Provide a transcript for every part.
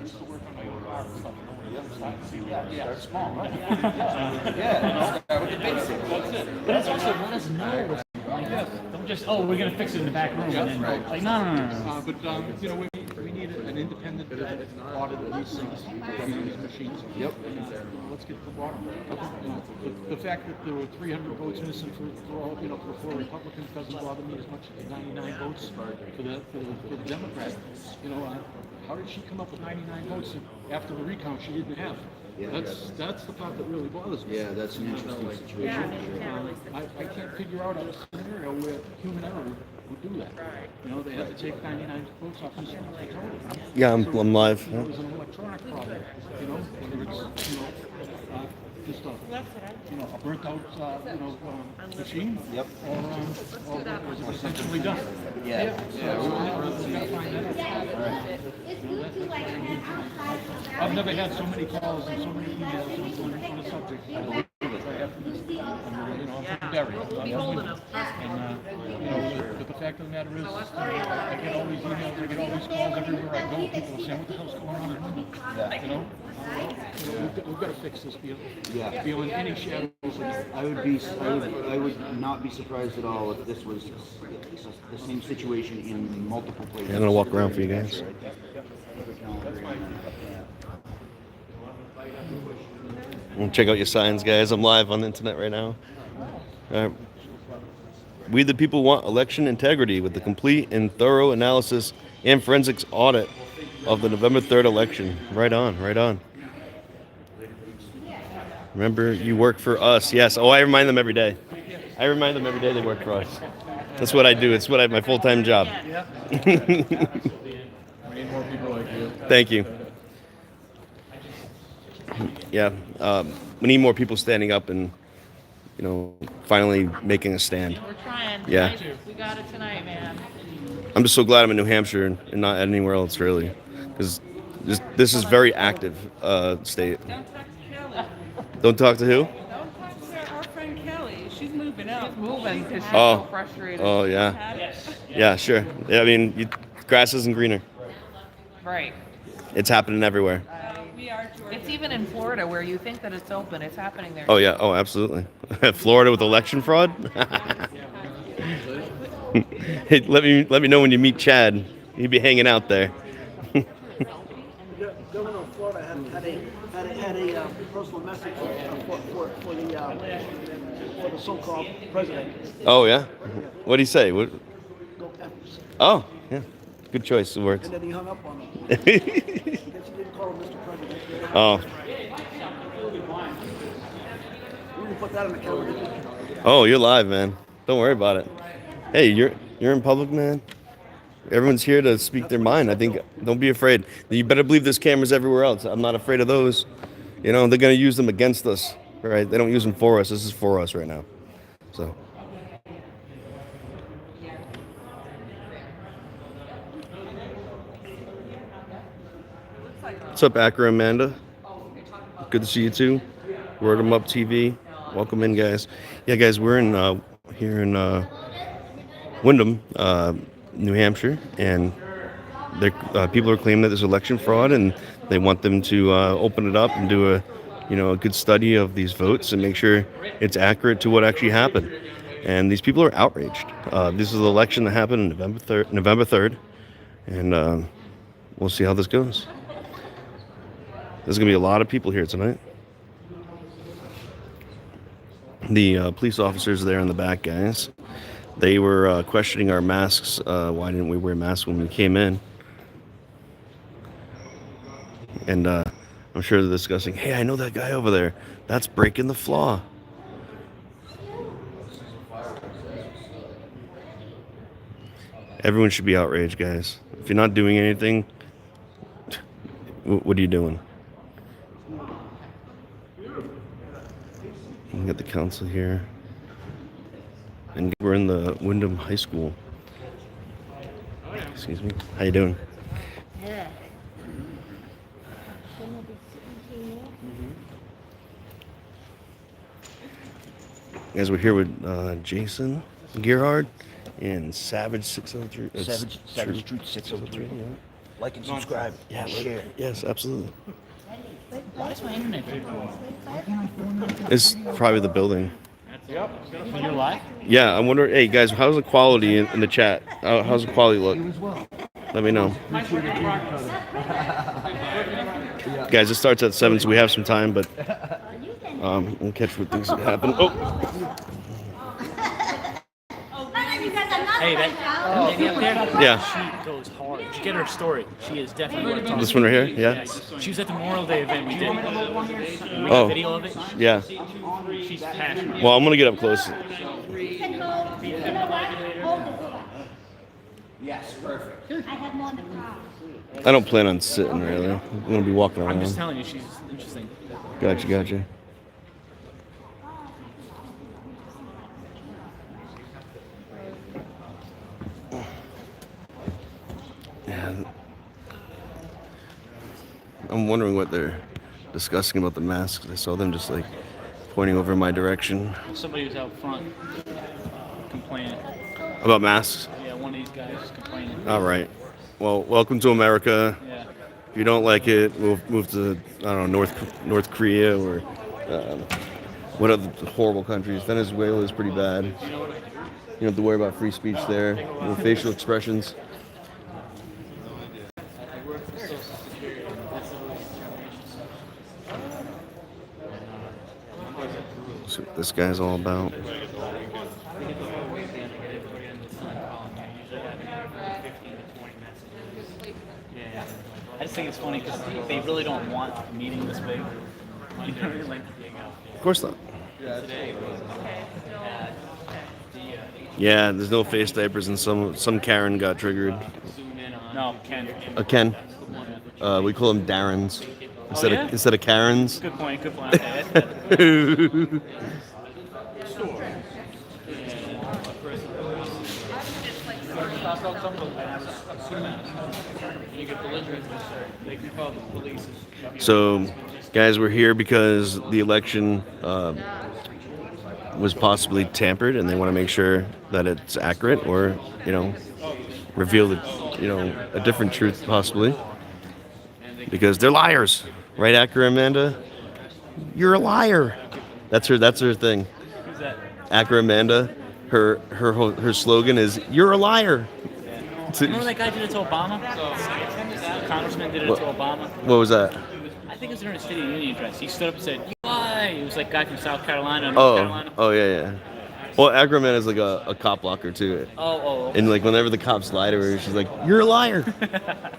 used to work on the car and stuff. Yeah, small, right? Start with the basics. That's it. But it's also let us know. Don't just, oh, we're going to fix it in the back room. And then, like, no. But you know, we need an independent audit of these things, these machines. Yep. Let's get to the bottom. The fact that there were 300 votes missing for four Republicans doesn't bother me as much as the 99 votes for the Democrats. You know, how did she come up with 99 votes after the recount she didn't have? Yeah, that's the part that really bothers me. Yeah, that's an interesting situation. I can't figure out a scenario where human error would do that. You know, they have to take 99 votes off and send it to total. Yeah, I'm live. It was an electronic problem, you know, whether it's, just a burnt out, machine. Yep. Or was it essentially done? Yeah. We gotta find that out. I've never had so many calls and so many emails on a subject. I believe it. I'm from Derry. But the fact of the matter is, I get all these emails, I get all these calls everywhere I go. People are saying, what the hell's going on? You know, we've got to fix this deal. Yeah. Feeling any shadows of I would not be surprised at all if this was the same situation in multiple places. Yeah, I'm gonna walk around for you guys. Check out your signs, guys. I'm live on the internet right now. We the people want election integrity with the complete and thorough analysis and forensics audit of the November 3rd election. Right on, right on. Remember, you work for us. Yes. Oh, I remind them every day. I remind them every day they work for us. That's what I do. It's what my full-time job. we need more people like you. Thank you. Yeah, we need more people standing up and, finally making a stand. We're trying. Yeah. We got it tonight, man. I'm just so glad I'm in New Hampshire and not anywhere else, really, because this is very active state. Don't talk to Kelly. Don't talk to who? Don't talk to our friend Kelly. She's moving out. She's moving because she's Oh. so frustrated. Oh, yeah. Yeah, sure. Yeah, I mean, grass isn't greener. Right. It's happening everywhere. It's even in Florida where you think that it's open. It's happening there. Oh, yeah. Oh, absolutely. Florida with election fraud? Hey, let me know when you meet Chad. He'd be hanging out there. Governor of Florida had a personal message for the so-called president. Oh, yeah? What'd he say? What? Go Peppers. Oh, yeah. Good choice of words. And then he hung up on him. I guess he didn't call him Mr. President. Oh. We can put that on the calendar. Oh, you're live, man. Don't worry about it. Hey, you're in public, man. Everyone's here to speak their mind. I think don't be afraid. You better believe there's cameras everywhere else. I'm not afraid of those. They're gonna use them against us, right? They don't use them for us. This is for us right now. So. What's up, Acura Amanda? Good to see you too. Word 'em Up TV. Welcome in, guys. Yeah, guys, we're in here in Windham, New Hampshire, and people are claiming that there's election fraud, and they want them to open it up and do a good study of these votes and make sure it's accurate to what actually happened. And these people are outraged. This is the election that happened on November 3rd, and we'll see how this goes. There's going to be a lot of people here tonight. The police officers there in the back, guys, they were questioning our masks. Why didn't we wear masks when we came in? And I'm sure they're discussing, hey, I know that guy over there. That's breaking the Flaw. Everyone should be outraged, guys. If you're not doing anything, what are you doing? We got the council here. And we're in the Windham High School. Excuse me. How you doing? Yeah. Guys, we're here with Jason Gerhard and Savage 603. Savage Truth 603. Yeah. Like and subscribe. Yeah, share. Yes, absolutely. Why is my internet good? It's probably the building. When you're live? Yeah, I wonder. Hey guys, how's the quality in the chat? How's the quality look? Let me know. Guys, it starts at 7, so we have some time, but we'll catch what things happen. Oh, Hey, that lady up there? Yeah. She goes hard. You should get her story. She is definitely worth talking this one right here. to. Yeah. She was at the Memorial Day event we did. We got Oh. video of it. Yeah. She's passionate. Well, I'm gonna get up close. Yes, perfect. I have more in the car. I don't plan on sitting really. I'm gonna be walking I'm just around. telling you, she's interesting. Gotcha. Yeah. I'm wondering what they're discussing about the masks. I saw them just like pointing over in my direction. Somebody was out front complaining. About masks? Yeah, one of these guys was complaining. All right. Well, welcome to America. Yeah. If you don't like it, move to, I don't know, North Korea or what other horrible countries. Venezuela is pretty bad. You don't have to worry about free speech there. No facial expressions. That's what this guy's all about. Yeah. I just think it's funny because they really don't want a meeting this big. You know, like, Of course not. Yeah, there's no face diapers and some Karen got triggered. no, Ken. Ken. We call them Darrens yeah? instead of Karens. Good point. Okay, that's better. So, guys, we're here because the election was possibly tampered, and they want to make sure that it's accurate, or reveal a different truth possibly, because they're liars, right? Acker Amanda, you're a liar. That's her thing. Who's that? Acker Amanda, her slogan is "You're a liar." Remember that guy did it to Obama? The congressman did it to Obama. What was that? I think it was during a State of the Union address. He stood up and said, "You lie." It was like a guy from South Carolina, North Carolina. Oh yeah. Well, Acker Amanda is like a cop blocker too. Oh. And like whenever the cops lie to her, she's like, "You're a liar,"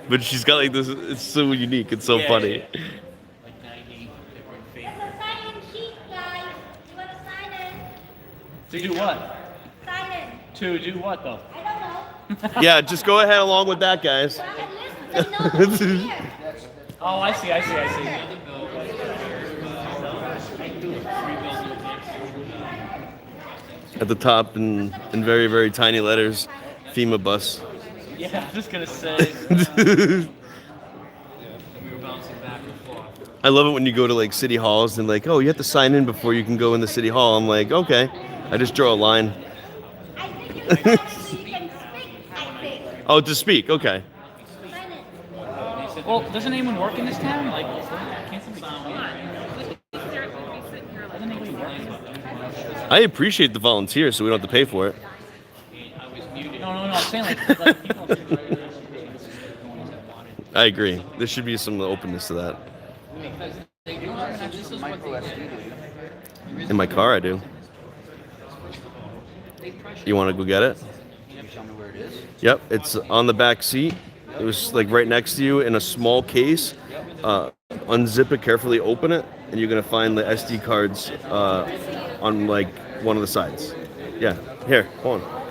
but she's got like this. It's so unique. It's so funny. Sign in sheet, guys. You want to sign in? To do what? Sign in. To do what, though? I don't know. Yeah, just go ahead along with that, guys. Go ahead, listen. They know who's here. Oh, I see. At the top in very, very tiny letters, FEMA bus. Yeah, I'm just gonna say. I love it when you go to like city halls and like, oh, you have to sign in before you can go in the city hall. I'm like, okay. I just draw a line. I think you can speak, I think. Oh, to speak. Okay. Sign in. Well, doesn't anyone work in this town? Like, can't somebody sign in? Doesn't anybody work in this town? I appreciate the volunteers, so we don't have to pay for it. No. I'm saying like people. I agree. There should be some openness to that. In my car, I do. You want to go get it? Tell me where it is. Yep, it's on the back seat. It was like right next to you in a small case. Unzip it carefully, open it, and you're gonna find the SD cards on like one of the sides. Yeah, here, hold on.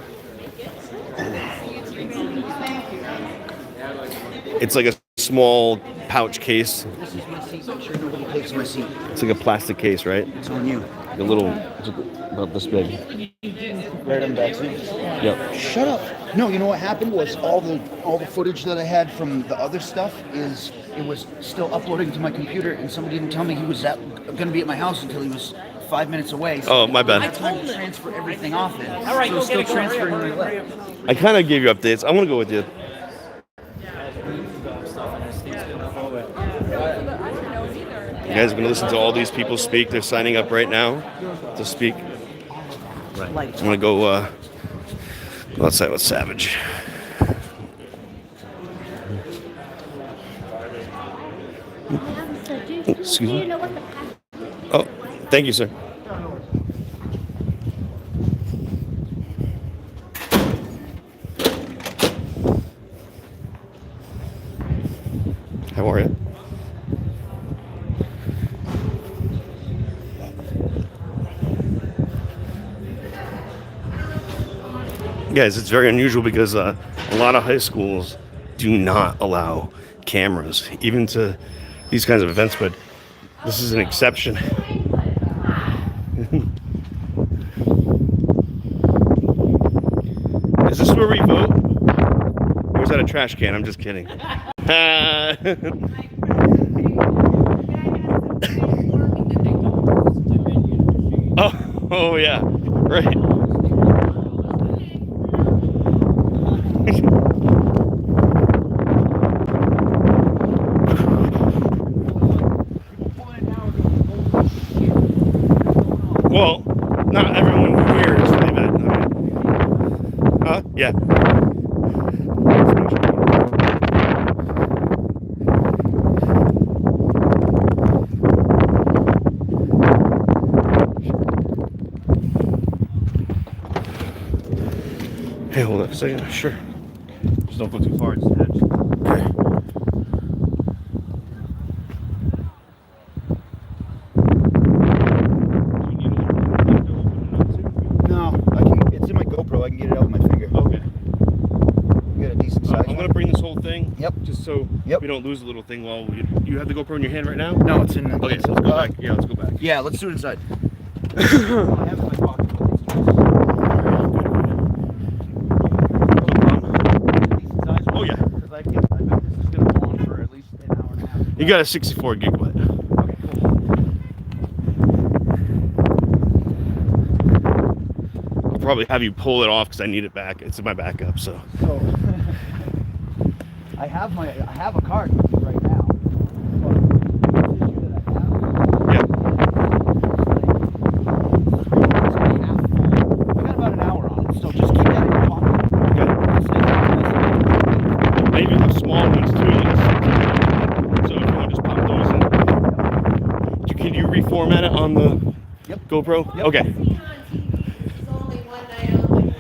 It's like a small pouch case. This is my seat. Make sure nobody takes my seat. It's like a plastic case, right? It's on you. Like a little, it's about this big. Right on the back seat. Yep. Shut up. No, you know what happened was all the footage that I had from the other stuff is it was still uploading to my computer, and somebody didn't tell me he was going to be at my house until he was 5 minutes away. So Oh, my bad. I had to transfer everything off it. All right, so go it's get still it. Go, hurry up, transferring hurry my up, hurry left. up. I kind of gave you updates. I'm gonna go with you. You guys are going to listen to all these people speak. They're signing up right now to speak. I'm going to go outside with Savage. Excuse me. Do you know what the Oh, thank you, sir. How are you? Guys, it's very unusual because a lot of high schools do not allow cameras, even to these kinds of events, but this is an exception. Is this where we vote? Or is that a trash can? I'm just kidding. Oh yeah, right. Well, not everyone here is like that. Yeah. Hey, hold on a second. Sure. Just don't go too far. It's edge. Okay. No, it's in my GoPro. I can get it out with my finger. Okay. You got a decent size. I'm gonna bring this whole thing. Yep. Just so Yep. we don't lose the little thing while you have the GoPro in your hand right now. No, it's in. Okay, so let's go back. Yeah, let's go back. Yeah, let's do it inside. Oh yeah. I bet this is gonna go on for at least an hour and a half. You got a 64 gigabyte. Okay, cool. I'll probably have you pull it off because I need it back. It's in my backup. So. So I have a card with me right now. But the issue that I have, Yeah. I got about an hour on it, so just keep that in your pocket. Maybe the small ones too. So if you want to just pop those in. Can you reformat it on the GoPro? Yep. Okay. It's only one night only.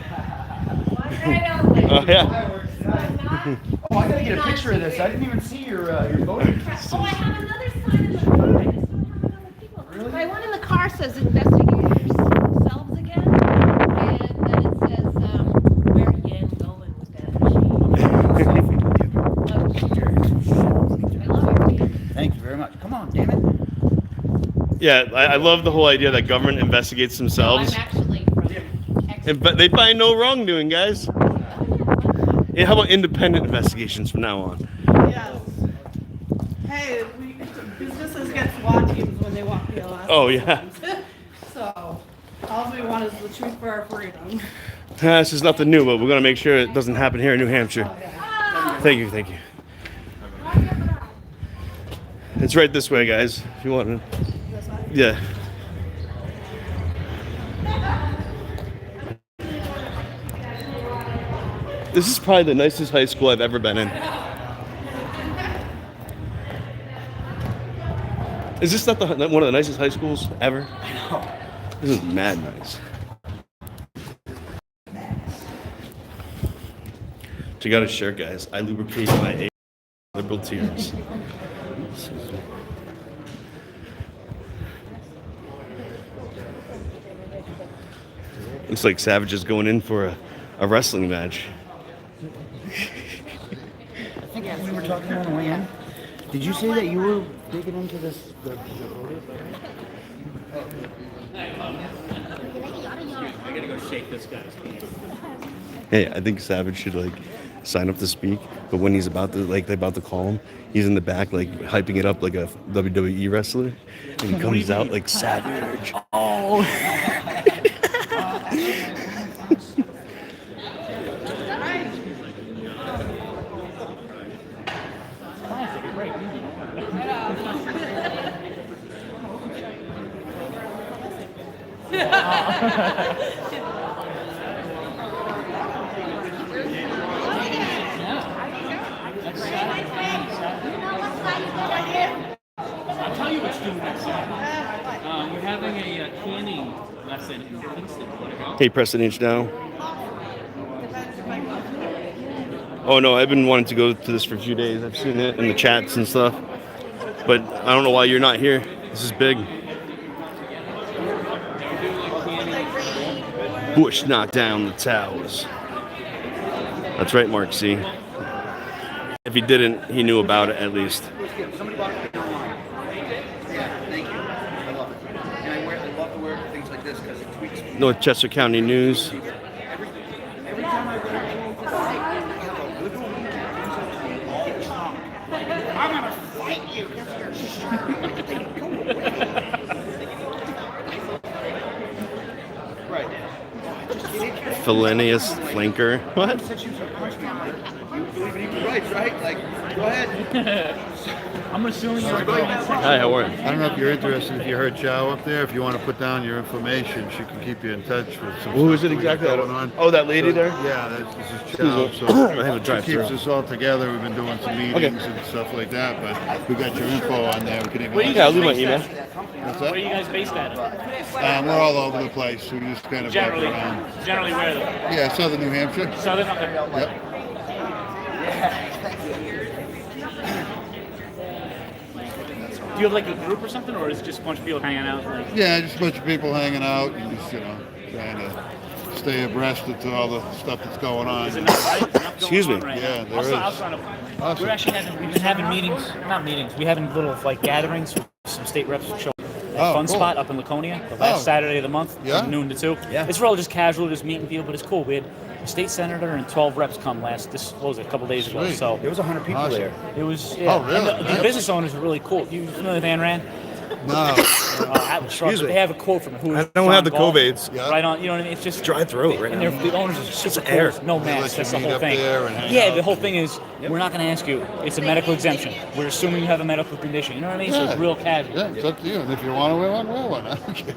One night only. Yeah. Oh, I gotta get a picture of this. I didn't even see your voting. Oh, I have another sign in the car. I just don't have other people. Really? My one in the car says investigate yourselves again. And then it says, where Yan going with that machine. I love it. Thank you very much. Come on, damn it. Yeah, I love the whole idea that government investigates themselves. I'm actually from But they find no wrongdoing, guys. Yeah, how about independent investigations from now on? Yes. Hey, businesses get SWAT teams when they walk the last. Oh, yeah. So, all we want is the truth for our freedom. This is nothing new, but we're going to make sure it doesn't happen here in New Hampshire. Thank you, thank you. It's right this way, guys, if you want to. Yeah. This is probably the nicest high school I've ever been in. Is this not one of the nicest high schools ever? I know. This is mad nice. Check out his shirt, guys. I lubricate my liberal tears. Looks like Savage is going in for a wrestling match. I think we were talking on the way in. Did you say that you were digging into this? I gotta go shake this guy's hand. Hey, I think Savage should sign up to speak, but when he's about to they're about to call him, he's in the back hyping it up like a WWE wrestler, and he comes out like Savage. Oh. I'll tell you what's doing next Saturday. We're having a canning lesson in Kingston. Hey, press an inch down. Oh no, I've been wanting to go to this for a few days. I've seen it in the chats and stuff, but I don't know why you're not here. This is big. Bush knocked down the towers. That's right, Mark C. If he didn't, he knew about it at least. Somebody bought it. Yeah, thank you. I love it. And I love to wear things like this because it tweaks me. Northchester County News. Every time I wear it, I have a liberal meaning all the time. I'm gonna fight you if you're stupid. Go away. Right. Felonious flanker. What? Said she was gonna punch me. I'm like, you believe in equal rights, right? Like, go ahead. I'm assuming you're going to Hi, how are you? I don't know if you're interested, if you heard Chow up there, if you want to put down your information, she can keep you in touch with some Who is stuff it we got exactly? going on. Oh, that lady there? Yeah, this is Chow. So I have a she drive-through. keeps us all together. We've been doing some meetings and stuff like that, but we got your info on there. We can even Yeah, I'll leave my email. What's Where are that? you guys based at? We're all over the place. We just kind of walk around. Generally where though? Yeah, southern New Hampshire. Southern, okay. Yep. Do you have like a group or something, or is it just a bunch of people hanging out? Like, Yeah, just a bunch of people hanging out and just, trying to stay abreast of all the stuff that's going on. is enough, right? Is enough going Excuse me. on right Yeah, now? there Also, is. outside of, Awesome. we've been having meetings, not meetings, we're having little like gatherings with some state reps show. Oh, Fun cool. spot up in Laconia, the last Oh. Saturday of the month, Yeah? from noon to 2. Yeah. It's real just casual, just meeting people, but it's cool. We had a state senator and 12 reps come a couple days ago. Sweet. So There was 100 people Awesome. there. it was, yeah. Oh, really? And the Nice. business owners are really cool. You familiar with Ayn Rand? No. Atlas Shrugged, me. They have a quote from who? I don't have the John Galt. COVIDs. Yeah. Right on, you know what I mean? It's just Dry throat right and now. the owners are super cool. air. No They masks. let you That's the meet whole up thing. there and hang Yeah, out. the whole thing is we're not going to ask you. It's a medical exemption. We're assuming you have a medical condition. You know what I mean? So Yeah. it's real casual. Yeah, it's up to you. And if you want to wear one, I don't care,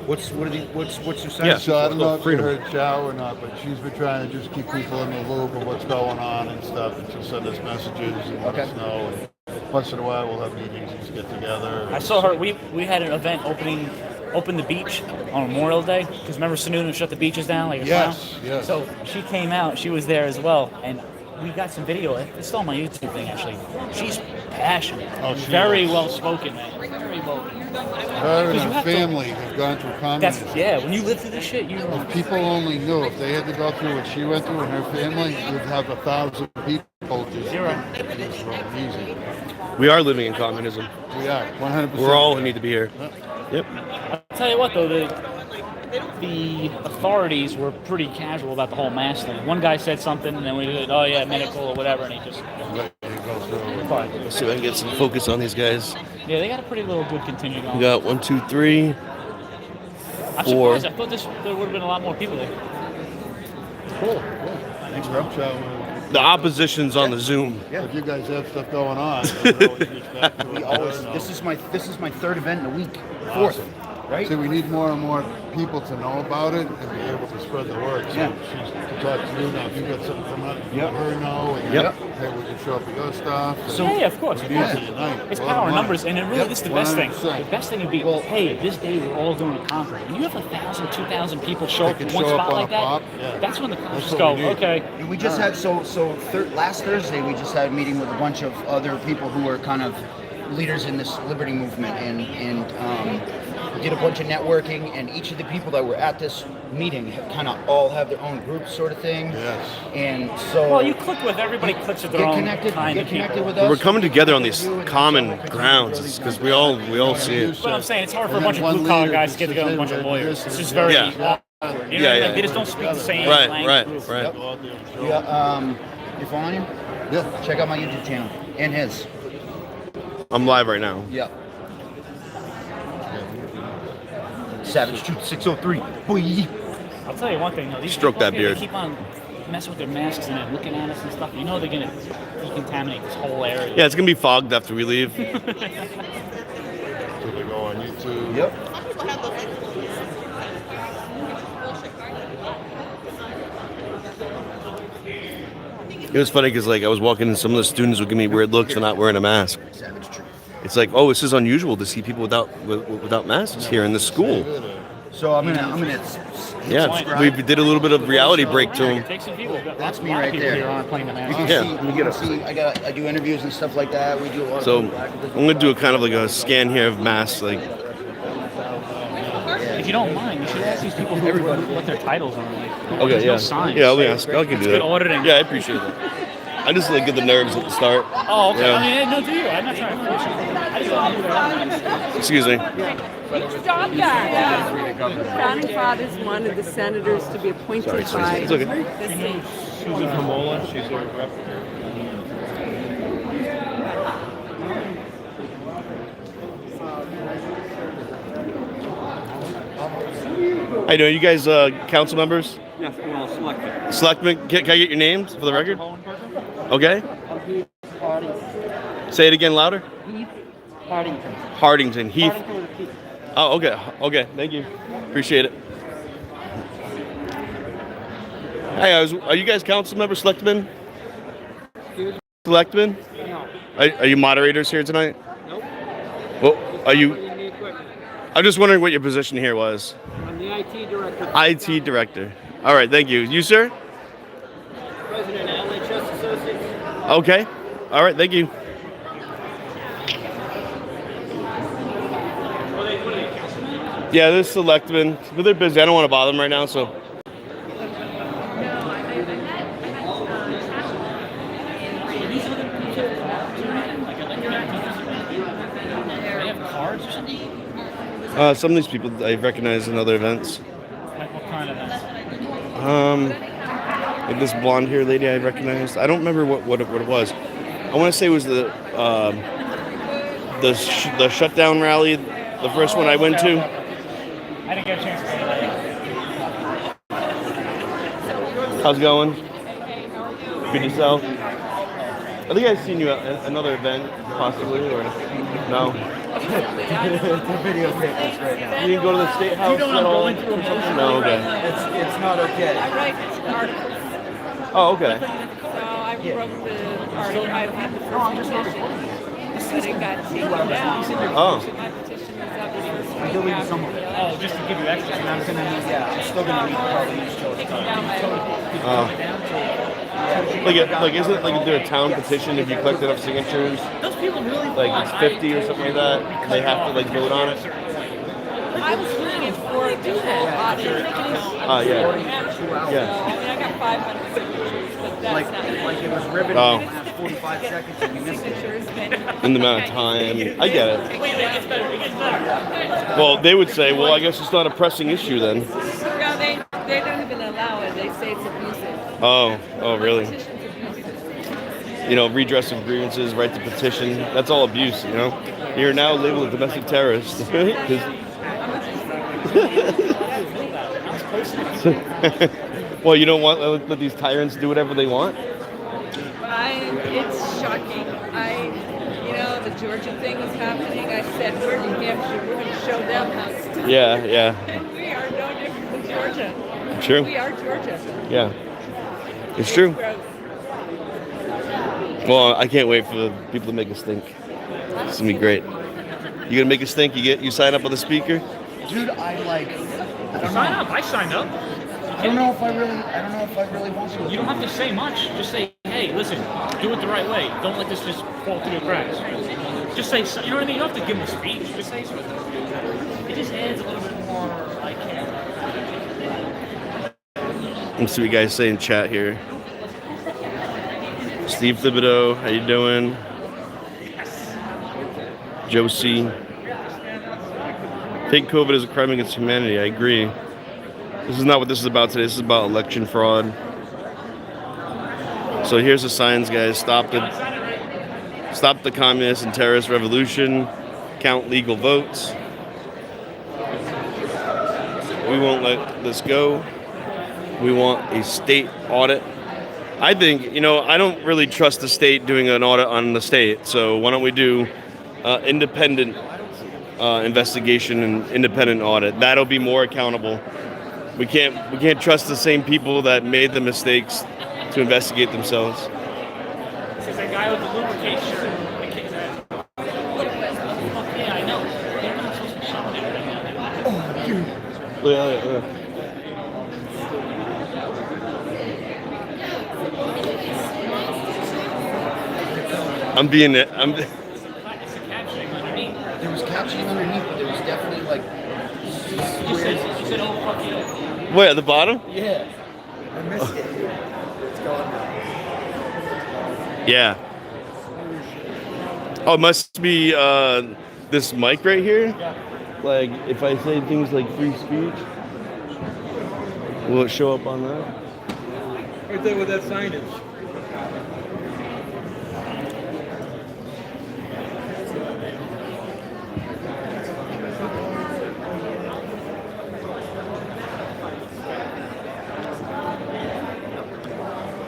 What's your sense? Yeah. So I don't know if you Freedom. heard Chow or not, but she's been trying to just keep people in the loop of what's going on and stuff, and she'll send us messages and let us know. And once in a while, we'll have meetings and just get together. I saw her. We had an event open the beach on Memorial Day because remember Sununu shut the beaches down like a Yes, clown? yes. So she came out. She was there as well, and we got some video. It's on my YouTube thing actually. She's passionate. Oh, she very is. well spoken, man. Very well. Her and you her have to- family have gone through That's communism. When you live through this shit, you know. If people only knew, if they had to go through what she went through and her family, you'd have 1,000 people just Zero. It's real easy. We are living in communism. We are 100%. We're all who need to be here. Yep. I'll tell you what though, the authorities were pretty casual about the whole mask thing. One guy said something, and then we did, oh yeah, medical or whatever, and he just. Let you go through it. Fine. Let's see if I can get some focus on these guys. Yeah, they got a pretty little good contingent We going. got 1, 2, 3. I'm four. surprised. I thought there would have been a lot more people there. Cool. Yeah. Thanks, bro. The opposition's on the Zoom. If you guys have stuff going on, you can always reach back to We us. always. This is my third event in a week. Fourth, right? See, we need more and more people to know about it and be able to spread the word. So Yeah. she's to talk to you now. If you got something from her, Yep. let her know. And Yep. Hey, we can show up with your stuff. So- Yeah, of course. Yeah. Tonight. It's A lot of power in money. numbers, and it really Yep, this is the best thing. 100%. The best thing would be, hey, this day we're all doing a conference. When you have 1,000, 2,000 people show up They in can one show up spot on like a that, pop, yeah. that's when the conference what go, we need. okay. And we just had last Thursday we just had a meeting with a bunch of other people who are kind of leaders in this liberty movement, and did a bunch of networking, and each of the people that were at this meeting kind of all have their own groups, sort of thing. Yes. And so Well, you click with everybody clicks with their get own connected, kind of people. with us. We're coming together on You these and common yourself, grounds because we all see it. But I'm saying it's hard for a And bunch then of one blue collar leader guys just to get together with a bunch says, of "Hey, we're gonna lawyers. do It's this, just very Yeah. awkward. You know Yeah, what I mean? yeah. They just don't speak the same Right, language. right, group. right. Go out there and show Yeah, up. you're following? Yeah. Check out my YouTube channel and his. I'm live right now. Yeah. Savage Truth 603. Boy. I'll tell you one thing though. These Stroke people that here, beard. They keep on messing with their masks and then looking at us and stuff, you know they're gonna decontaminate this whole area. Yeah, it's gonna be fogged after we leave. So they go on YouTube. Yep. It was funny because like I was walking and some of the students would give me weird looks for not wearing a mask. Savage truth. It's like, oh, this is unusual to see people without masks here in this school. So I'm gonna. Yeah, we did a little bit of reality break to them. Take some people. That's me A lot of right people there. here aren't playing the You mask. can Yeah. see. You can see. I do interviews and stuff like that. We do a lot. So of I'm gonna do a kind of like a scan here of masks. Like, If you don't mind, you should ask these people what their titles are. Like, okay, there's yeah, no signs. yeah, I'll ask. I can do It's that. good auditing. Yeah, I appreciate that. I just like get the nerves at the start. Oh, okay. Yeah. I mean, no, do you? I'm not trying to force you. I just want to do that. Excuse me. Stop that. The founding fathers wanted the senators to be appointed by It's okay. the state. Susan Hamola, she's a rep. How you doing? You guys council members? Yes, well, selected. Selectmen? Can I get your names for the record? Okay. Say it again louder. Hardington. Heath. Oh, okay. Okay. Thank you. Appreciate it. Hey, are you guys council members, selectmen? Selectmen? No. Are you moderators here tonight? Nope. Well, are you? In the equipment. I'm just wondering what your position here was. I'm the IT director. IT director. All right. Thank you. You, sir? President of LHS Associates. Okay. All right. Thank you. Yeah, this selectmen, but they're busy. I don't want to bother them right now, so. They have cards or something? Some of these people I recognize in other events. Like what kind of events? Like this blonde hair lady I recognized. I don't remember what it was. I want to say it was the shutdown rally, the first one I went to. I didn't get a chance to say that. How's it going? Good yourself? I think I've seen you at another event, possibly, or no? You didn't go to the State House at all? No, okay. It's not okay. I write articles, Oh, okay. so I wrote the article. I had the first petition, but it got taken down. Oh. My petition was up for Oh, just to give you extra. I'm still gonna need probably use taken down by Isn't like there a town petition if you collect enough signatures? Those people really Like it's 50 or something like that. They have to like vote on it. I was doing it for the whole audience. Oh yeah. Yeah. I mean, I got 500 signatures, but that's not like it was riveted Oh. in half 45 seconds and you missed it. signatures. In the amount of time. I get it. Wait, it gets better. It gets better. Well, they would say, well, I guess it's not a pressing issue then. No, they don't even allow it. They say it's abusive. Oh really? Petition's abusive. You know, redress of grievances, right to petition. That's all abuse, you know? You're now labeled a domestic terrorist. 'Cause- well, you don't want to let these tyrants do whatever they want? It's shocking. The Georgia thing is happening. I said, we're New Hampshire. We're going to show them how it's done. Yeah. And we are no different than Georgia. True. We are Georgia. Yeah. It's true. Gross. Well, I can't wait for the people to make us think. It's gonna be great. You gonna make us think? You sign up with a speaker? Dude, I Sign up. I signed up. don't know if I really want to. You don't have to say much. Just say, hey, listen, do it the right way. Don't let this just fall through the cracks. Just say, you know what I mean? You don't have to give them a speech. Just say something. It just adds a little bit more, like, Let's see what you guys say in chat here. Steve Thibodeau, how you doing? Josie. Take COVID as a crime against humanity. I agree. This is not what this is about today. This is about election fraud. So here's the signs, guys. Stop the communist and terrorist revolution. Count legal votes. We won't let this go. We want a state audit I think, I don't really trust the state doing an audit on the state. So why don't we do independent investigation and independent audit? That'll be more accountable. We can't trust the same people that made the mistakes to investigate themselves. This is that guy with the lubricate shirt. The kid's ass. Fuck yeah, I know. They're not supposed to be showing everything. Yeah. I'm It's the captioning underneath. There was captioning underneath, but there was definitely like. You said, oh, fuck yeah. Wait, at the bottom? Yeah. I missed it. It's gone now. Yeah. Oh, it must be this mic right here. Like, if I say things like free speech, will it show up on that? Right there where that sign is.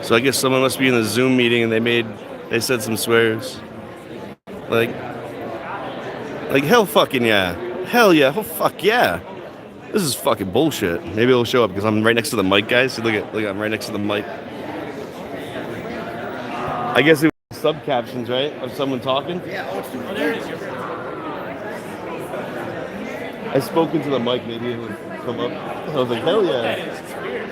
So I guess someone must be in the Zoom meeting and they said some swears. Like hell fucking yeah. Hell yeah. Oh fuck yeah. This is fucking bullshit. Maybe it'll show up because I'm right next to the mic, guys. See, look, I'm right next to the mic. I guess it was sub captions, right? Of someone talking? Yeah, Oh, there it is. I spoke into the mic, maybe it would come up. I was like, hell yeah. That is. It's weird.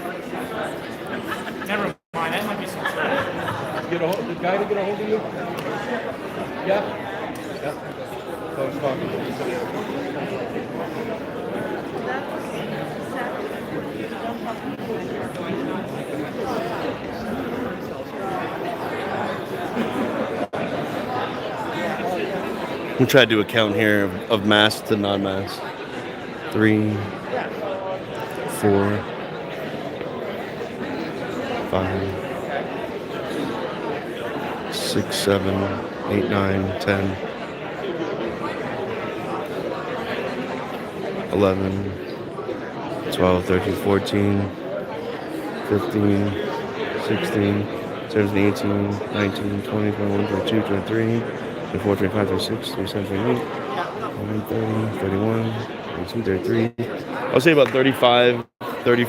Never mind. That might be some sort of... Get the guy to get a hold of you? Yeah. I was talking to you. We'll try to do a count here of mask to non-mask. 3, 4, 5, 6, 7, 8, 9, 10, 11, 12, 13, 14, 15, 16, 17, 18, 19, 20, 21, 22, 23, 24, 25, 26, 27, 28, 29, 30, 31, 32, 33. I'll say about 35, 30,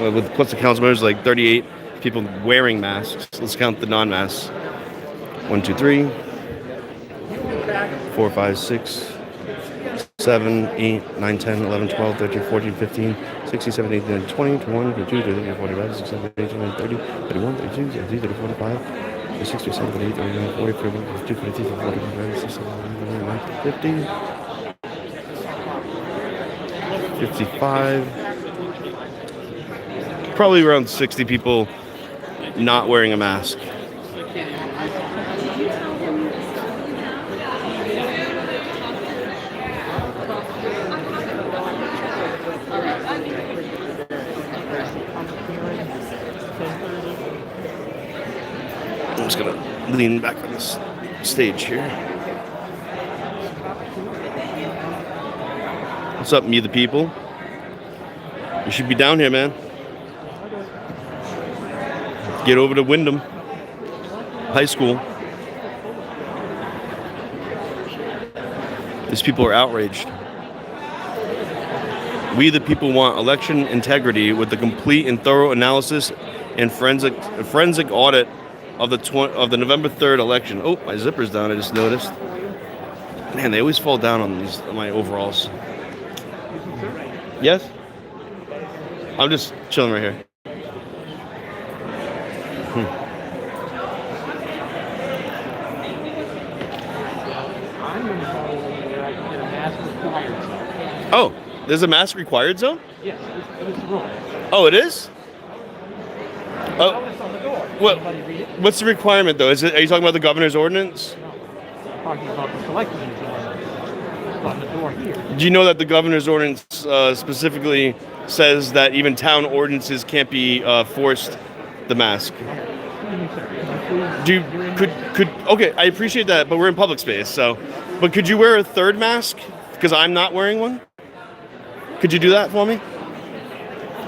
with plus the council members, like 38 people wearing masks. Let's count the non-masks. 1, 2, 3, 4, 5, 6, 7, 8, 9, 10, 11, 12, 13, 14, 15, 16, 17, 18, 19, 20, 21, 22, 23, 24, 25, 26, 27, 28, 29, 30, 31, 32, 33, 34, 35, 36, 37, 38, 39, 40, 41, 42, 43, 44, 45, 46, 47, 50, 55. Probably around 60 people not wearing a mask. I'm just gonna lean back on this stage here. What's up, me the people? You should be down here, man. Get over to Windham High School. These people are outraged. We the people want election integrity with the complete and thorough analysis and forensic audit of the November 3rd election. Oh, my zipper's down, I just noticed. Man, they always fall down on my overalls. Yes? I'm just chilling right here. Oh, there's a mask required zone? Yes, it's the rule. Oh, it is? Oh, It's on the door. what? Anybody read it? What's the requirement though? Are you talking about the governor's ordinance? Talking about the selectmen's ordinance. It's on the door here. Do you know that the governor's ordinance specifically says that even town ordinances can't be forced the mask? Okay, I appreciate that, but we're in public space, so. But could you wear a third mask? Because I'm not wearing one. Could you do that for me?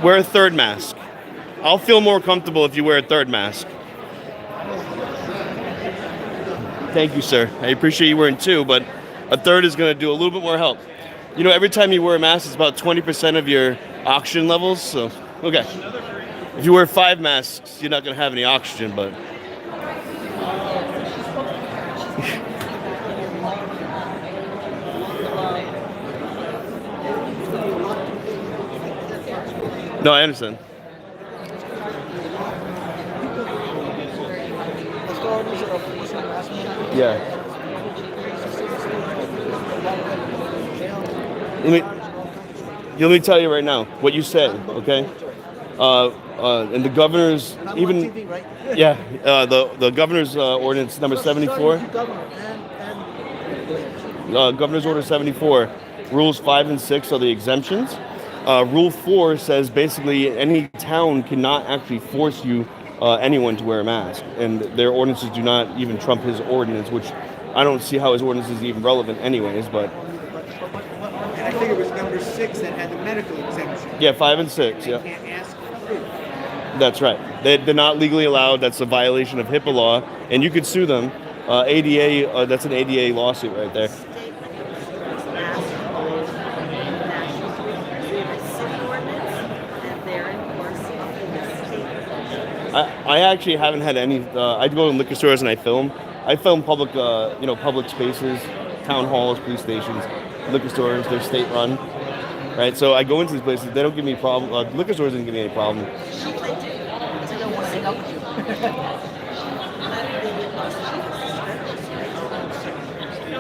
Wear a third mask. I'll feel more comfortable if you wear a third mask. Thank you, sir. I appreciate you wearing two, but a third is going to do a little bit more help. You know, every time you wear a mask, it's about 20% of your oxygen levels. So, okay. If you wear 5 masks, you're not going to have any oxygen, but... No, I understand. Yeah. Let me tell you right now what you said, okay? And the governor's even, yeah, the governor's ordinance number 74. Governor's order 74, rules 5 and 6 are the exemptions. Rule 4 says basically any town cannot actually force you anyone to wear a mask, and their ordinances do not even trump his ordinance, which I don't see how his ordinance is even relevant anyways, but... And I think it was number 6 that had the medical exemption. Yeah, 5 and 6, yeah. You can't ask for proof. That's right. They're not legally allowed. That's a violation of HIPAA law, and you could sue them. ADA, that's an ADA lawsuit right there. I actually haven't had any. I go to liquor stores and I film. I film public, public spaces, town halls, police stations, liquor stores. They're state run, right? So I go into these places. They don't give me a problem. Liquor stores didn't give me any problem.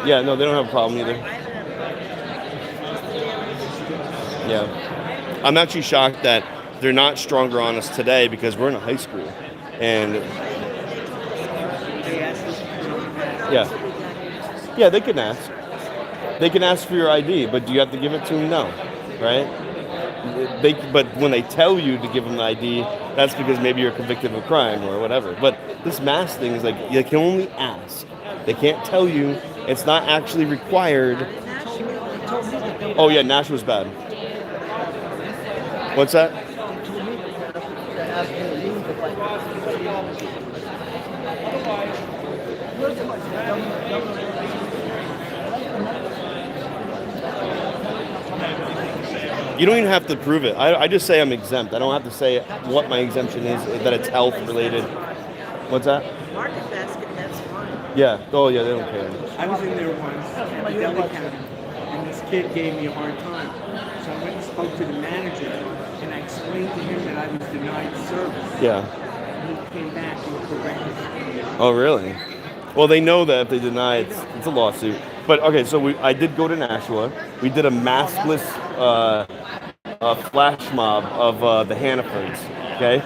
Yeah, no, they don't have a problem either. Yeah, I'm actually shocked that they're not stronger on us today because we're in a high school, and yeah, they can ask. They can ask for your ID, but do you have to give it to them? No, right? But when they tell you to give them the ID, that's because maybe you're convicted of a crime or whatever. But this mask thing is like you can only ask. They can't tell you. It's not actually required. Oh yeah, Nash was bad. What's that? You don't even have to prove it. I just say I'm exempt. I don't have to say what my exemption is, that it's health related. What's that? Market basket, that's fine. Yeah. Oh, yeah, they don't care. I was in there once, at Delhi County, and this kid gave me a hard time. So I went and spoke to the manager, and I explained to him that I was denied service. Yeah. And he came back and corrected. Oh, really? Well, they know that if they deny it's a lawsuit. But okay, so I did go to Nashua. We did a maskless flash mob of the Hannafords. Okay,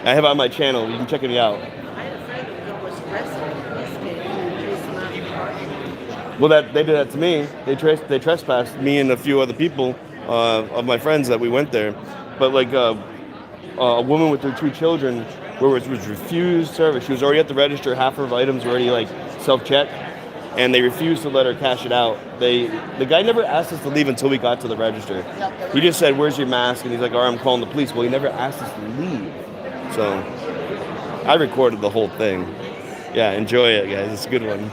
I have it on my channel. You can check it out. I had a friend that was arrested in this case who was not parking. Well, they did that to me. They trespassed me and a few other people of my friends that we went there. But like a woman with her 2 children, where was refused service. She was already at the register. Half her items were already like self-checked, and they refused to let her cash it out. The guy never asked us to leave until we got to the register. He just said, "Where's your mask?" And he's like, "All right, I'm calling the police." Well, he never asked us to leave. So I recorded the whole thing. Yeah, enjoy it, guys. It's a good one.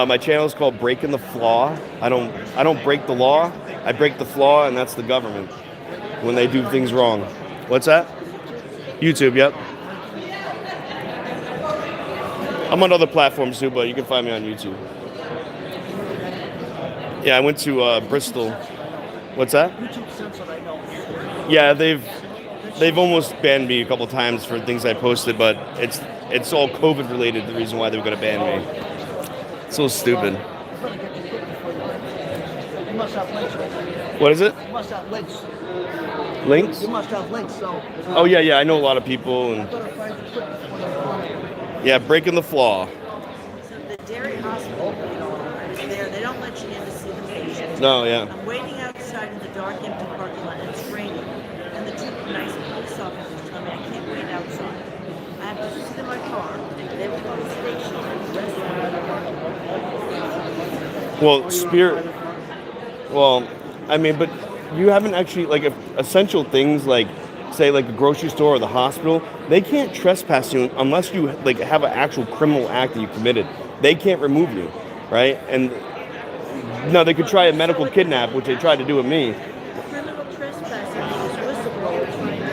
My channel is called Breaking the Flaw. I don't break the law. I break the flaw, and that's the government when they do things wrong. What's that? YouTube, yep. I'm on other platforms too, but you can find me on YouTube. Yeah, I went to Bristol. What's that? Yeah, they've almost banned me a couple times for things I posted, but it's all COVID related. The reason why they were going to ban me. It's so stupid. What is it? You must have links. Links? You must have links, so. Oh yeah, I know a lot of people, and yeah, Breaking the Flaw. So the dairy hospital, I was there, they don't let you in to see the patient. No, yeah. I'm waiting outside in the dark, empty parking lot, and it's raining. And the 2 nice police officers tell me I can't wait outside. I have to sit in my car, then we go to the station, and the rest of the Well, Spirit. Well, I mean, but you haven't actually, like, essential things like say like a grocery store or the hospital, they can't trespass you unless you like have an actual criminal act that you committed. They can't remove you, right? And now they could try a medical kidnap, which they tried to do with me. Criminal trespassing is whistleblower trying to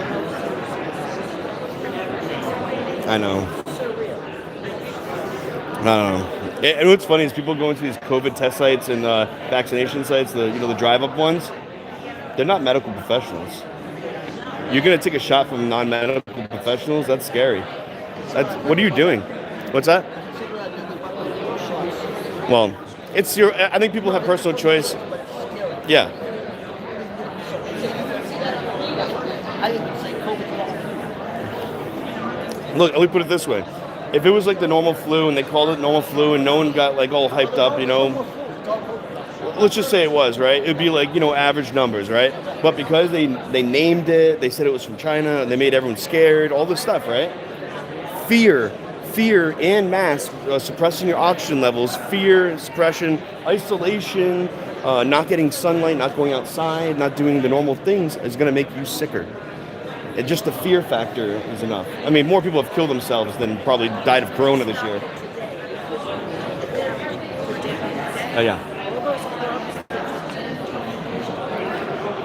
help. I know. So real. I don't know. And what's funny is people go into these COVID test sites and vaccination sites, the drive-up ones. They're not medical professionals. You're gonna take a shot from non-medical professionals? That's scary. What are you doing? What's that? Well, it's your. I think people have personal choice. Yeah. Look, let me put it this way. If it was like the normal flu and they called it normal flu and no one got like all hyped up, let's just say it was, right? It would be like, average numbers, right? But because they named it, they said it was from China, and they made everyone scared, all this stuff, right? Fear and mass, suppressing your oxygen levels, fear, suppression, isolation, not getting sunlight, not going outside, not doing the normal things is going to make you sicker. And just the fear factor is enough. I mean, more people have killed themselves than probably died of corona this year. Oh, yeah.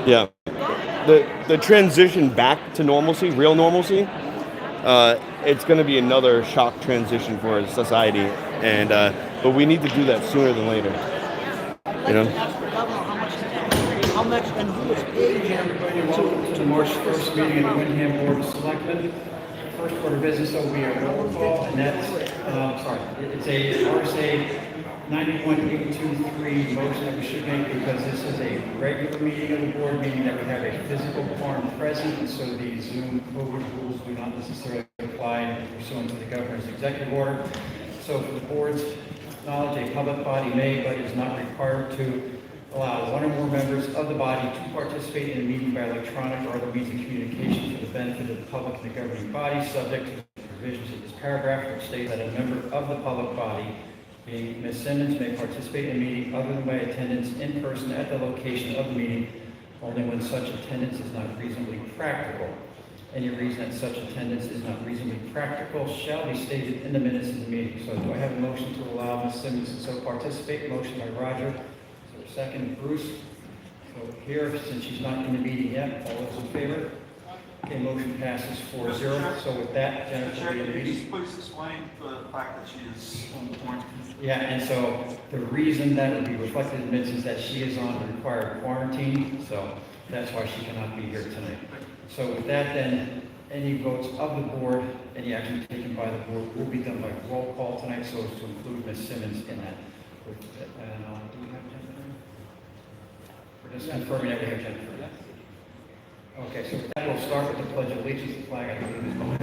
Yeah. The transition back to normalcy, real normalcy, it's going to be another shock transition for society. And but we need to do that sooner than later. How much and who is paying him Welcome to the March 1st meeting of the Windham Board of Selectmen. First order of business will be a roll call, and that's, it's a RSA 91.823 motion that we should make because this is a regular meeting of the board, meaning that we have a physical quorum present, and so the Zoom COVID rules do not necessarily apply pursuant to the governor's executive order. So for the board's knowledge, a public body may, but is not required to, allow one or more members of the body to participate in a meeting by electronic or other means of communication for the benefit of the public and the governing body, subject to the provisions of this paragraph, which states that a member of the public body, being Ms. Simmons, may participate in a meeting other than by attendance in person at the location of the meeting, only when such attendance is not reasonably practical. Any reason that such attendance is not reasonably practical shall be stated in the minutes of the meeting. So do I have a motion to allow Ms. Simmons to so participate? Motion by Roger. Second, Bruce. So here, since she's not in the meeting yet, all those in favor? Okay, motion passes 4-0. So with that, Jennifer will be in the meeting. Please explain the fact that she is on quarantine. Yeah, and so the reason that will be reflected in minutes is that she is on required quarantine, so that's why she cannot be here tonight. So with that, then, any votes of the board, any action taken by the board will be done by roll call tonight, so as to include Ms. Simmons in that. And do we have Jennifer? We're just confirming that we have Jennifer. Okay, so with that, we'll start with the Pledge of Allegiance. The flag, I believe, is behind.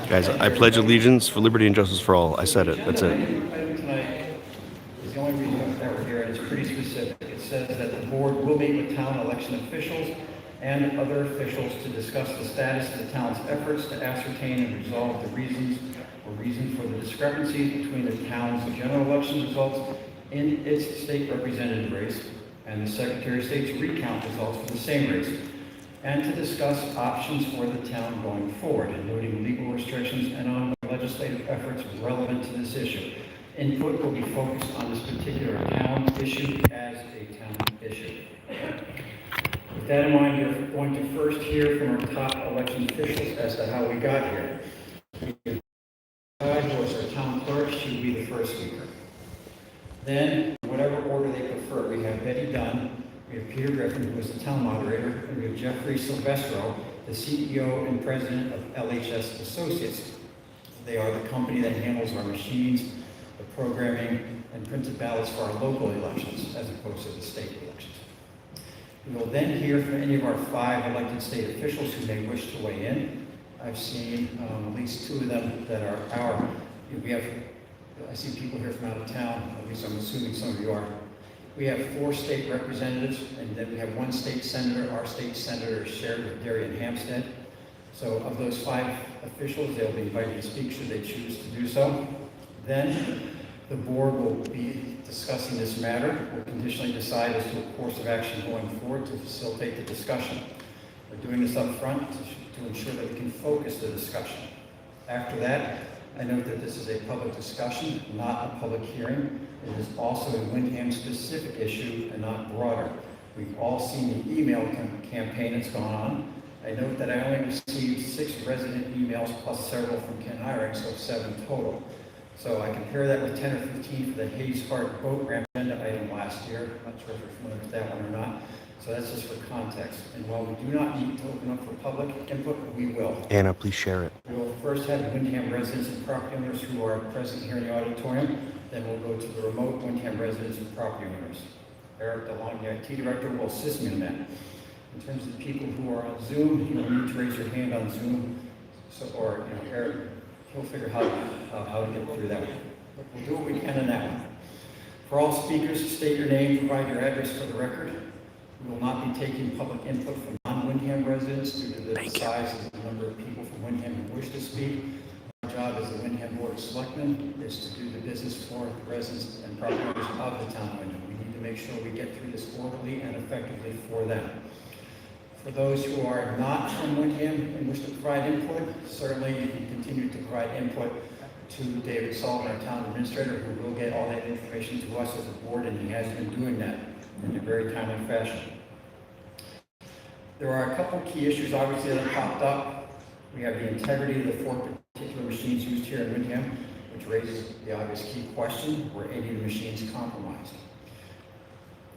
Guys, I pledge allegiance for liberty and justice for all. I said it. That's it. Item tonight is the only reason that we're here, and it's pretty specific. It says that the board will meet with town election officials and other officials to discuss the status of the town's efforts to ascertain and resolve the reasons for the discrepancies between the town's general election results in its state representative race and the Secretary of State's recount results for the same race, and to discuss options for the town going forward, noting legal restrictions and on legislative efforts relevant to this issue. Input will be focused on this particular town issue as a town issue. With that in mind, we're going to first hear from our top election officials as to how we got here. Who is our town clerk? She will be the first speaker. Then, in whatever order they prefer, we have Betty Dunn, we have Peter Griffin, who is the town moderator, and we have Jeffrey Silvestro, the CEO and president of LHS Associates. They are the company that handles our machines, the programming, and printed ballots for our local elections, as opposed to the state elections. We will then hear from any of our 5 elected state officials who may wish to weigh in. I've seen at least 2 of them that are I see people here from out of town, at least I'm assuming some of you are. We have 4 state representatives, and then we have 1 state senator. Our state senator is shared with Darien Hampstead. So of those 5 officials, they'll be invited to speak should they choose to do so. Then the board will be discussing this matter. We'll conditionally decide as to a course of action going forward to facilitate the discussion. We're doing this up front to ensure that we can focus the discussion. After that, I note that this is a public discussion, not a public hearing. It is also a Windham specific issue and not broader. We've all seen the email campaign that's gone on. I note that I only received 6 resident emails plus several from Ken Eyring, so 7 total. So I compare that with 10 or 15 for the Hayes Park boat ramp agenda item last year. I'm not sure if you're familiar with that one or not. So that's just for context. And while we do not need to open up for public input, we will. Anna, please share it. We will first have the Windham residents and property owners who are present here in the auditorium. Then we'll go to the remote Windham residents and property owners. Eric DeLong, the IT director, will assist me in that. In terms of people who are on Zoom, you will need to raise your hand on Zoom, or Eric, he'll figure how to get through that. But we'll do what we can on that one. For all speakers, state your name, provide your address for the record. We will not be taking public input from non-Windham residents due to the size of the number of people from Windham who wish to speak. Our job as the Windham Board of Selectmen is to do the business for the residents and property owners of the town of Windham. We need to make sure we get through this orderly and effectively for them. For those who are not from Windham and wish to provide input, certainly you can continue to provide input to David Sullivan, our town administrator, who will get all that information to us as a board, and he has been doing that in a very timely fashion. There are a couple key issues, obviously, that have popped up. We have the integrity of the 4 particular machines used here in Windham, which raises the obvious key question: were any of the machines compromised?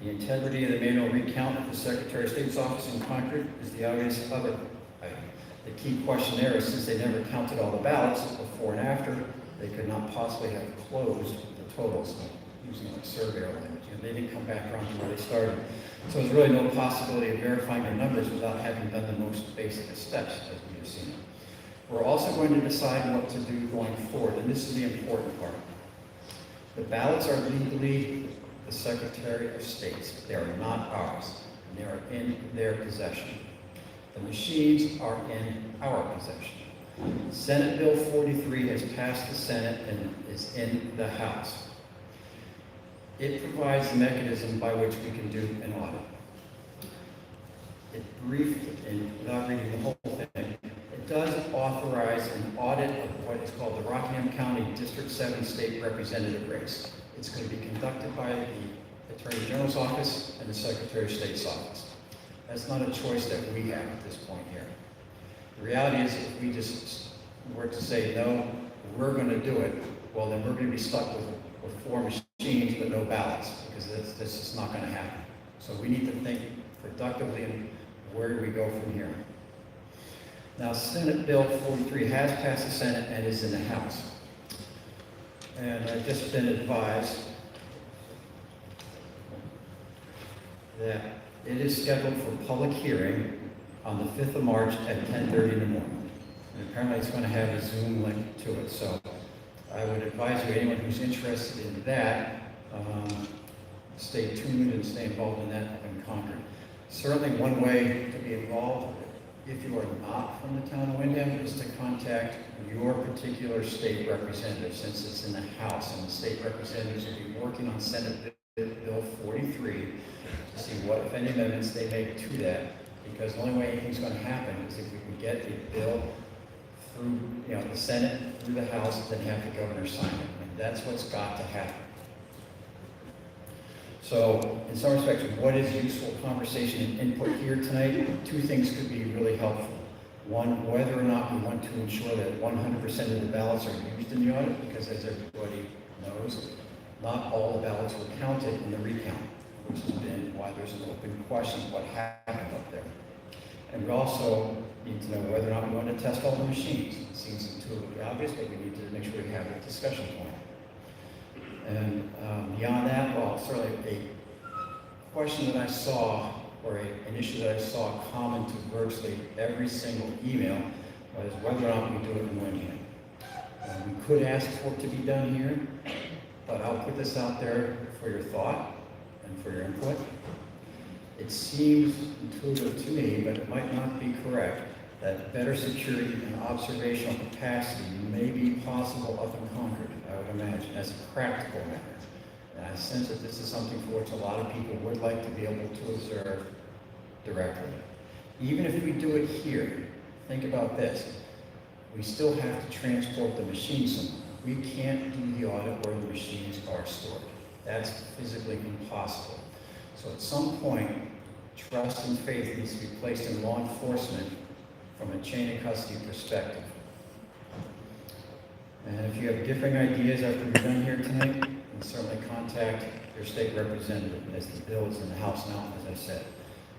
The integrity of the manual recount at the Secretary of State's office in Concord is the obvious other item. The key question there is, since they never counted all the ballots before and after, they could not possibly have closed the totals using like surveyor language. They didn't come back around to where they started. So there's really no possibility of verifying the numbers without having done the most basic of steps, as we have seen. We're also going to decide what to do going forward, and this is the important part. The ballots are legally the Secretary of State's. They are not ours, and they are in their possession. The machines are in our possession. Senate Bill 43 has passed the Senate and is in the House. It provides the mechanism by which we can do an audit. It briefly, and without reading the whole thing, it does authorize an audit of what is called the Rockingham County District 7 State Representative race. It's going to be conducted by the Attorney General's office and the Secretary of State's office. That's not a choice that we have at this point here. The reality is, if we just were to say, no, we're going to do it, well, then we're going to be stuck with 4 machines but no ballots, because this is not going to happen. So we need to think productively and where do we go from here. Now, Senate Bill 43 has passed the Senate and is in the House. And I've just been advised that it is scheduled for public hearing on the 5th of March at 10:30 in the morning. And apparently it's going to have a Zoom link to it. So I would advise you, anyone who's interested in that, stay tuned and stay involved in that in Concord. Certainly one way to be involved, if you are not from the town of Windham, is to contact your particular state representative, since it's in the House, and the state representatives will be working on Senate Bill 43 to see what, if any, amendments they make to that, because the only way anything's going to happen is if we can get a bill through the Senate, through the House, then have the governor sign it, and that's what's got to happen. So, in some respects, what is useful conversation and input here tonight? 2 things could be really helpful. One, whether or not we want to ensure that 100% of the ballots are used in the audit, because as everybody knows, not all the ballots were counted in the recount, which has been why there's an open question of what happened up there. And we also need to know whether or not we want to test all the machines. It seems intuitively obvious, but we need to make sure we have a discussion point. And beyond that, well, certainly a question that I saw, or an issue that I saw common to virtually every single email, was whether or not we do it in Windham. We could ask for it to be done here, but I'll put this out there for your thought. and for your input. It seems intuitive to me, but it might not be correct, that better security and observational capacity may be possible up in Concord, I would imagine, as a practical matter. And I sense that this is something for which a lot of people would like to be able to observe directly. Even if we do it here, think about this. We still have to transport the machines somewhere. We can't do the audit where the machines are stored. That's physically impossible. So at some point, trust and faith needs to be placed in law enforcement from a chain of custody perspective. And if you have differing ideas after we're done here tonight, then certainly contact your state representative, as the bill is in the House now, as I said.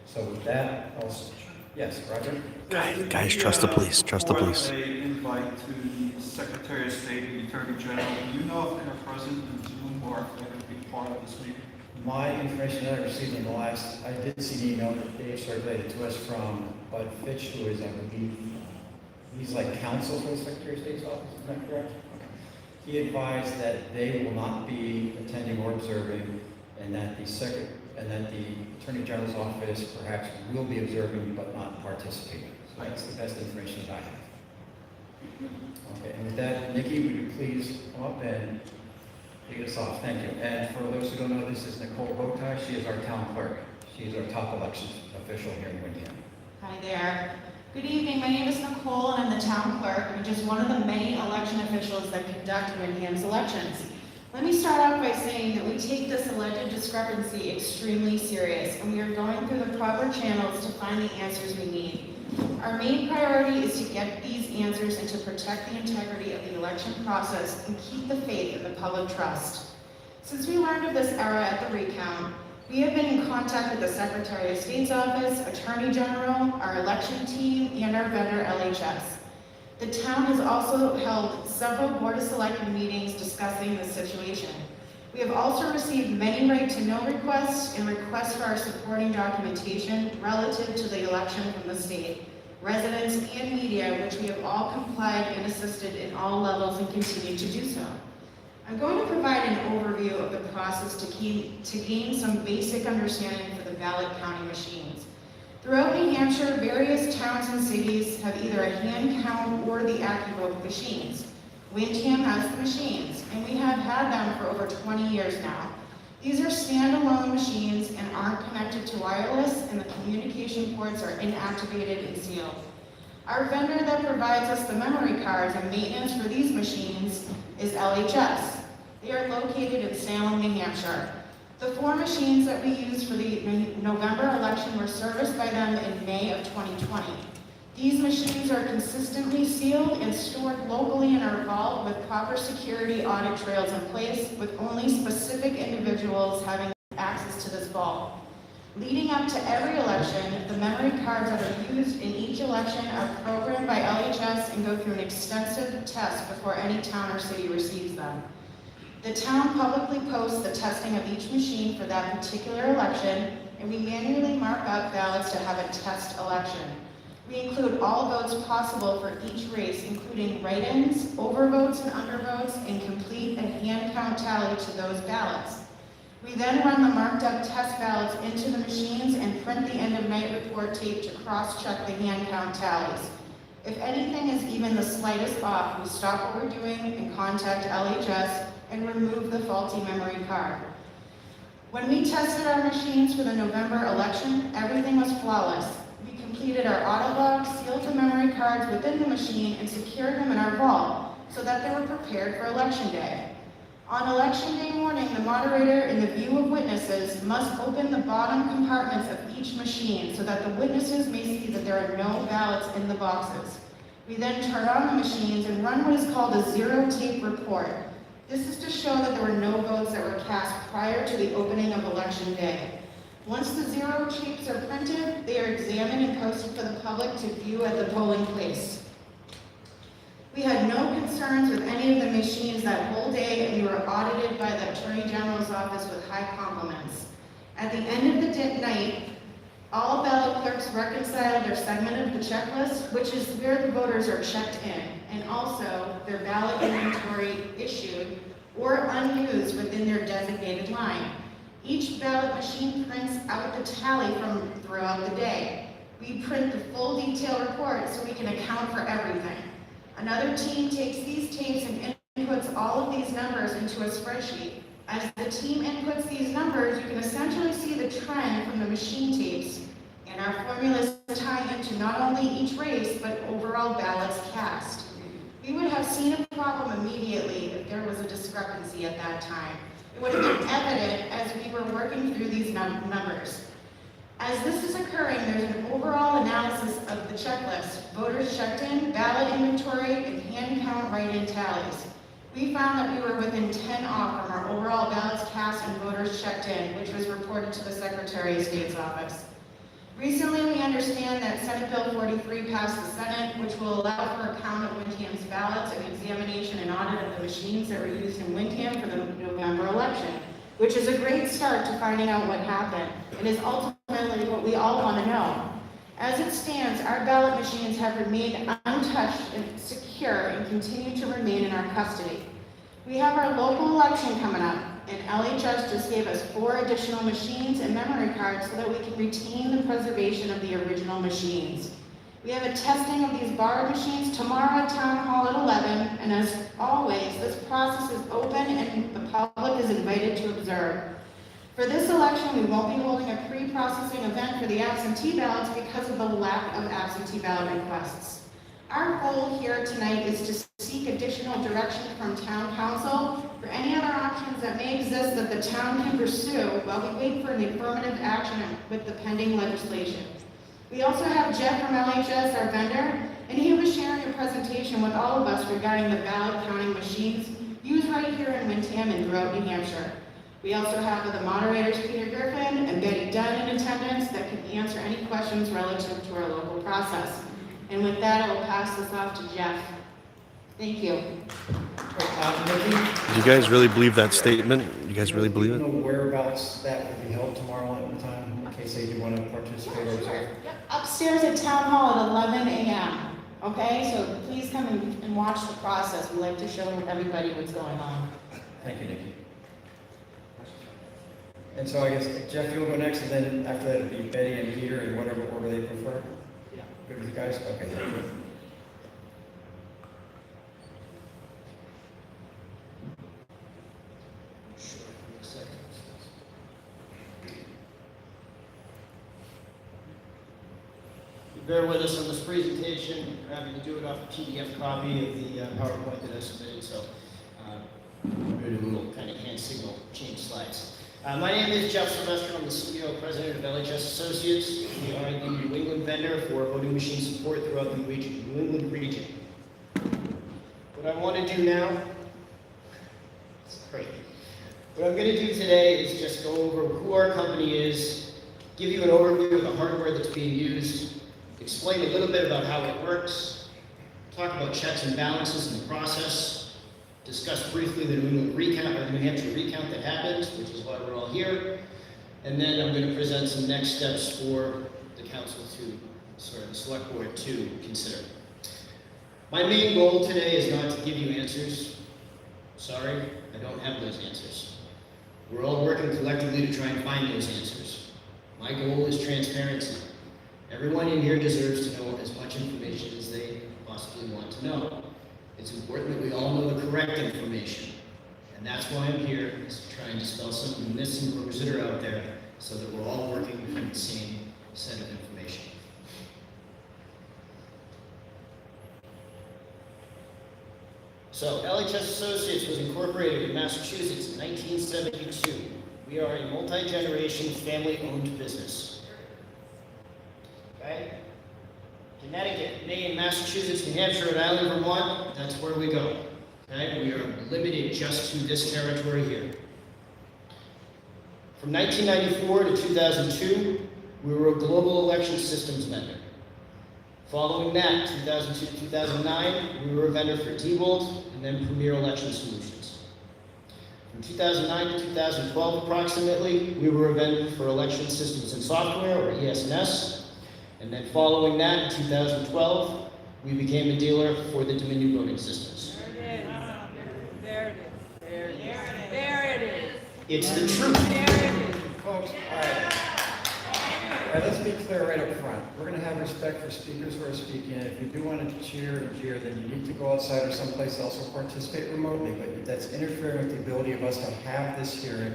So with that, also, yes, Roger? Guys, trust the police. Trust the police. Before they invite to the Secretary of State and the Attorney General, do you know if they're present in Zoom or if they're going to be part of this meeting? My information that I received in the last, I did see an email that Dave circulated to us from Bud Fitch, who is, I believe, he's like counsel for the Secretary of State's office, is that correct? Okay. He advised that they will not be attending or observing, and that the Attorney General's office perhaps will be observing but not participating. So that's the best information that I have. Okay, and with that, Nikki, would you please come up and take us off? Thank you. And for those who don't know, this is Nicole Botai. She is our town clerk. She is our top elections official here in Windham. Hi there. Good evening. My name is Nicole, and I'm the town clerk, and just one of the many election officials that conduct Windham's elections. Let me start off by saying that we take this alleged discrepancy extremely serious, and we are going through the proper channels to find the answers we need. Our main priority is to get these answers and to protect the integrity of the election process and keep the faith in the public trust. Since we learned of this error at the recount, we have been in contact with the Secretary of State's office, Attorney General, our election team, and our vendor LHS. The town has also held several Board of Selectmen meetings discussing this situation. We have also received many right-to-know requests and requests for our supporting documentation relative to the election from the state, residents, and media, which we have all complied and assisted in all levels and continue to do so. I'm going to provide an overview of the process to gain some basic understanding for the ballot counting machines. Throughout New Hampshire, various towns and cities have either a hand count or the AccuVote machines. Windham has the machines, and we have had them for over 20 years now. These are standalone machines and aren't connected to wireless, and the communication ports are inactivated and sealed. Our vendor that provides us the memory cards and maintenance for these machines is LHS. They are located in Salem, New Hampshire. The 4 machines that we used for the November election were serviced by them in May of 2020. These machines are consistently sealed and stored locally in our vault with proper security audit trails in place, with only specific individuals having access to this vault. Leading up to every election, the memory cards that are used in each election are programmed by LHS and go through an extensive test before any town or city receives them. The town publicly posts the testing of each machine for that particular election, and we manually mark up ballots to have a test election. We include all votes possible for each race, including write-ins, overvotes and undervotes, and complete a hand count tally to those ballots. We then run the marked up test ballots into the machines and print the end of night report tape to cross-check the hand count tallies. If anything is even the slightest off, we stop what we're doing and contact LHS and remove the faulty memory card. When we tested our machines for the November election, everything was flawless. We completed our audit log, sealed the memory cards within the machine, and secured them in our vault so that they were prepared for election day. On election day morning, the moderator, in the view of witnesses, must open the bottom compartments of each machine so that the witnesses may see that there are no ballots in the boxes. We then turn on the machines and run what is called a zero tape report. This is to show that there were no votes that were cast prior to the opening of election day. Once the zero tapes are printed, they are examined and posted for the public to view at the polling place. We had no concerns with any of the machines that whole day, and we were audited by the Attorney General's office with high compliments. At the end of the night, all ballot clerks reconciled their segment of the checklist, which is where the voters are checked in, and also their ballot inventory issued or unused within their designated line. Each ballot machine prints out the tally from throughout the day. We print the full detailed report so we can account for everything. Another team takes these tapes and inputs all of these numbers into a spreadsheet. As the team inputs these numbers, you can essentially see the trend from the machine tapes, and our formulas tie into not only each race, but overall ballots cast. We would have seen a problem immediately if there was a discrepancy at that time. It would have been evident as we were working through these numbers. As this is occurring, there's an overall analysis of the checklist, voters checked in, ballot inventory, and hand count write-in tallies. We found that we were within 10 off from our overall ballots cast and voters checked in, which was reported to the Secretary of State's office. Recently, we understand that Senate Bill 43 passed the Senate, which will allow for a count of Windham's ballots and examination and audit of the machines that were used in Windham for the November election, which is a great start to finding out what happened. It is ultimately what we all want to know. As it stands, our ballot machines have remained untouched and secure and continue to remain in our custody. We have our local election coming up, and LHS just gave us 4 additional machines and memory cards so that we can retain the preservation of the original machines. We have a testing of these borrowed machines tomorrow at Town Hall at 11, and as always, this process is open and the public is invited to observe. For this election, we won't be holding a pre-processing event for the absentee ballots because of the lack of absentee ballot requests. Our goal here tonight is to seek additional direction from Town Council for any other options that may exist that the town can pursue while we wait for an affirmative action with the pending legislation. We also have Jeff from LHS, our vendor, and he was sharing a presentation with all of us regarding the ballot counting machines used right here in Windham and throughout New Hampshire. We also have the moderators Peter Griffin and Betty Dunn in attendance that can answer any questions relative to our local process. And with that, I will pass this off to Jeff. Thank you. Do you guys really believe that statement? You guys really believe it? Do you know whereabouts that will be held tomorrow at the time, in case they do want to participate or observe? Upstairs at Town Hall at 11 a.m. Okay, so please come and watch the process. We like to show everybody what's going on. Thank you, Nikki. And so I guess, Jeff, you'll go next, and then after that, it'll be Betty and Peter in whatever order they prefer. Yeah. Good with you guys? Okay, thank you. Bear with us on this presentation. We're having to do it off a PDF copy of the PowerPoint that I submitted, so I'm going to do a little kind of hand signal change slides. My name is Jeff Sylvester. I'm the CEO and President of LHS Associates. We are the New England vendor for voting machine support throughout the New England region. What I want to do now, it's great. What I'm going to do today is just go over who our company is, give you an overview of the hardware that's being used, explain a little bit about how it works, talk about checks and balances in the process, discuss briefly the New England recount, or the New Hampshire recount that happened, which is why we're all here, and then I'm going to present some next steps for the council the select board to consider. My main goal today is not to give you answers. Sorry, I don't have those answers. We're all working collectively to try and find those answers. My goal is transparency. Everyone in here deserves to know as much information as they possibly want to know. It's important that we all know the correct information. And that's why I'm here, is to try and dispel some of the myths and rumors that are out there so that we're all working from the same set of information. So, LHS Associates was incorporated in Massachusetts in 1972. We are a multi-generation, family-owned business. Okay? Connecticut, Maine, Massachusetts, New Hampshire, Rhode Island, Vermont, that's where we go. Okay? We are limited just to this territory here. From 1994 to 2002, we were a global election systems vendor. Following that, 2002 to 2009, we were a vendor for Diebold and then Premier Election Solutions. From 2009 to 2012 approximately, we were a vendor for election systems and software, or ES&S. And then following that, in 2012, we became a dealer for the Dominion voting systems. There it is. There it is. There it is. It's the truth. There it is. Folks, all right. All right, let's be clear right up front. We're going to have respect for speakers who are speaking. If you do want to cheer and jeer, then you need to go outside or someplace else or participate remotely. But that's interfering with the ability of us to have this hearing,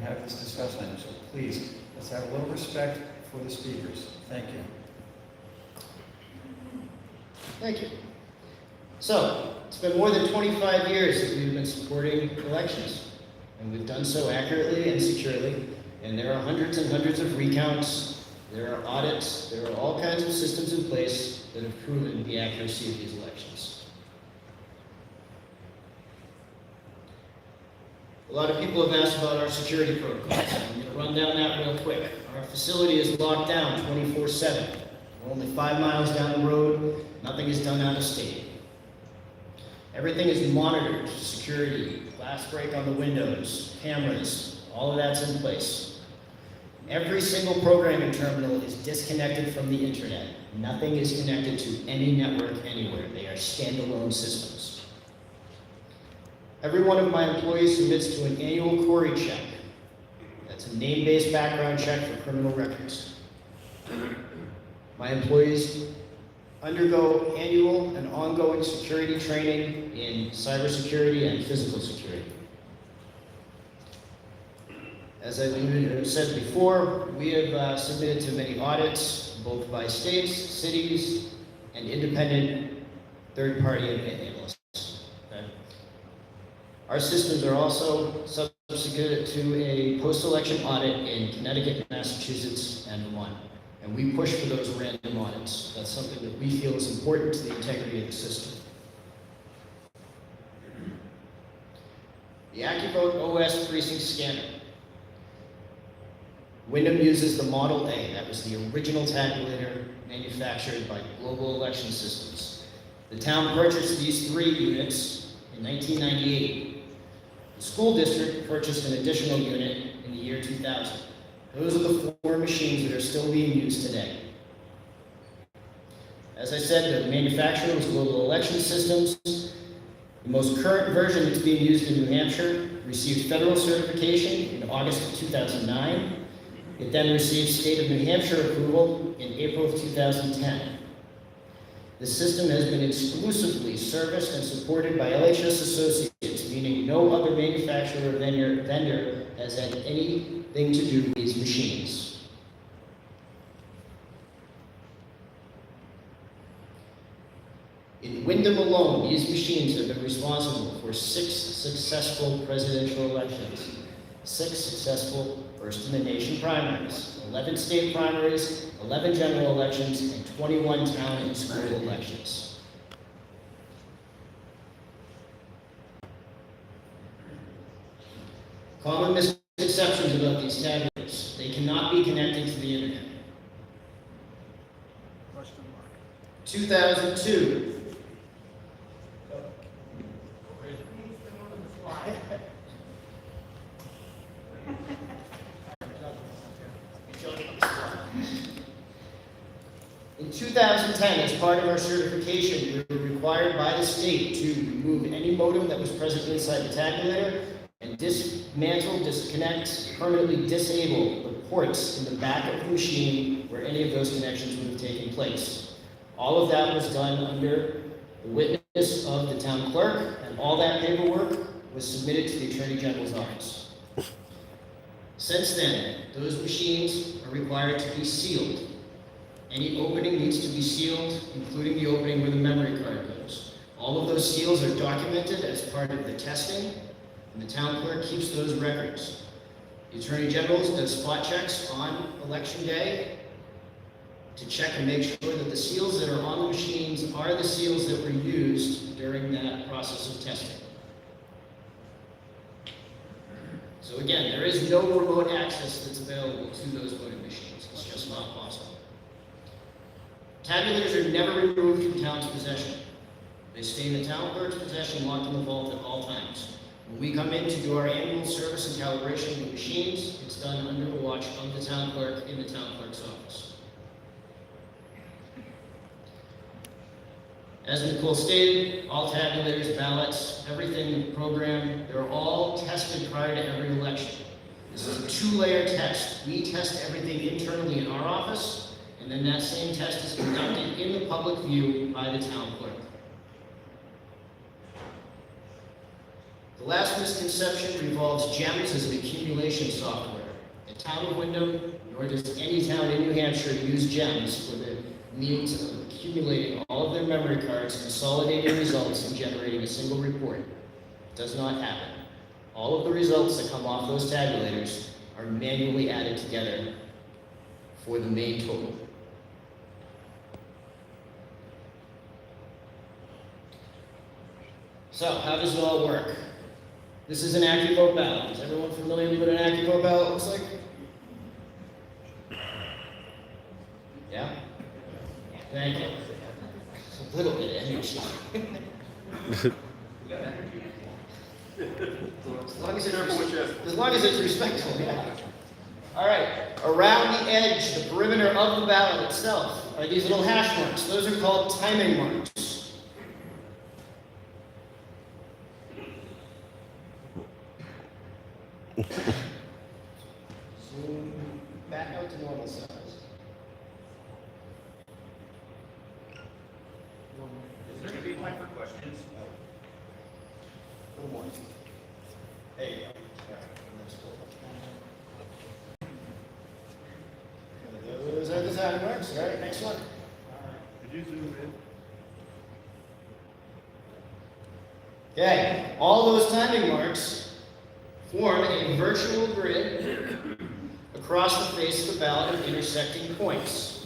have this discussion. So please, let's have a little respect for the speakers. Thank you. Thank you. So, it's been more than 25 years that we've been supporting elections, and we've done so accurately and securely, and there are hundreds and hundreds of recounts, there are audits, there are all kinds of systems in place that have proven the accuracy of these elections. A lot of people have asked about our security protocols. I'm going to run down that real quick. Our facility is locked down 24/7. We're only 5 miles down the road. Nothing is done out of state. Everything is monitored, security, glass break on the windows, cameras, all of that's in place. Every single programming terminal is disconnected from the internet. Nothing is connected to any network anywhere. They are standalone systems. Every one of my employees submits to an annual Corey check. That's a name-based background check for criminal records. My employees undergo annual and ongoing security training in cybersecurity and physical security. As I said before, we have submitted to many audits, both by states, cities, and independent third-party analysts. Okay? Our systems are also subject to a post-election audit in Connecticut, Massachusetts, and Vermont. And we push for those random audits. That's something that we feel is important to the integrity of the system. The AccuVote OS precinct scanner. Windham uses the Model A. That was the original tabulator manufactured by Global Election Systems. The town purchased these 3 units in 1998. The school district purchased an additional unit in the year 2000. Those are the 4 machines that are still being used today. As I said, the manufacturer was Global Election Systems. The most current version that's being used in New Hampshire received federal certification in August of 2009. It then received state of New Hampshire approval in April of 2010. The system has been exclusively serviced and supported by LHS Associates, meaning no other manufacturer or vendor has had anything to do with these machines. In Windham alone, these machines have been responsible for 6 successful presidential elections, 6 successful first-in-the-nation primaries, 11 state primaries, 11 general elections, and 21 town and school elections. Common misconceptions about these tabulators. They cannot be connected to the internet. 2002. In 2010, as part of our certification, we were required by the state to remove any modem that was present inside the tabulator and dismantle, disconnect, permanently disable the ports in the back of the machine where any of those connections would have taken place. All of that was done under the witness of the town clerk, and all that paperwork was submitted to the Attorney General's office. Since then, those machines are required to be sealed. Any opening needs to be sealed, including the opening where the memory card goes. All of those seals are documented as part of the testing, and the town clerk keeps those records. The Attorney General does spot checks on election day to check and make sure that the seals that are on the machines are the seals that were used during that process of testing. So again, there is no remote access that's available to those voting machines. It's just not possible. Tabulators are never removed from town's possession. They stay in the town clerk's possession, locked in the vault at all times. When we come in to do our annual service and calibration of the machines, it's done under the watch of the town clerk in the town clerk's office. As Nicole stated, all tabulators, ballots, everything in the program, they're all tested prior to every election. This is a two-layer test. We test everything internally in our office, and then that same test is conducted in the public view by the town clerk. The last misconception revolves GEMS as an accumulation software. The town of Windham, nor does any town in New Hampshire use GEMS for the means of accumulating all of their memory cards, consolidating results, and generating a single report. It does not happen. All of the results that come off those tabulators are manually added together for the main total. So, how does it all work? This is an active vote ballot. Is everyone familiar with what an active vote ballot looks like? Yeah? Thank you. It's a little bit of energy. As long as it's respectful, yeah. All right. Around the edge, the perimeter of the ballot itself, are these little hash marks. Those are called timing marks. Zoom back out to normal size. Is there going to be time for questions? A little more. There you go. Those are the timing marks. All right, next one. Could you zoom in? Okay, all those timing marks form a virtual grid across the face of the ballot of intersecting points.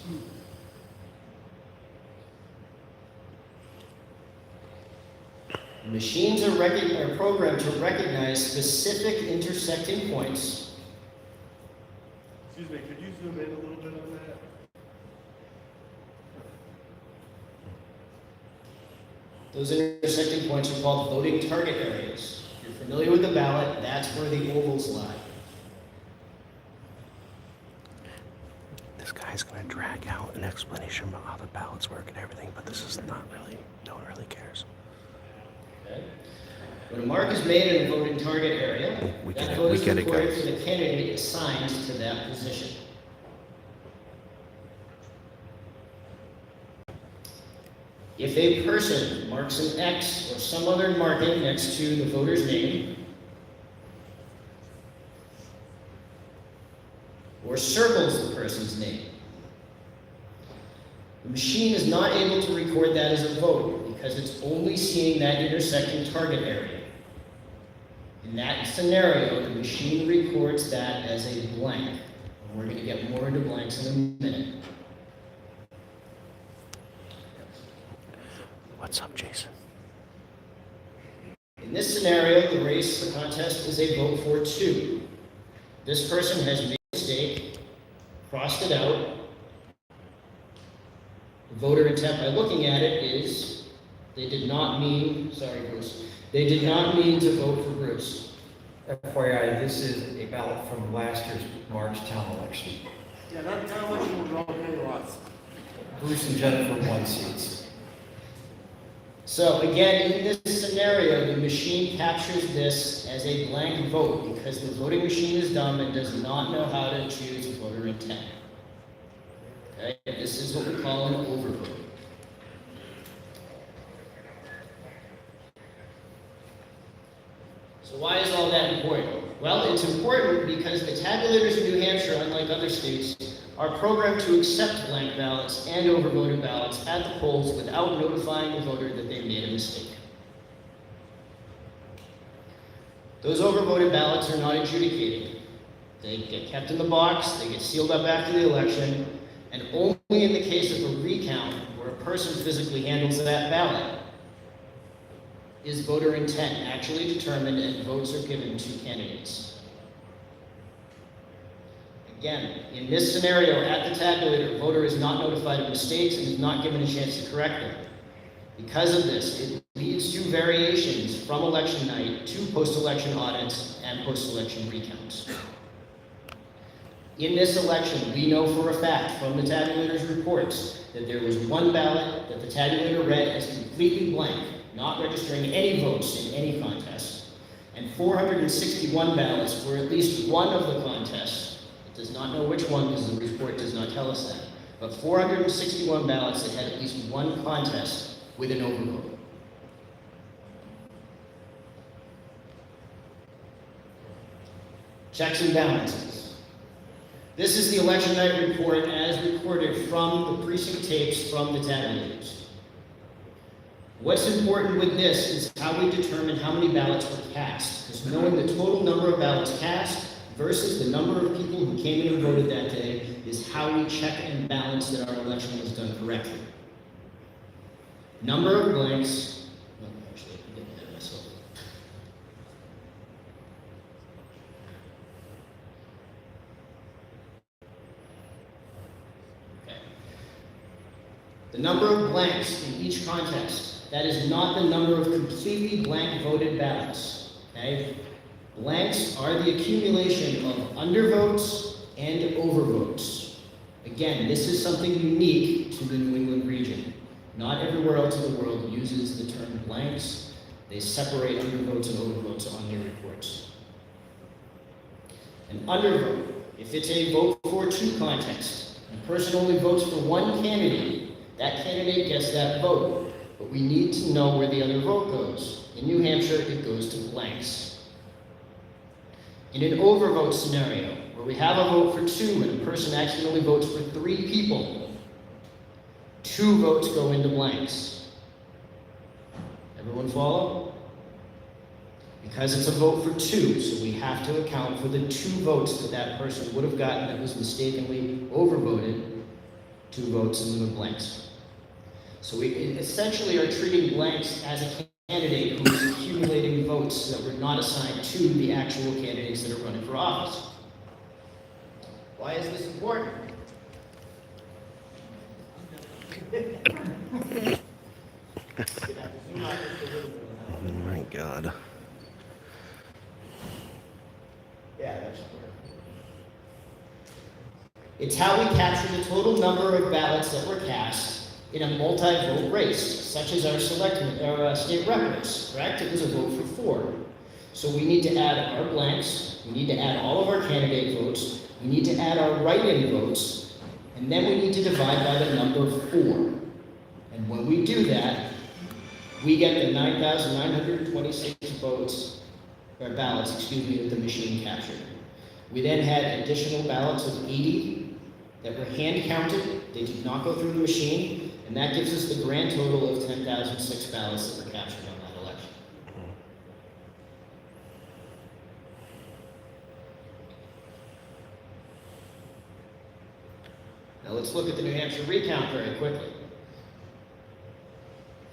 Machines are programmed to recognize specific intersecting points. Excuse me, could you zoom in a little bit on that? Those intersecting points are called voting target areas. If you're familiar with the ballot, that's where the ovals lie. This guy's gonna drag out an explanation about how the ballots work and everything, but this is not really, no one really cares. Okay. When a mark is made in a voting target area, that vote is recorded for the candidate assigned to that position. If a person marks an X or some other marking next to the voter's name, or circles the person's name, the machine is not able to record that as a vote because it's only seeing that intersecting target area. In that scenario, the machine records that as a blank. And we're going to get more into blanks in a minute. What's up, Jason? In this scenario, the race, the contest, is a vote for two. This person has made a mistake, crossed it out. The voter intent by looking at it is they did not mean, sorry Bruce, they did not mean to vote for Bruce. FYI, this is a ballot from last year's March town election. Yeah, that town election was all chaos. Bruce and Jennifer won seats. So again, in this scenario, the machine captures this as a blank vote because the voting machine is dumb and does not know how to choose voter intent. Okay? This is what we call an overvote. So why is all that important? Well, it's important because the tabulators in New Hampshire, unlike other states, are programmed to accept blank ballots and overvoted ballots at the polls without notifying the voter that they made a mistake. Those overvoted ballots are not adjudicated. They get kept in the box, they get sealed up after the election, and only in the case of a recount, where a person physically handles that ballot, is voter intent actually determined and votes are given to candidates. Again, in this scenario, at the tabulator, the voter is not notified of mistakes and is not given a chance to correct them. Because of this, it leads to variations from election night to post-election audits and post-election recounts. In this election, we know for a fact from the tabulator's reports that there was one ballot that the tabulator read as completely blank, not registering any votes in any contest, and 461 ballots were at least one of the contests. It does not know which one because the report does not tell us that. But 461 ballots that had at least one contest with an overvote. Checks and balances. This is the election night report as recorded from the precinct tapes from the tabulators. What's important with this is how we determine how many ballots were cast, because knowing the total number of ballots cast versus the number of people who came in and voted that day is how we check and balance that our election was done correctly. Number of blanks, no, actually, I'm getting ahead of myself. Okay. The number of blanks in each contest. That is not the number of completely blank voted ballots, okay? Blanks are the accumulation of undervotes and overvotes. Again, this is something unique to the New England region. Not everywhere else in the world uses the term blanks. They separate undervotes and overvotes on their reports. An undervote, if it's a vote for two contest, and a person only votes for one candidate, that candidate gets that vote. But we need to know where the other vote goes. In New Hampshire, it goes to blanks. In an overvote scenario, where we have a vote for two and a person actually only votes for 3 people, 2 votes go into blanks. Everyone follow? Because it's a vote for 2, so we have to account for the 2 votes that that person would have gotten that was mistakenly overvoted, 2 votes into the blanks. So we essentially are treating blanks as a candidate who is accumulating votes that were not assigned to the actual candidates that are running for office. Why is this important? Oh my God. Yeah, that's clear. It's how we capture the total number of ballots that were cast in a multi-vote race, such as our state rep race, correct? It was a vote for 4. So we need to add our blanks, we need to add all of our candidate votes, we need to add our write-in votes, and then we need to divide by the number 4. And when we do that, we get the 9,926 votes, or ballots, excuse me, that the machine captured. We then had additional ballots of 80 that were hand counted. They did not go through the machine. And that gives us the grand total of 10,006 ballots that were captured on that election. Now let's look at the New Hampshire recount very quickly.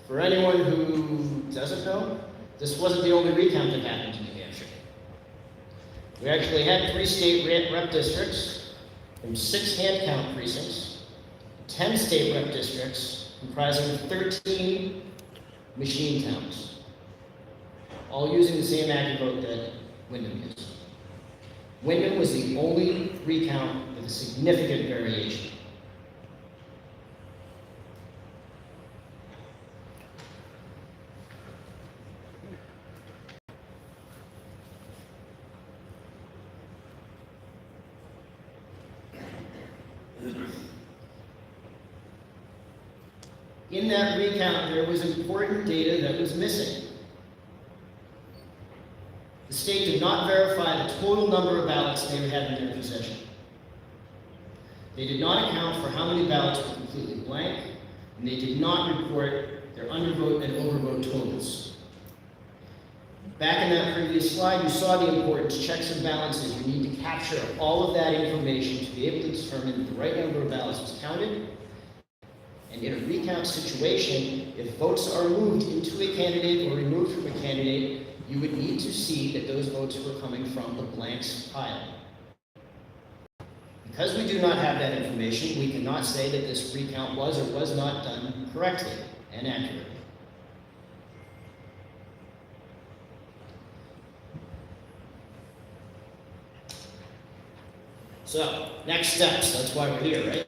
For anyone who doesn't know, this wasn't the only recount that happened in New Hampshire. We actually had 3 state rep districts from 6 hand count precincts, 10 state rep districts comprising of 13 machine towns, all using the same active vote that Windham used. Windham was the only recount with a significant variation. In that recount, there was important data that was missing. The state did not verify the total number of ballots they had in their possession. They did not account for how many ballots were completely blank, and they did not report their undervote and overvote totals. Back in that previous slide, you saw the importance, checks and balances. You need to capture all of that information to be able to determine that the right number of ballots was counted. And in a recount situation, if votes are moved into a candidate or removed from a candidate, you would need to see that those votes were coming from the blanks pile. Because we do not have that information, we cannot say that this recount was or was not done correctly and accurately. So, next steps, that's why we're here, right?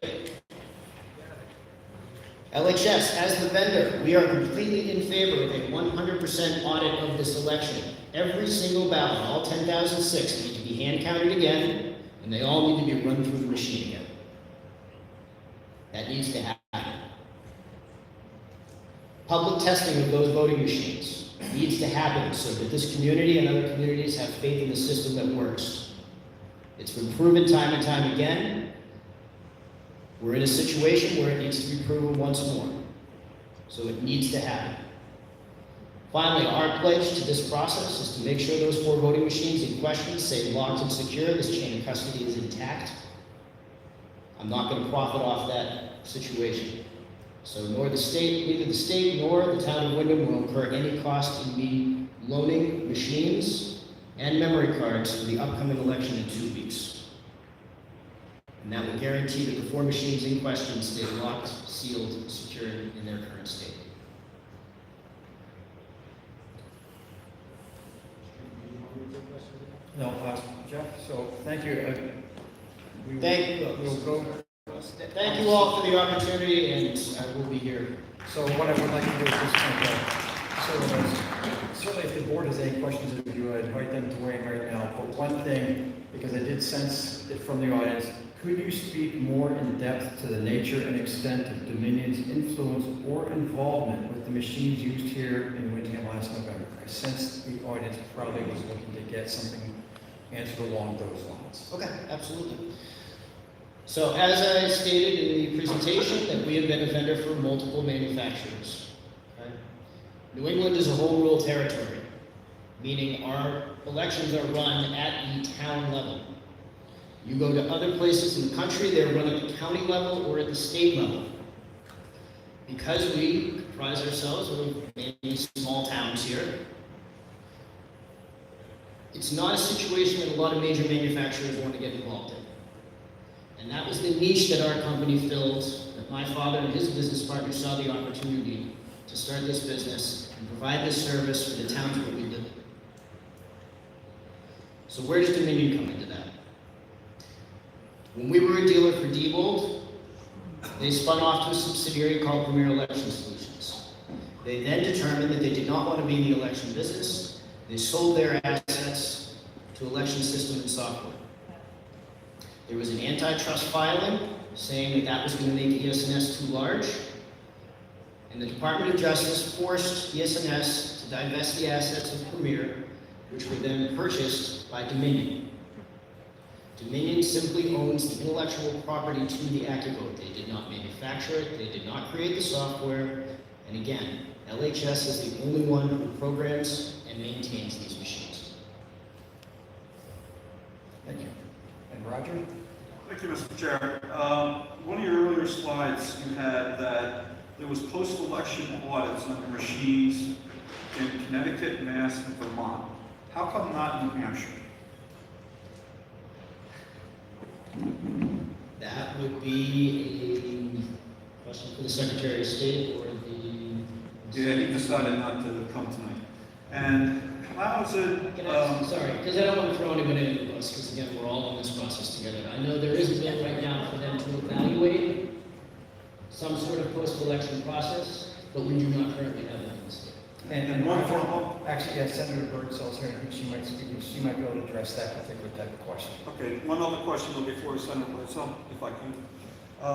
LHS, as the vendor, we are completely in favor of a 100% audit of this election. Every single ballot, all 10,006, need to be hand counted again, and they all need to be run through the machine again. That needs to happen. Public testing of those voting machines needs to happen so that this community and other communities have faith in the system that works. It's been proven time and time again. We're in a situation where it needs to be proven once more. So it needs to happen. Finally, our pledge to this process is to make sure those 4 voting machines in question stay locked and secure, this chain of custody is intact. I'm not going to profit off that situation. So neither the state nor the town of Windham will incur any cost in me loaning machines and memory cards for the upcoming election in 2 weeks. And that will guarantee that the 4 machines in question stay locked, sealed, secured in their current state. No, Jeff, so thank you. Thank you all for the opportunity, and I will be here. So what I would like to do is just certainly if the board has any questions of you, I'd invite them to weigh in right now. But one thing, because I did sense it from the audience, could you speak more in depth to the nature and extent of Dominion's influence or involvement with the machines used here in Windham last November? I sensed the audience probably was looking to get something answered along those lines. Okay, absolutely. So as I stated in the presentation, that we have been a vendor for multiple manufacturers. Okay? New England is a home rule territory, meaning our elections are run at the town level. You go to other places in the country, they're run at the county level or at the state level. Because we comprise ourselves of many small towns here, it's not a situation that a lot of major manufacturers want to get involved in. And that was the niche that our company filled, that my father and his business partner saw the opportunity to start this business and provide this service for the towns where we live in. So where does Dominion come into that? When we were a dealer for Diebold, they spun off to a subsidiary called Premier Election Solutions. They then determined that they did not want to be in the election business. They sold their assets to election system and software. There was an antitrust filing saying that that was going to make ES&S too large, and the Department of Justice forced ES&S to divest the assets of Premier, which were then purchased by Dominion. Dominion simply owns the intellectual property to the AccuVote. They did not manufacture it, they did not create the software, and again, LHS is the only one who programs and maintains these machines. Thank you. And Roger? Thank you, Mr. Chair. One of your earlier slides, you had that there was post-election audits on the machines in Connecticut, Mass, and Vermont. How come not New Hampshire? That would be a question for the Secretary of State or the... Yeah, he decided not to come tonight. And how is it... sorry, because I don't want to throw anybody under the bus, because again, we're all in this process together. I know there is a bill right now for them to evaluate some sort of post-election process, but we do not currently have that in the state. And one for, actually, yeah, Senator Birdsell's here, I think she might speak, she might be able to address that particular type of question. Okay, one other question though before Senator Birdsell, if I can.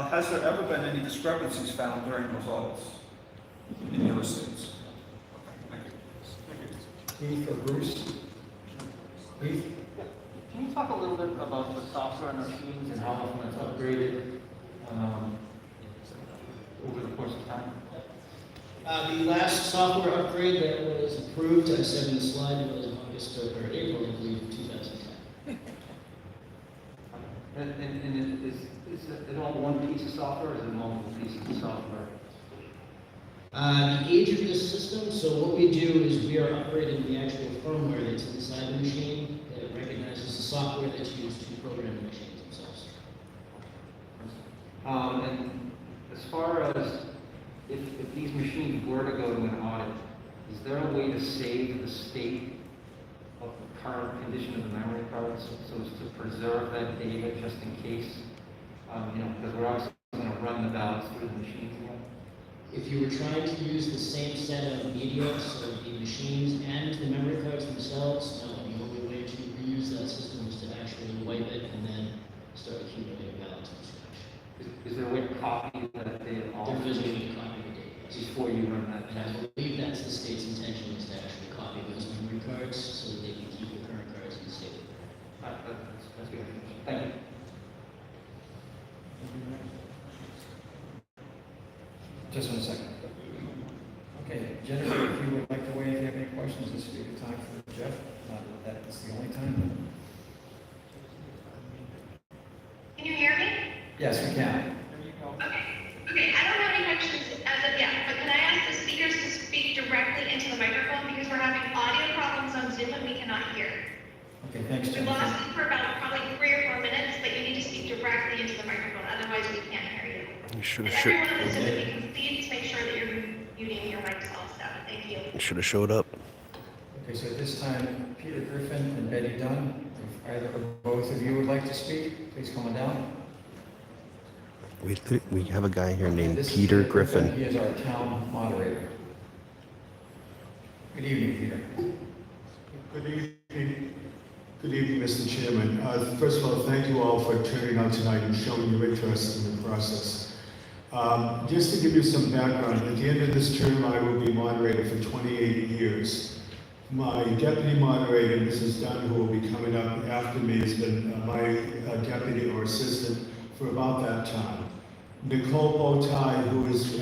Has there ever been any discrepancies found during those audits in your states? Okay, thank you. Heath or Bruce? Heath? Can you talk a little bit about the software on the machines and how often it's upgraded over the course of time? The last software upgrade that was approved, I said in the slide, was in August or April, I believe, 2010. And is it all one piece of software, or is it multiple pieces of software? The age of this system, so what we do is we are upgrading the actual firmware that's inside the machine that recognizes the software that's used to program the machines themselves. And as far as if these machines were to go to an audit, is there a way to save the state of the current condition of the memory cards so as to preserve that data just in case? Because we're obviously going to run the ballots through the machines again. If you were trying to use the same set of media, so the machines and the memory cards themselves, no, the only way to reuse that system is to actually wipe it and then start accumulating ballots from scratch. Is there a way to copy that data off? They're physically copying the data. Before you run that And I test? believe that's the state's intention, is to actually copy those memory cards so that they can keep the current cards in the state. That's good. Thank you. Just 1 second. Okay, Jennifer, if you would like to weigh in, if you have any questions, this would be a good time for Jeff. Not that it's the only time. Can you hear me? Yes, we can. Okay, I don't have any questions as of yet, but can I ask the speakers to speak directly into the microphone because we're having audio problems on Zoom and we cannot hear. Okay, thanks, We Jennifer. lost you for about probably 3 or 4 minutes, but you need to speak directly into the microphone, otherwise we can't hear you. You should And have everyone in the Zoom, if you can please make sure that you're muting your mics also. Thank you. You should have showed up. Okay, so at this time, Peter Griffin and Betty Dunn, if either or both of you would like to speak, please come on down. We have a guy here named This is Peter Griffin. He is our town moderator. Good evening, Peter. Good evening. Good evening, Mr. Chairman. First of all, thank you all for turning out tonight and showing your interest in the process. Just to give you some background, at the end of this term, I will be moderator for 28 years. My deputy moderator, Mrs. Dunn, who will be coming up after me, has been my deputy or assistant for about that time. Nicole Bowtie, who has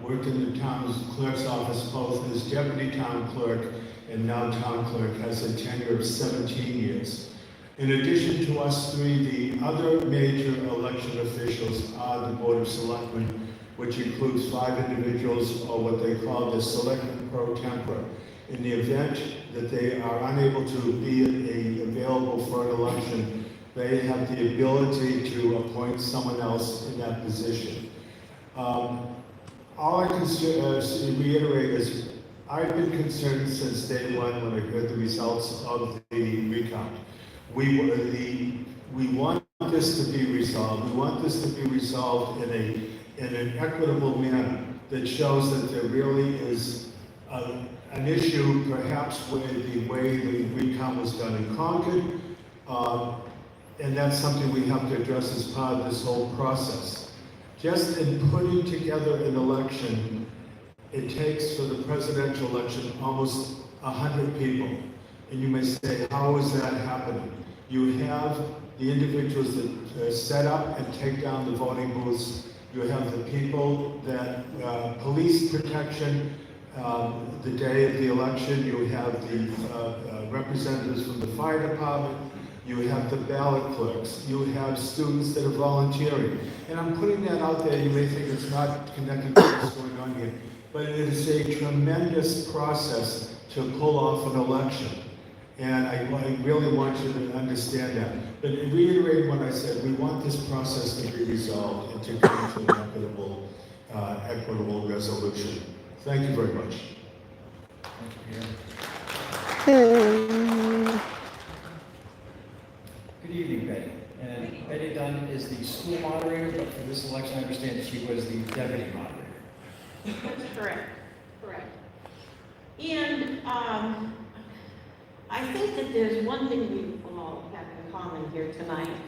worked in the town's clerk's office both as deputy town clerk and now town clerk, has a tenure of 17 years. In addition to us three, the other major election officials are the Board of Selectmen, which includes 5 individuals, or what they call the Selectmen Pro Tempore. In the event that they are unable to be available for an election, they have the ability to appoint someone else in that position. All I can reiterate is I've been concerned since day one when I heard the results of the recount. We want this to be resolved. We want this to be resolved in an equitable manner that shows that there really is an issue perhaps with the way the recount was done in Concord. And that's something we have to address as part of this whole process. Just in putting together an election, it takes for the presidential election almost 100 people. And you may say, how is that happening? You have the individuals that set up and take down the voting booths. You have the people that police protection the day of the election. You have the representatives from the fire department. You have the ballot clerks. You have students that are volunteering. And I'm putting that out there. You may think it's not connected to what's going on here. But it is a tremendous process to pull off an election. And I really want you to understand that. But reiterating what I said, we want this process to be resolved and to come to an equitable resolution. Thank you very much. Good evening, Betty. And Betty Dunn is the school moderator, but for this election, I understand that she was the deputy moderator. Correct, correct. And I think that there's one thing we all have in common here tonight,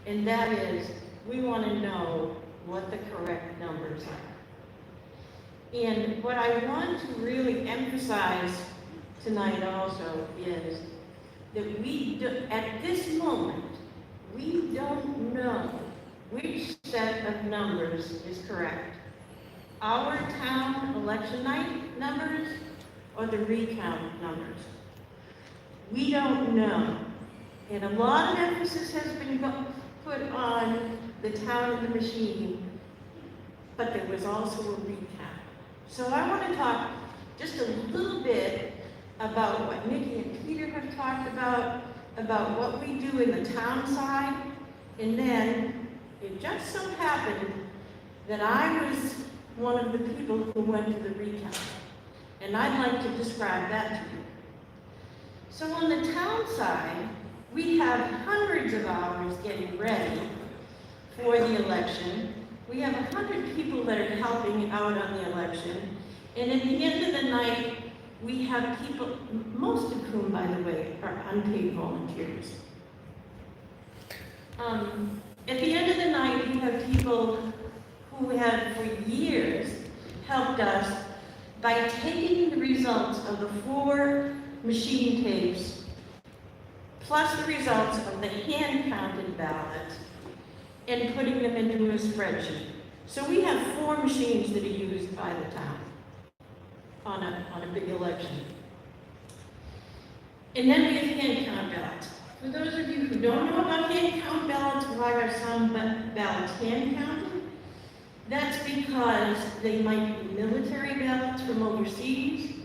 and that is we want to know what the correct numbers are. And what I want to really emphasize tonight also is that we, at this moment, we don't know which set of numbers is correct. Our town election night numbers or the recount numbers. We don't know. And a lot of emphasis has been put on the town and the machine, but there was also a recount. So I want to talk just a little bit about what Nikki and Peter have talked about what we do in the town side, and then it just so happened that I was one of the people who went to the recount, and I'd like to describe that to you. So on the town side, we have hundreds of hours getting ready for the election, We have 100 people that are helping out on the election. And at the end of the night, we have people, most of whom, by the way, are unpaid volunteers. At the end of the night, we have people who have for years helped us by taking the results of the 4 machine tapes, plus the results of the hand-counted ballots, and putting them into a spreadsheet. So we have 4 machines that are used by the town on a big election. And then we have hand-count ballots. For those of you who don't know about hand-count ballots, why are some ballots hand-counted? That's because they might be military ballots from overseas,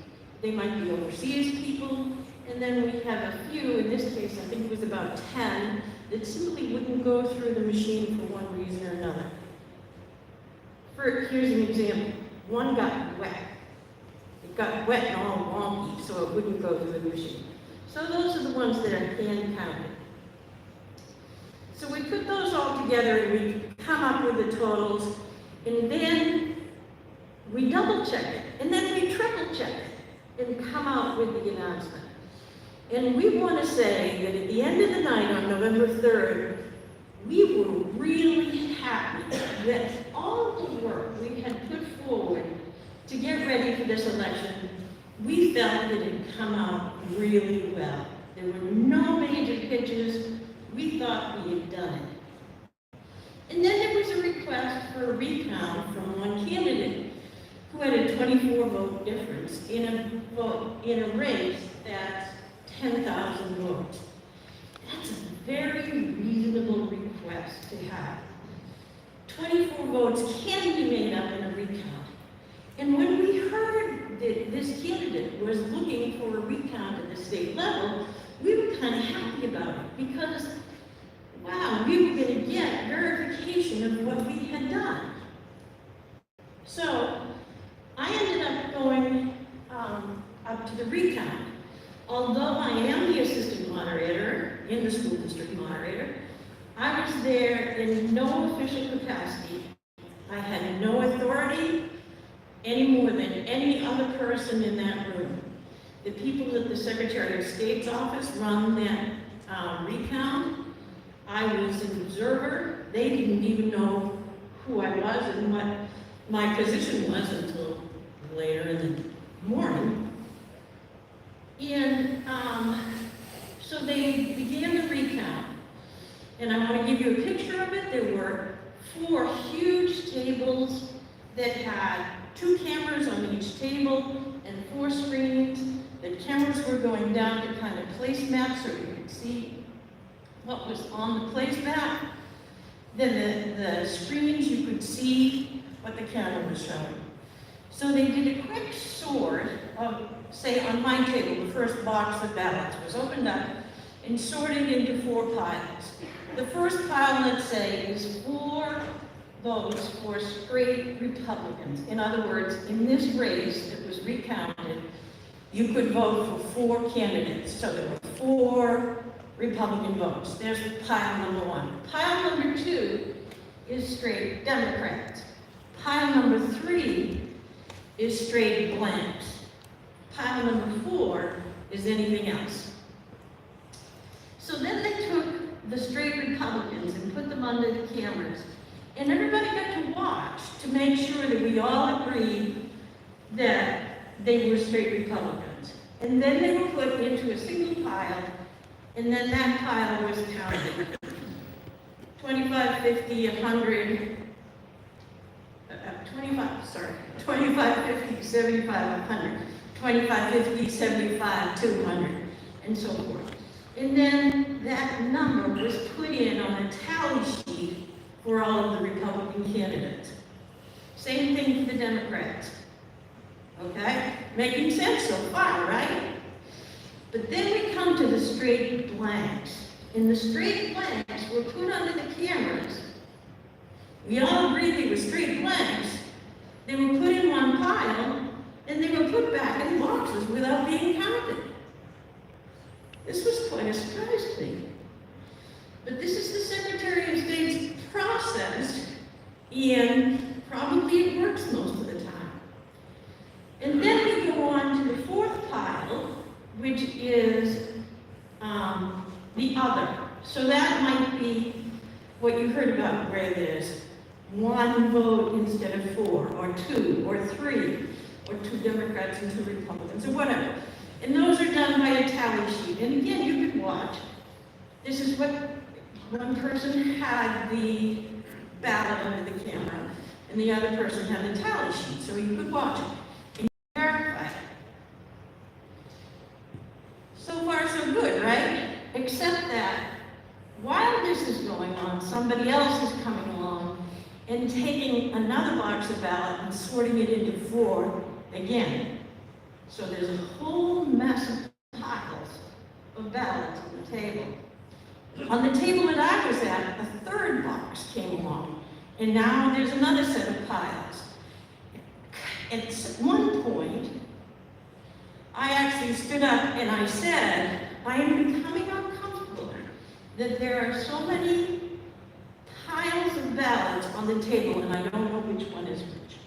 they might be overseas people, and then we have a few, in this case I think it was about 10, that simply wouldn't go through the machine for one reason or another. Here's an example. One got wet. It got wet and all wonky, so it wouldn't go through the machine. So those are the ones that are hand-counted. So we put those all together and we come up with the totals, and then we double-check it, and then we triple-check it, and come out with the announcement. And we want to say that at the end of the night on November 3rd, we were really happy that all the work we had put forward to get ready for this election, we felt that it had come out really well. There were no major hitches. We thought we had done it. And then there was a request for a recount from one candidate who had a 24-vote difference in a race that's 10,000 votes. That's a very reasonable request to have. 24 votes can be made up in a recount. And when we heard that this candidate was looking for a recount at the state level, we were kind of happy about it because, wow, we were going to get verification of what we had done. So I ended up going up to the recount. Although I am the assistant moderator in the school district moderator, I was there in no official capacity. I had no authority any more than any other person in that room. The people at the Secretary of State's office run that recount. I was an observer. They didn't even know who I was and what my position was until later in the morning. And so they began the recount. And I want to give you a picture of it. There were 4 huge tables that had 2 cameras on each table and 4 screens. The cameras were going down to kind of placemat so you could see what was on the placemat. Then the screens, you could see what the camera was showing. So they did a quick sort of, say on my table, the first box of ballots was opened up and sorted into 4 piles. The first pile, let's say, is 4 votes for straight Republicans. In other words, in this race that was recounted, you could vote for 4 candidates. So there were 4 Republican votes. There's pile number 1. Pile number 2 is straight Democrats. Pile number 3 is straight blanks. Pile number 4 is anything else. So then they took the straight Republicans and put them under the cameras. And everybody got to watch to make sure that we all agreed that they were straight Republicans. And then they were put into a single pile, and then that pile was counted. 25, 50, 100, 25, 50, 75, 100, 25, 50, 75, 200, and so forth. And then that number was put in on a tally sheet for all of the Republican candidates. Same thing for the Democrats. Okay? Making sense so far, right? But then we come to the straight blanks. And the straight blanks were put under the cameras. We all agreed they were straight blanks. They were put in one pile, and they were put back in boxes without being counted. This was quite a surprise to me. But this is the Secretary of State's process And probably it works most of the time. And then we go on to the fourth pile, which is the other. So that might be what you heard about, where there's one vote instead of 4, or 2, or 3, or 2 Democrats and 2 Republicans, or whatever. And those are done by a tally sheet. And again, you could watch. This is what one person had the ballot under the camera, and the other person had the tally sheet, so you could watch it. And you could verify it. So far, so good, right? Except that while this is going on, somebody else is coming along and taking another box of ballot and sorting it into 4 again. So there's a whole mess of piles of ballots on the table. On the table that I was at, a third box came along, and now there's another set of piles. At one point, I actually stood up and I said, I am becoming uncomfortable that there are so many piles of ballots on the table, and I don't know which one is which.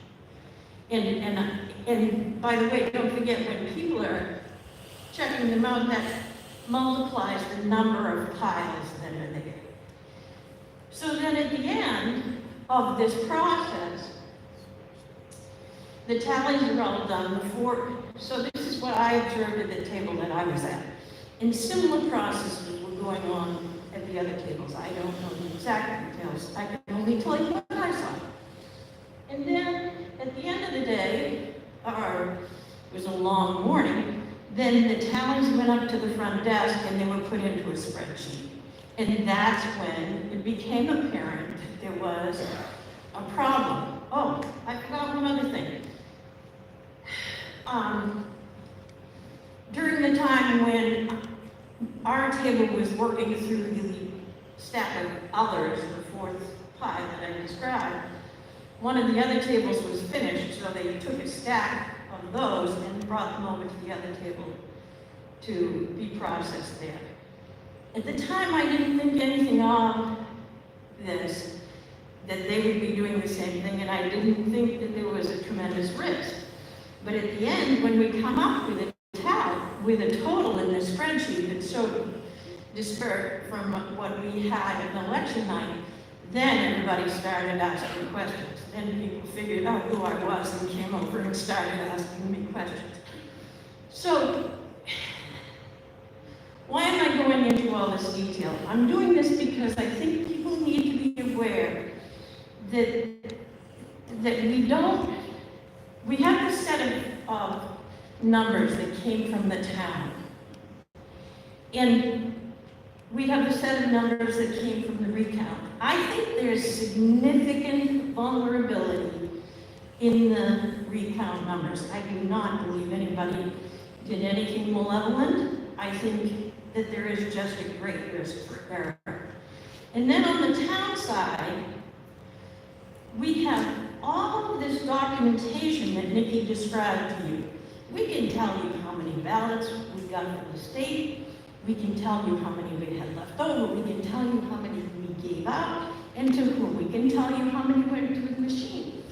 And by the way, don't forget, when people are checking them out, that multiplies the number of piles that are there. So then at the end of this process, the tallies are all done before. So this is what I observed at the table that I was at. And similar processes were going on at the other tables. I don't know the exact details. I can only tell you what I saw. And then at the end of the day, or it was a long morning, then the tallies went up to the front desk and they were put into a spreadsheet. And that's when it became apparent that there was a problem. Oh, I forgot one other thing. During the time when our table was working through the stack of others, the fourth pie that I described, one of the other tables was finished, so they took a stack of those and brought them over to the other table to be processed there. At the time, I didn't think anything of this, that they would be doing the same thing, and I didn't think that there was a tremendous risk. But at the end, when we come up with a total in the spreadsheet that's so disparate from what we had at election night, then everybody started asking questions. Then people figured out who I was and came over and started asking me questions. So, why am I going into all this detail? I'm doing this because I think people need to be aware that we have this set of numbers that came from the town. And we have a set of numbers that came from the recount. I think there's significant vulnerability in the recount numbers. I do not believe anybody did anything malevolent. I think that there is just a great risk for error. And then on the town side, we have all of this documentation that Nikki described to you. We can tell you how many ballots we got from the state. We can tell you how many we had left over. We can tell you how many we gave out and to whom. We can tell you how many went to the machine.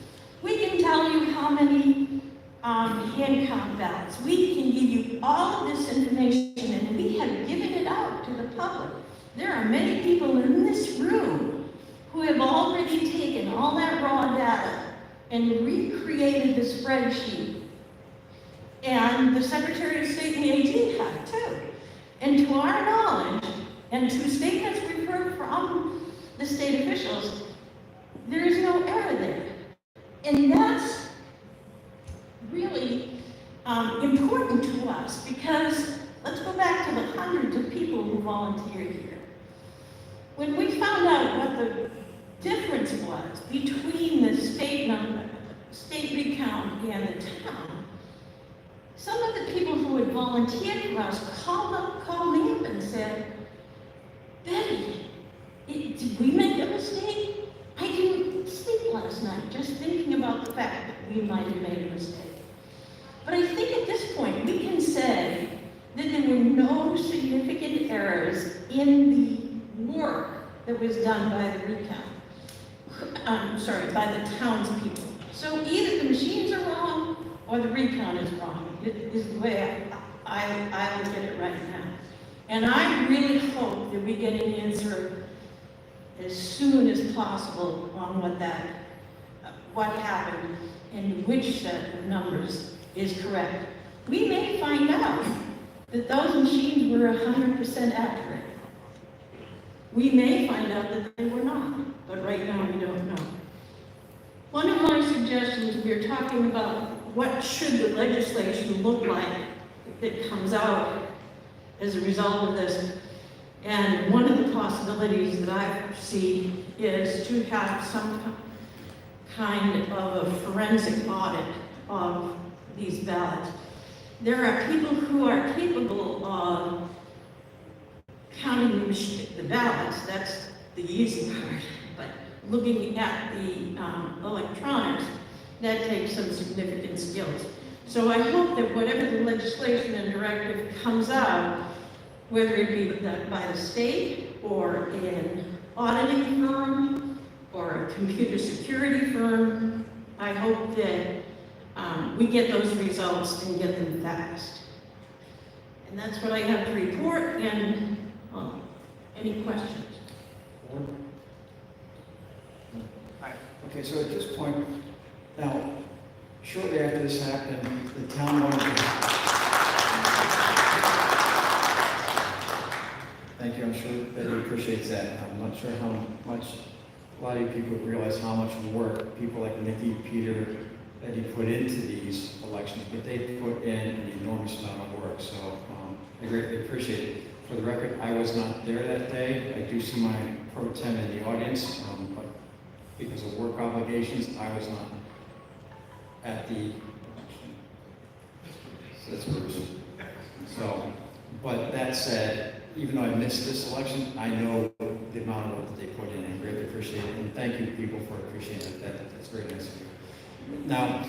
We can tell you how many hand count ballots. We can give you all of this information, and we have given it out to the public. There are many people in this room who have already taken all that raw data and recreated the spreadsheet. And the Secretary of State and the AG have too. And to our knowledge, and to statements we've heard from the state officials, there is no error there. And that's really important to us, because let's go back to the hundreds of people who volunteered here. When we found out what the difference was between the state recount and the town, some of the people who had volunteered for us called me up and said, Betty, did we make a mistake? I didn't sleep last night just thinking about the fact that we might have made a mistake. But I think at this point we can say that there were no significant errors in the work that was done by the recount. by the townspeople. So either the machines are wrong or the recount is wrong, is the way I look at it right now. And I really hope that we get an answer as soon as possible on what happened and which set of numbers is correct. We may find out that those machines were 100% accurate. We may find out that they were not, but right now we don't know. One of my suggestions, we are talking about what should the legislation look like that comes out as a result of this. And one of the possibilities that I see is to have some kind of a forensic audit of these ballots. There are people who are capable of counting the ballots, that's the easy part, but looking at the electronics, that takes some significant skills. So I hope that whatever the legislation and directive comes out, whether it be by the state or an auditing firm or a computer security firm, I hope that we get those results and get them fast. And that's what I have to report, and any questions? Okay, so at this point, now, shortly after this happened, the town wanted to... Thank you, I'm sure Betty appreciates that. I'm not sure how much, a lot of you people realize how much work people like Nikki, Peter, Betty put into these elections, but they put in an enormous amount of work, so I greatly appreciate it. For the record, I was not there that day. I do see my pro tem in the audience, but because of work obligations, I was not at the, so that's Bruce. So, but that said, even though I missed this election, I know the amount of work that they put in, and greatly appreciate it. And thank you, people, for appreciating it. That's very nice of you. Now,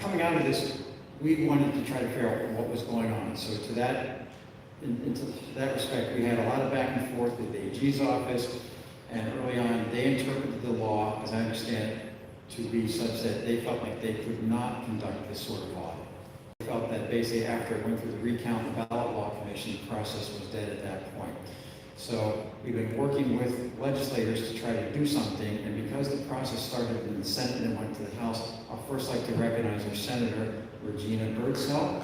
coming out of this, we wanted to try to figure out what was going on. So to that, into that respect, we had a lot of back and forth with the AG's office, and early on, they interpreted the law, as I understand it, to be such that they felt like they could not conduct this sort of audit. They felt that basically after it went through the recount, the ballot law commission, the process was dead at that point. So we've been working with legislators to try to do something, and because the process started in the Senate and went to the House, I'll first like to recognize our Senator, Regina Birdsell.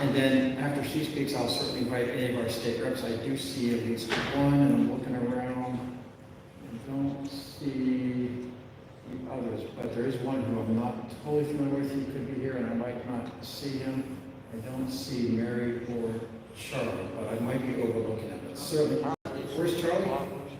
And then after she speaks, I'll certainly invite any of our state reps. I do see at least one, and I'm looking around. I don't see the others, but there is one who I'm not totally familiar with. He could be here, and I might not see him. I don't see Mary or Charlie, but I might be overlooking them. But certainly, where's Charlie?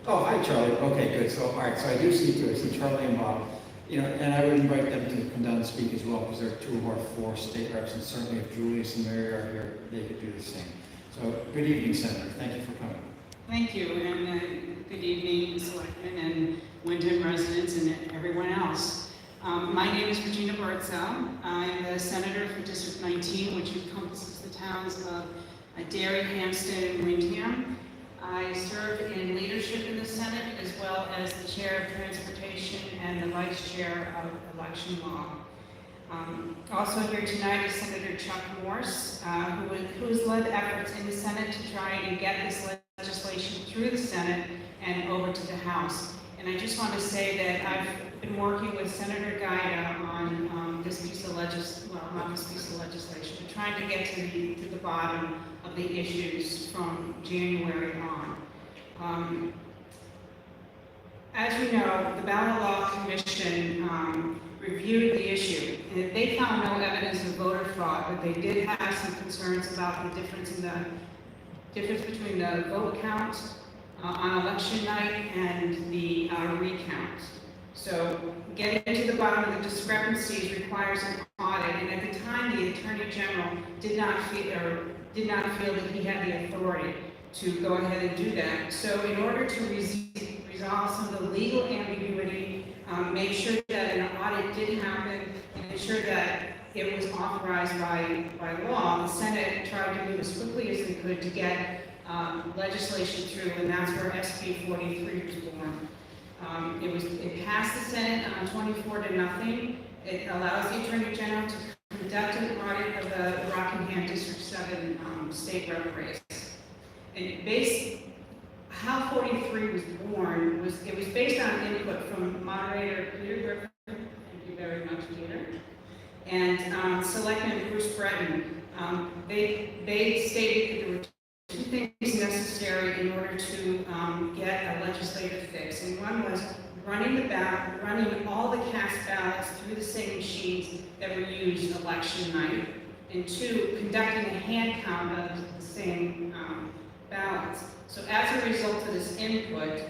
Oh, hi, Charlie. Okay, good. So, all right. So I do see two. I see Charlie and Bob. You know, and I would invite them to come down and speak as well, because they're two of our 4 state reps, and certainly if Julius and Mary are here, they could do the same. So, good evening, Senator. Thank you for coming. Thank you, and good evening, Selectmen and Windham residents and everyone else. My name is Regina Birdsell. I'm the Senator for District 19, which encompasses the towns of Derry, Hampstead, and Windham. I serve in leadership in the Senate, as well as the Chair of Transportation and the Vice Chair of Election Law. Also here tonight is Senator Chuck Morse, who has led efforts in the Senate to try and get this legislation through the Senate and over to the House. And I just want to say that I've been working with Senator Gaida on this piece of legislation, well, not this piece of legislation, but trying to get to the bottom of the issues from January on. As you know, the Ballot Law Commission reviewed the issue, and they found no evidence of voter fraud, but they did have some concerns about the difference between the vote count on election night and the recount. So getting to the bottom of the discrepancies requires an audit, and at the time, the Attorney General did not feel that he had the authority to go ahead and do that. So in order to resolve some of the legal ambiguity, make sure that an audit did happen, and ensure that it was authorized by law, the Senate tried to move as quickly as they could to get legislation through, and that's where SB 43 was born. It passed the Senate on 24-0. It allows the Attorney General to conduct an audit of the Rockingham District 7 state rep race. And how 43 was born was based on input from moderator Peter Griffin, thank you very much, Peter, and Selectman Bruce Breton. They stated that there were two things necessary in order to get a legislative fix, and one was running all the cast ballots through the same machines that were used election night, and two, conducting a hand count of the same ballots. So as a result of this input,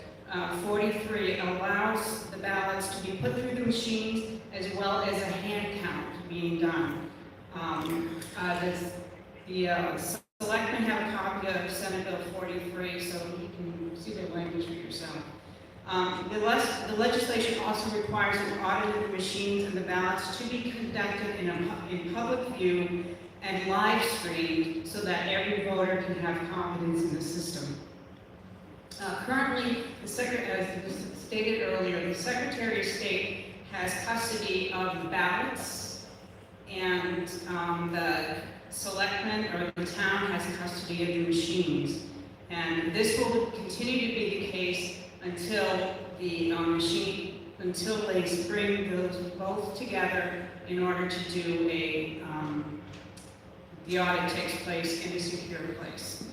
43 allows the ballots to be put through the machines as well as a hand count being done. The selectmen have a copy of Senate Bill 43, so you can see the language for yourself. The legislation also requires an audit of the machines and the ballots to be conducted in public view and live streamed so that every voter can have confidence in the system. Currently, as stated earlier, the Secretary of State has custody of the ballots, and the selectmen or the town has custody of the machines. And this will continue to be the case until until they bring those both together in order to do the audit takes place in a secure place.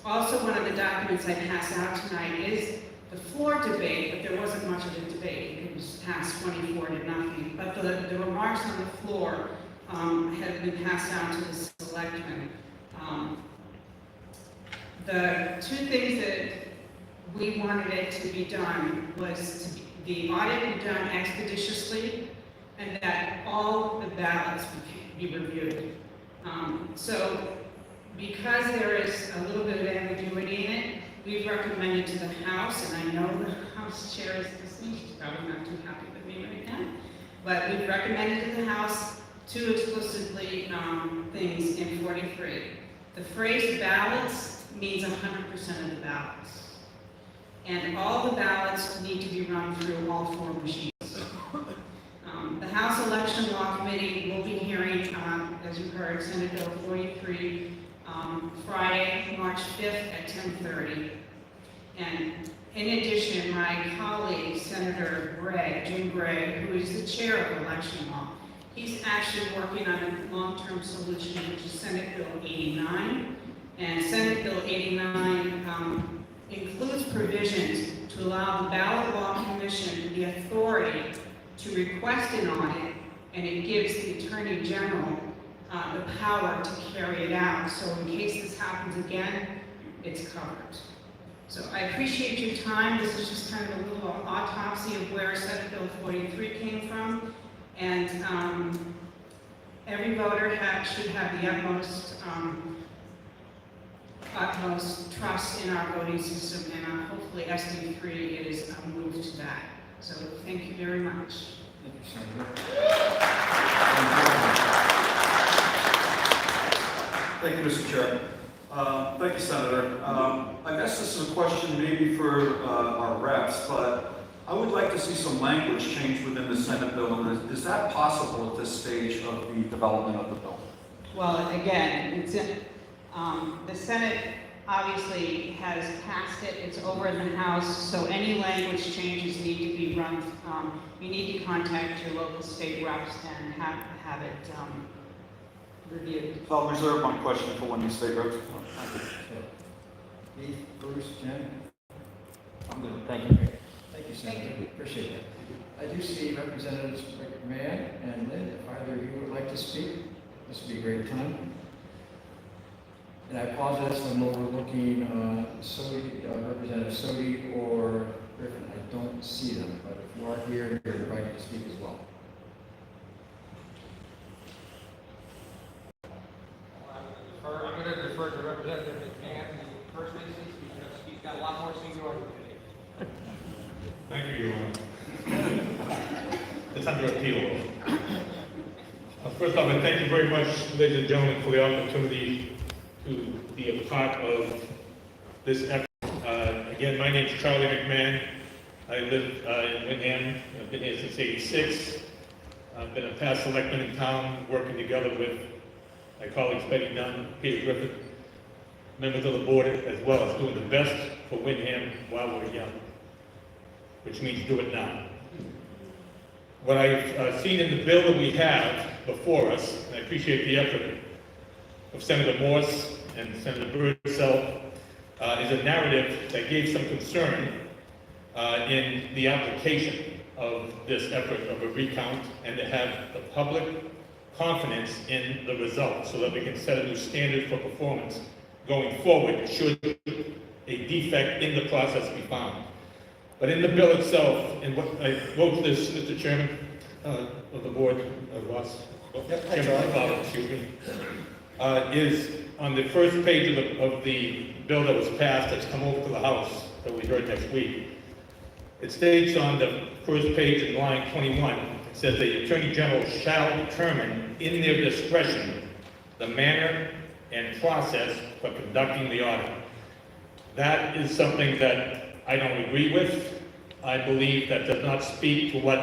Also, one of the documents I passed out tonight is the floor debate, but there wasn't much of a debate. It was passed 24-0. But the remarks on the floor have been passed out to the selectmen. The two things that we wanted it to be done was the audit be done expeditiously, and that all the ballots be reviewed. So because there is a little bit of ambiguity in it, we've recommended to the House, and I know the House chair is listening, she's probably not too happy with me right now, but we've recommended to the House two explicitly things in 43. The phrase ballots means 100% of the ballots. And all the ballots need to be run through all four machines. The House Election Law Committee will be hearing, as you heard, Senate Bill 43, Friday, March 5th at 10:30. And in addition, my colleague, Senator Jim Gregg, who is the chair of election law, he's actually working on a long-term solution, which is Senate Bill 89. And Senate Bill 89 includes provisions to allow the Ballot Law Commission the authority to request an audit, and it gives the Attorney General the power to carry it out. So in case this happens again, it's covered. So I appreciate your time. This is just kind of a little autopsy of where Senate Bill 43 came from. And every voter should have the utmost trust in our voting system, and hopefully SB 3 is a move to that. So thank you very much. Thank you, Senator. Thank you, Mr. Chair. Thank you, Senator. I guess this is a question maybe for our reps, but I would like to see some language change within the Senate bill. Is that possible at this stage of the development of the bill? Well, again, it's the Senate obviously has passed it. It's over in the House, so any language changes need to be run. You need to contact your local state reps and have it reviewed. So I'll reserve my question for when the state reps. Keith, Bruce, Jen? I'm good. Thank you. Thank you, Senator. Appreciate it. I do see Representatives McMahon and Lynn. If either of you would like to speak, this would be a great time. And I apologize if I'm overlooking Representative Sodi or Griffin. I don't see them, but if you are here, you're invited to speak as well. I'm going to defer to Representative McMahon in the first instance because he's got a lot more seniority than me. Thank you, Your Honor. It's under appeal. First off, I thank you very much, ladies and gentlemen, for the opportunity to be a part of this effort. Again, my name's Charlie McMahon. I live in Windham. I've been here since '86. I've been a past selectman in town, working together with my colleagues Betty Dunn, Peter Griffith, members of the board, as well as doing the best for Windham while we're young, which means do it now. What I've seen in the bill that we have before us, and I appreciate the effort of Senator Morse and Senator Birdsell, is a narrative that gave some concern in the application of this effort of a recount, and to have the public confidence in the results so that we can set a new standard for performance going forward should a defect in the process be found. But in the bill itself, and what I wrote this, Mr. Chairman of the board, Ross, excuse me, is on the first page of the bill that was passed, that's come over to the House, that we heard next week. It states on the first page in line 21, it says the Attorney General shall determine in their discretion the manner and process for conducting the audit. That is something that I don't agree with. I believe that does not speak to what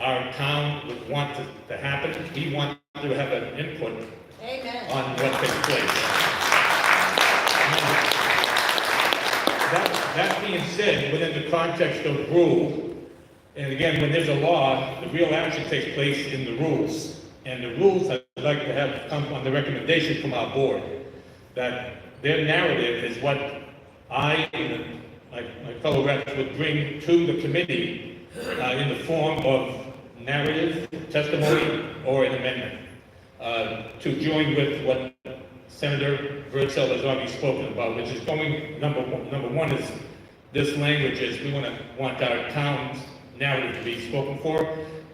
our town would want to happen. We want to have an input on what takes place. That being said, within the context of rule, and again, when there's a law, the real action takes place in the rules. And the rules I'd like to have come on the recommendation from our board, that their narrative is what I and my fellow reps would bring to the committee in the form of narrative, testimony, or an amendment, to join with what Senator Birdsell has already spoken about, which is going, number one is this language is we want our town's narrative to be spoken for.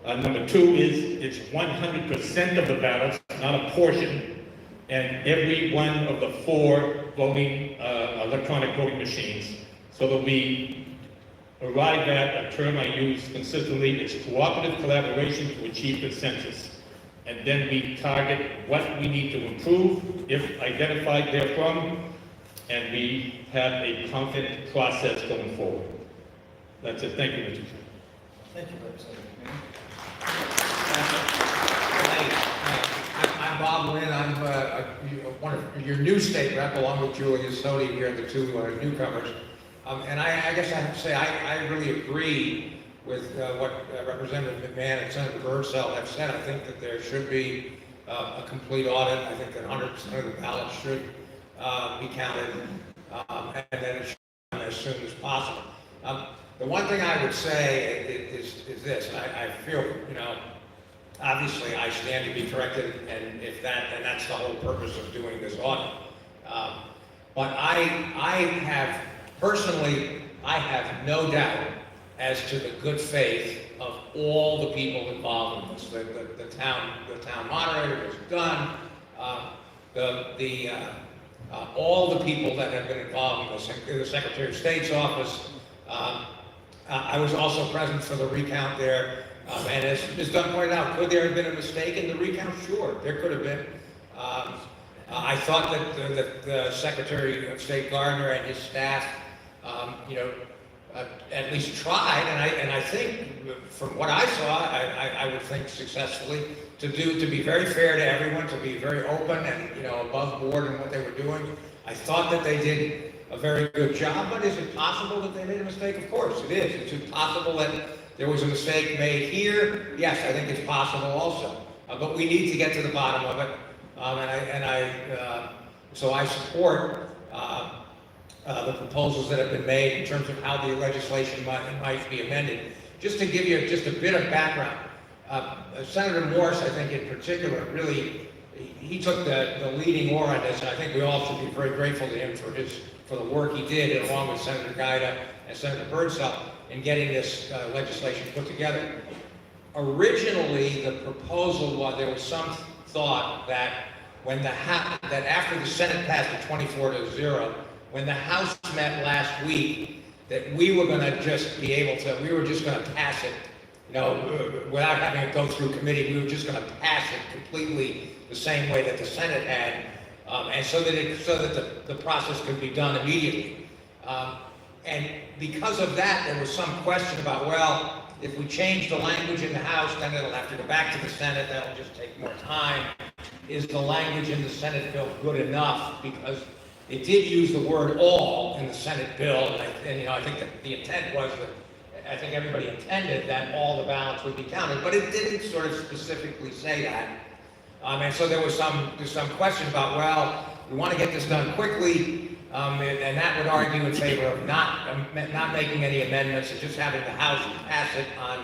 Number two is it's 100% of the ballots, not a portion, and every one of the 4 voting, electronic voting machines, so that we arrive at a term I use consistently, it's cooperative collaboration to achieve consensus. And then we target what we need to improve, if identified therefrom, and we have a confident process going forward. That's it. Thank you, Mr. Chairman. Thank you, Representative. I'm Bob Lynn. I'm one of your new state rep, along with Julia Sodi here, the 2 newcomers. And I guess I have to say I really agree with what Representative McMahon and Senator Birdsell have said. I think that there should be a complete audit. I think that 100% of the ballots should be counted, and then it should be done as soon as possible. The one thing I would say is this. I feel, obviously I stand to be corrected, and that's the whole purpose of doing this audit. But I have no doubt as to the good faith of all the people involved in this. The town moderator is done. All the people that have been involved in the Secretary of State's office. I was also present for the recount there, and as Ms. Dunn pointed out, could there have been a mistake in the recount? Sure, there could have been. I thought that the Secretary of State Gardner and his staff, at least tried, and I think from what I saw, I would think successfully, to be very fair to everyone, to be very open and above board in what they were doing. I thought that they did a very good job, but is it possible that they made a mistake? Of course it is. It's possible that there was a mistake made here. Yes, I think it's possible also. But we need to get to the bottom of it, so I support the proposals that have been made in terms of how the legislation might be amended. Just to give you just a bit of background, Senator Morse, I think in particular, really, he took the leading oar on this, and I think we all should be very grateful to him for the work he did, along with Senator Guida and Senator Birdsell, in getting this legislation put together. Originally, the proposal was, there was some thought that that after the Senate passed it 24-0, when the House met last week, that we were going to just be able to, we were just going to pass it, without having it go through committee. We were just going to pass it completely the same way that the Senate had, and so that the process could be done immediately. And because of that, there was some question about, well, if we change the language in the House, then it'll have to go back to the Senate. That'll just take more time. Is the language in the Senate bill good enough? Because it did use the word "all" in the Senate bill, and I think that the intent was that I think everybody intended that all the ballots would be counted, but it didn't sort of specifically say that. And so there was some question about, well, we want to get this done quickly, and that would argue in favor of not making any amendments and just having the House pass it on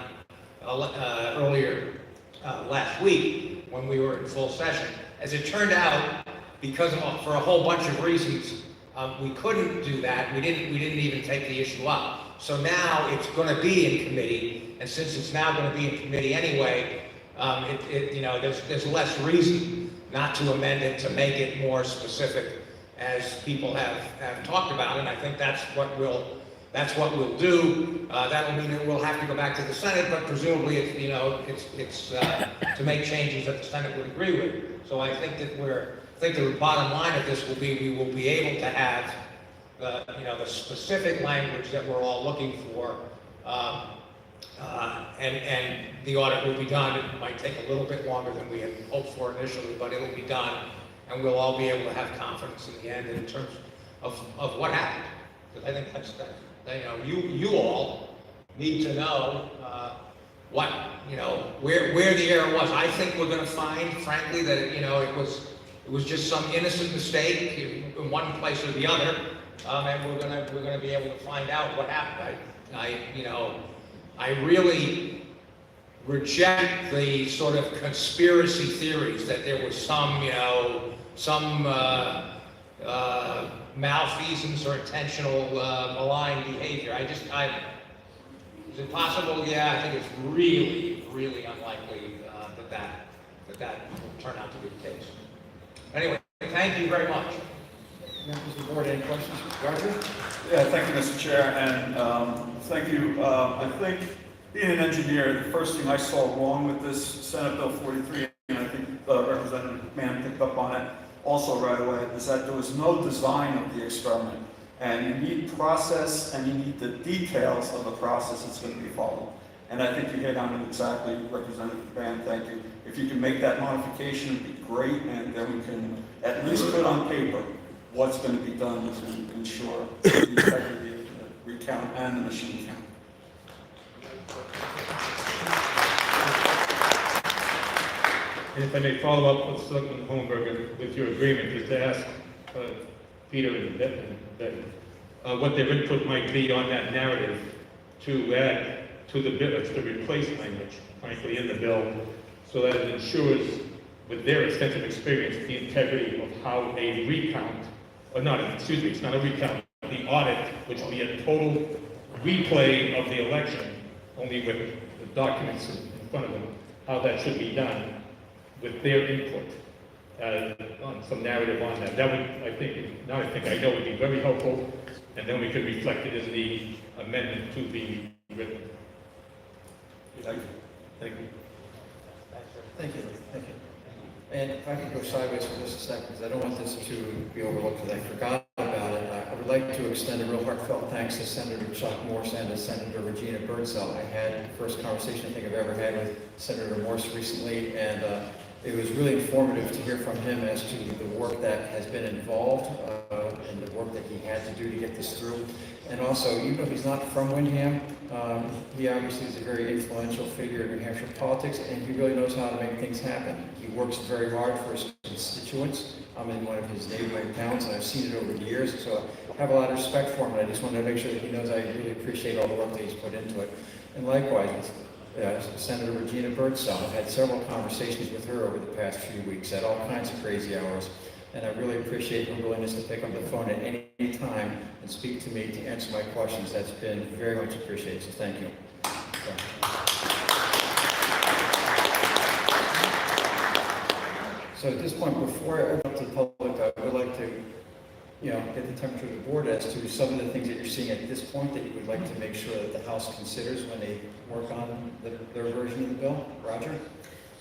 earlier last week when we were in full session. As it turned out, for a whole bunch of reasons, we couldn't do that. We didn't even take the issue up. So now it's going to be in committee, and since it's now going to be in committee anyway, there's less reason not to amend it to make it more specific, as people have talked about, and I think that's what we'll do. That'll mean that we'll have to go back to the Senate, but presumably it's to make changes that the Senate would agree with. So I think that the bottom line of this will be we will be able to have the specific language that we're all looking for, and the audit will be done. It might take a little bit longer than we had hoped for initially, but it'll be done, and we'll all be able to have confidence in the end in terms of what happened. Because I think that's you all need to know where the error was. I think we're going to find, frankly, that it was just some innocent mistake in one place or the other. And we're gonna be able to find out what happened. I really reject the sort of conspiracy theories that there was some malfeasance or intentional malign behavior. Is it possible? Yeah, I think it's really, really unlikely that will turn out to be the case. Anyway, thank you very much. Members of the board, any questions? Roger? Yeah, thank you, Mr. Chair, and thank you. I think, being an engineer, the first thing I saw wrong with this Senate Bill 43, and I think Representative McMahon picked up on it also right away, is that there was no design of the experiment. And you need process, and you need the details of the process that's going to be followed. And I think you hit on it exactly, Representative McMahon, thank you. If you can make that modification, it'd be great, and then we can at least put on paper what's going to be done to ensure the integrity of the recount and the machine count. And if I may follow up with Selectman Holmberg with your agreement, just to ask Peter and Betty what their input might be on that narrative to add to the bill, to replace language, frankly, in the bill, so that it ensures, with their extensive experience, the integrity of how a recount, or not, excuse me, it's not a recount, the audit, which will be a total replay of the election, only with the documents in front of them, how that should be done with their input, on some narrative on that. That would, I know would be very helpful, and then we could reflect it in the amendment to be written. Thank you. Thank you. Thank you. Thank you. And if I could go sideways for just a second, because I don't want this to be overlooked, because I forgot about it. I would like to extend a real heartfelt thanks to Senator Chuck Morse and to Senator Regina Birdsell. I had the first conversation I think I've ever had with Senator Morse recently, and it was really informative to hear from him as to the work that has been involved and the work that he had to do to get this through. And also, even though he's not from Windham, he obviously is a very influential figure in New Hampshire politics, and he really knows how to make things happen. He works very hard for his constituents. I'm in one of his neighboring towns, and I've seen it over the years, so I have a lot of respect for him, and I just wanted to make sure that he knows I really appreciate all the work that he's put into it. And likewise, Senator Regina Birdsell, I've had several conversations with her over the past few weeks at all kinds of crazy hours, and I really appreciate her willingness to pick up the phone at any time and speak to me to answer my questions. That's been very much appreciated, so thank you. So at this point, before I open up to the public, I would like to get the temperature of the board as to some of the things that you're seeing at this point that you would like to make sure that the House considers when they work on their version of the bill. Roger?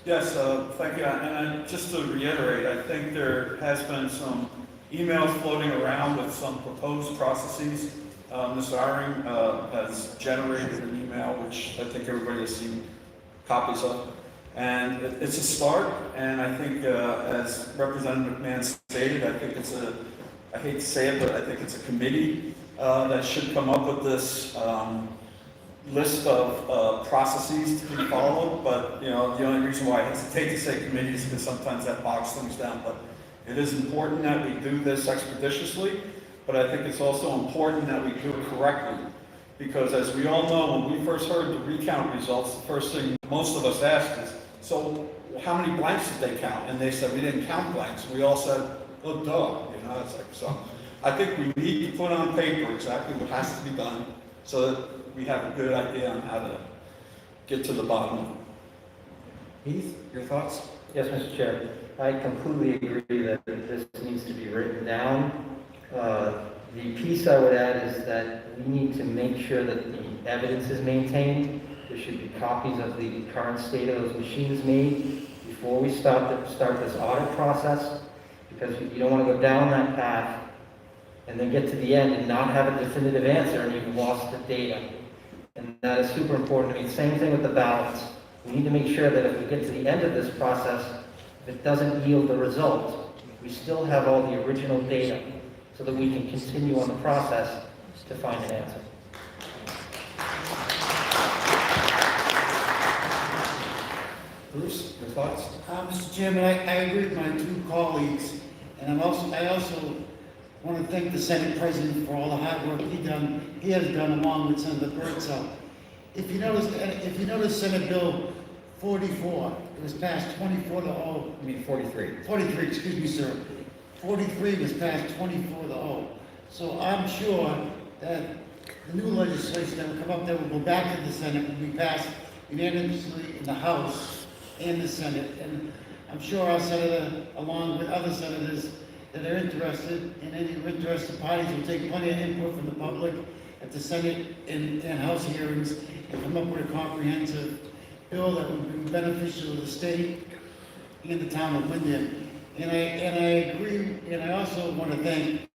Yes, thank you. And just to reiterate, I think there has been some emails floating around with some proposed processes. Mr. Iring has generated an email, which I think everybody has seen copies of. And it's a start, and I think as Representative McMahon stated, I think it's I hate to say it, but I think it's a committee that should come up with this list of processes to be followed. But, you know, the only reason why I hesitate to say committee is because sometimes that bogs things down. But it is important that we do this expeditiously, but I think it's also important that we do it correctly. Because as we all know, when we first heard the recount results, the first thing most of us asked is, so how many blanks did they count? And they said, we didn't count blanks. We all said, oh, duh. You know, it's like, so I think we need to put on paper exactly what has to be done so that we have a good idea on how to get to the bottom of it. Heath, your thoughts? Yes, Mr. Chair. I completely agree that this needs to be written down. The piece I would add is that we need to make sure that the evidence is maintained. There should be copies of the current state of those machines made before we start this audit process, because you don't want to go down that path and then get to the end and not have a definitive answer and you've lost the data. And that is super important to me. Same thing with the ballots. We need to make sure that if we get to the end of this process, if it doesn't yield the result, we still have all the original data so that we can continue on the process to find an answer. Bruce, your thoughts? Mr. Chairman, I agree with my two colleagues, and I also want to thank the Senate President for all the hard work he has done along with Senator Birdsell. If you notice Senate Bill 44, it was passed 24 to 0. I mean 43. 43, excuse me, sir. 43 was passed 24 to 0. So I'm sure that the new legislation that will come up that will go back to the Senate will be passed unanimously in the House and the Senate. And I'm sure our senator, along with other senators that are interested, and any interested parties will take plenty of input from the public at the Senate and House hearings and come up with a comprehensive bill that would be beneficial to the state and the town of Windham. And I agree, and I also want to thank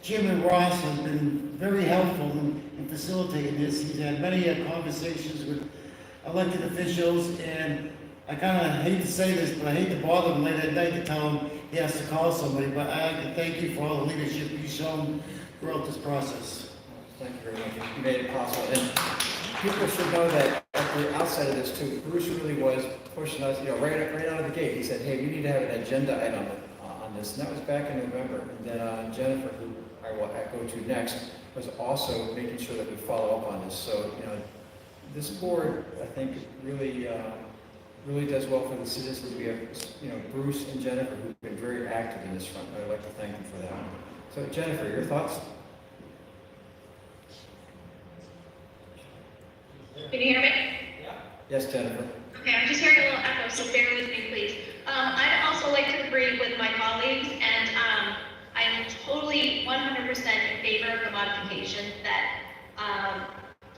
Chairman Ross has been very helpful in facilitating this. He's had many conversations with elected officials, and I kind of hate to say this, but I hate to bother him late at night to tell him he has to call somebody, but I like to thank you for all the leadership you've shown throughout this process. Thank you very much. You made it possible. And people should know that at the outset of this too, Bruce really was pushing us, right out of the gate. He said, hey, we need to have an agenda item on this. And that was back in November. And then Jennifer, who I will go to next, was also making sure that we follow up on this. So, this board, I think, really does well for the citizens. We have, Bruce and Jennifer, who've been very active in this front. I'd like to thank them for that. So, Jennifer, your thoughts? Can you hear me? Yes, Jennifer. Okay, I'm just hearing a little echo, so bear with me, please. I'd also like to agree with my colleagues, and I am totally 100% in favor of the modification that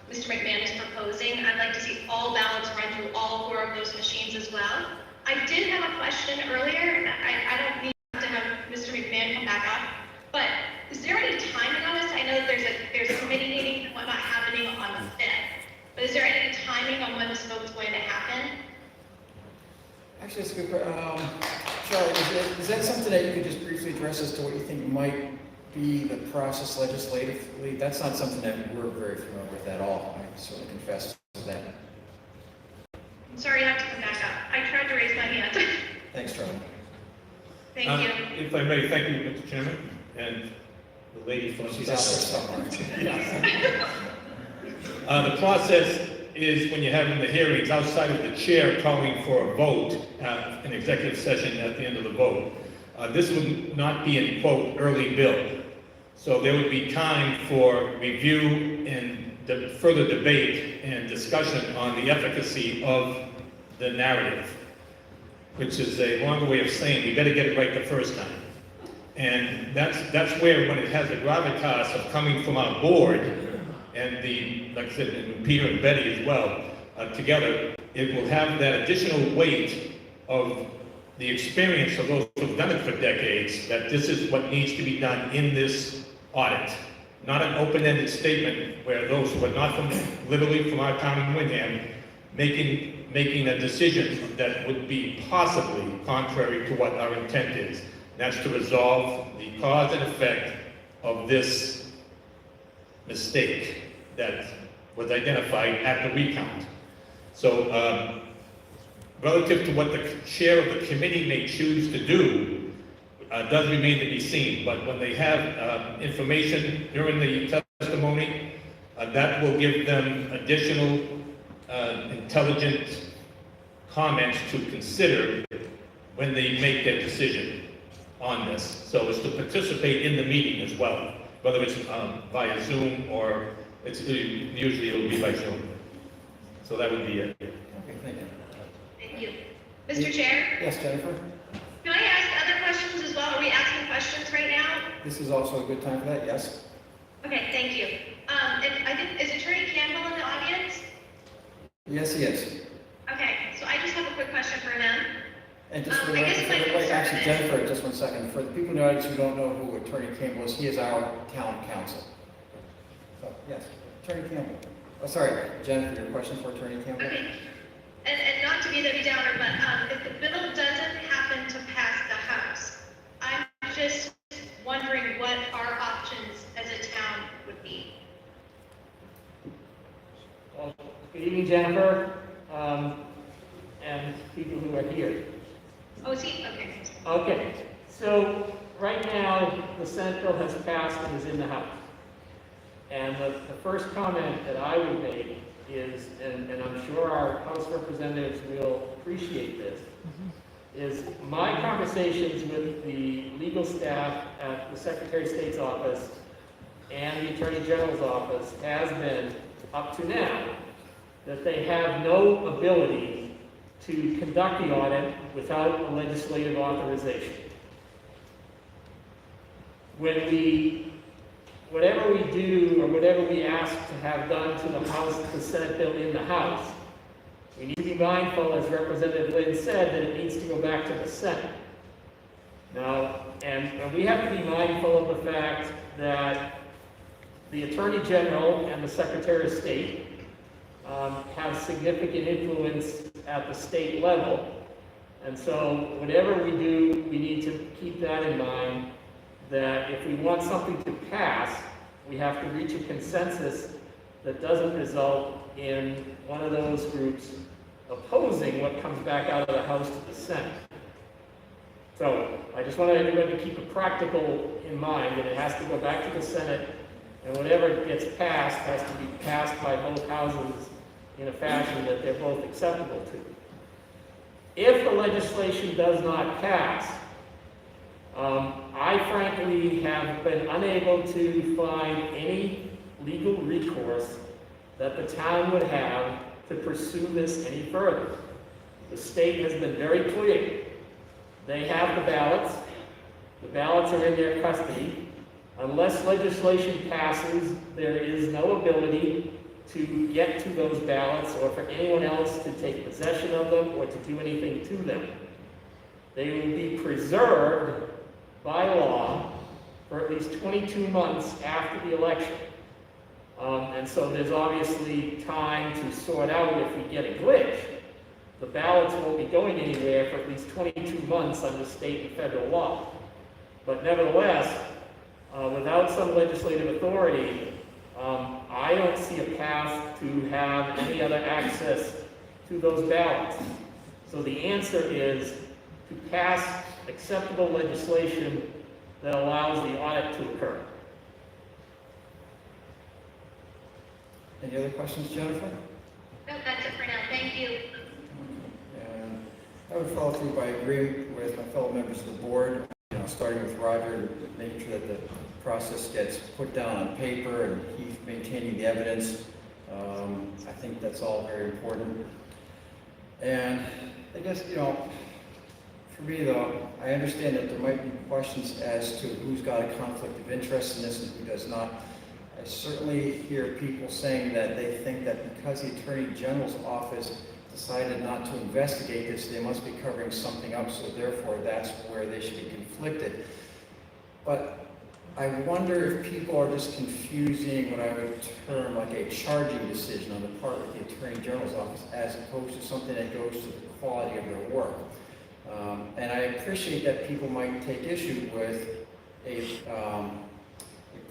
Mr. McMahon is proposing. I'd like to see all ballots run through all 4 of those machines as well. I did have a question earlier. I don't need to have Mr. McMahon come back up, but is there any timing on this? I know that there's a committee meeting and whatnot happening on the 5th. But is there any timing on when this vote is going to happen? Actually, that's a good question. Charlie, is that something that you could just briefly address as to what you think might be the process legislatively? That's not something that we're very familiar with at all. I certainly confess to that. I'm sorry, you have to come back up. I tried to raise my hand. Thanks, Charlie. Thank you. If I may, thank you, Mr. Chairman, and the lady from She's out there somewhere. The process is when you're having the hearings outside of the chair calling for a vote, an executive session at the end of the vote. This would not be a, quote, early bill. So there would be time for review and further debate and discussion on the efficacy of the narrative, which is a longer way of saying we better get it right the first time. And that's where, when it has the gravitas of coming from our board, and like I said, and Peter and Betty as well, together, it will have that additional weight of the experience of those who've done it for decades, that this is what needs to be done in this audit. Not an open-ended statement where those who are not from, literally from our town in Windham, making a decision that would be possibly contrary to what our intent is. That's to resolve the cause and effect of this mistake that was identified at the recount. So, relative to what the chair of the committee may choose to do, does remain to be seen. But when they have information during the testimony, that will give them additional intelligent comments to consider when they make their decision on this. So it's to participate in the meeting as well, whether it's via Zoom or usually it'll be by Zoom. So that would be it. Okay, thank you. Thank you. Mr. Chair? Yes, Jennifer? Can I ask other questions as well? Are we asking questions right now? This is also a good time for that, yes? Okay, thank you. And I think, is Attorney Campbell in the audience? Yes, he is. Okay, so I just have a quick question for him. And just for the I guess record, my wait, concern actually, is- Jennifer, just one second. For the people in the audience who don't know who Attorney Campbell is, he is our town counsel. So, yes, Attorney Campbell. Oh, sorry, Jennifer, your question for Attorney Campbell? Okay. And not to be the downer, but if the bill doesn't happen to pass the House, I'm just wondering what our options as a town would be. Well, good evening, Jennifer, and people who are here. Oh, is he? Okay. Okay, so right now, the Senate bill has passed and is in the House. And the first comment that I would make is, and I'm sure our House representatives will appreciate this, is my conversations with the legal staff at the Secretary of State's office and the Attorney General's office has been, up to now, that they have no ability to conduct the audit without a legislative authorization. Whatever we do or whatever we ask to have done to the House, the Senate bill in the House, we need to be mindful, as Representative Lynn said, that it needs to go back to the Senate. Now, and we have to be mindful of the fact that the Attorney General and the Secretary of State have significant influence at the state level. And so whatever we do, we need to keep that in mind, that if we want something to pass, we have to reach a consensus that doesn't result in one of those groups opposing what comes back out of the House to the Senate. So I just want everybody to keep it practical in mind that it has to go back to the Senate, and whatever gets passed has to be passed by both houses in a fashion that they're both acceptable to. If the legislation does not pass, I frankly have been unable to find any legal recourse that the town would have to pursue this any further. The state has been very clear. They have the ballots. The ballots are in their custody. Unless legislation passes, there is no ability to get to those ballots or for anyone else to take possession of them or to do anything to them. They will be preserved by law for at least 22 months after the election. And so there's obviously time to sort out if we get a glitch. The ballots won't be going anywhere for at least 22 months under state and federal law. But nevertheless, without some legislative authority, I don't see a path to have any other access to those ballots. So the answer is to pass acceptable legislation that allows the audit to occur. Any other questions, Jennifer? No, that's it for now. Thank you. And I would follow through by agreeing with my fellow members of the board, starting with Roger, making sure that the process gets put down on paper and he's maintaining the evidence. I think that's all very important. And I guess, for me though, I understand that there might be questions as to who's got a conflict of interest in this and who does not. I certainly hear people saying that they think that because the Attorney General's office decided not to investigate this, they must be covering something up, so therefore that's where they should be conflicted. But I wonder if people are just confusing what I would term like a charging decision on the part of the Attorney General's office as opposed to something that goes to the quality of their work. And I appreciate that people might take issue with a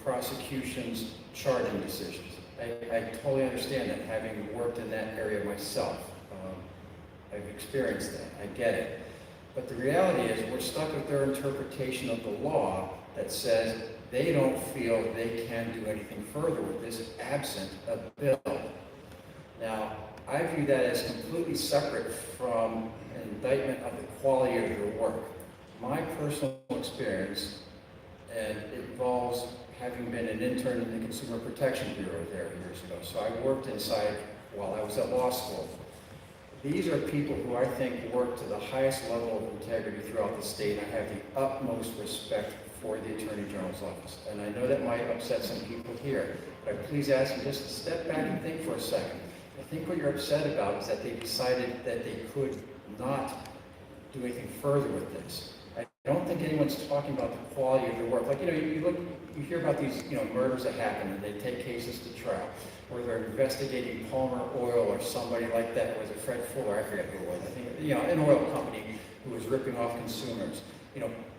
prosecution's charging decisions. I totally understand that, having worked in that area myself. I've experienced that, I get it. But the reality is we're stuck with their interpretation of the law that says they don't feel they can do anything further with this absent a bill. Now, I view that as completely separate from an indictment of the quality of your work. My personal experience, and it involves having been an intern in the Consumer Protection Bureau there years ago. So I worked inside while I was at law school. These are people who I think work to the highest level of integrity throughout the state. I have the utmost respect for the Attorney General's office. And I know that might upset some people here, but I please ask you just to step back and think for a second. I think what you're upset about is that they decided that they could not do anything further with this. I don't think anyone's talking about the quality of their work. Like, you hear about these, murders that happen and they take cases to trial, where they're investigating Palmer Oil or somebody like that. Was it Fred Fuller? I forget who it was. I think, an oil company who was ripping off consumers.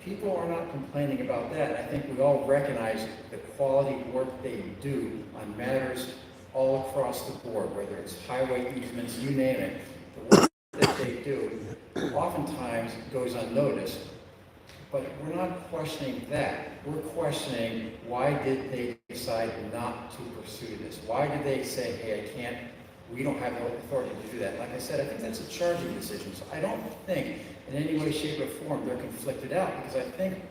People are not complaining about that. I think we all recognize the quality work they do on matters all across the board, whether it's highway easements, you name it. The work that they do oftentimes goes unnoticed. But we're not questioning that. We're questioning, why did they decide not to pursue this? Why did they say, hey, we don't have the authority to do that? Like I said, I think that's a charging decision. So I don't think in any way, shape, or form they're conflicted out, because I think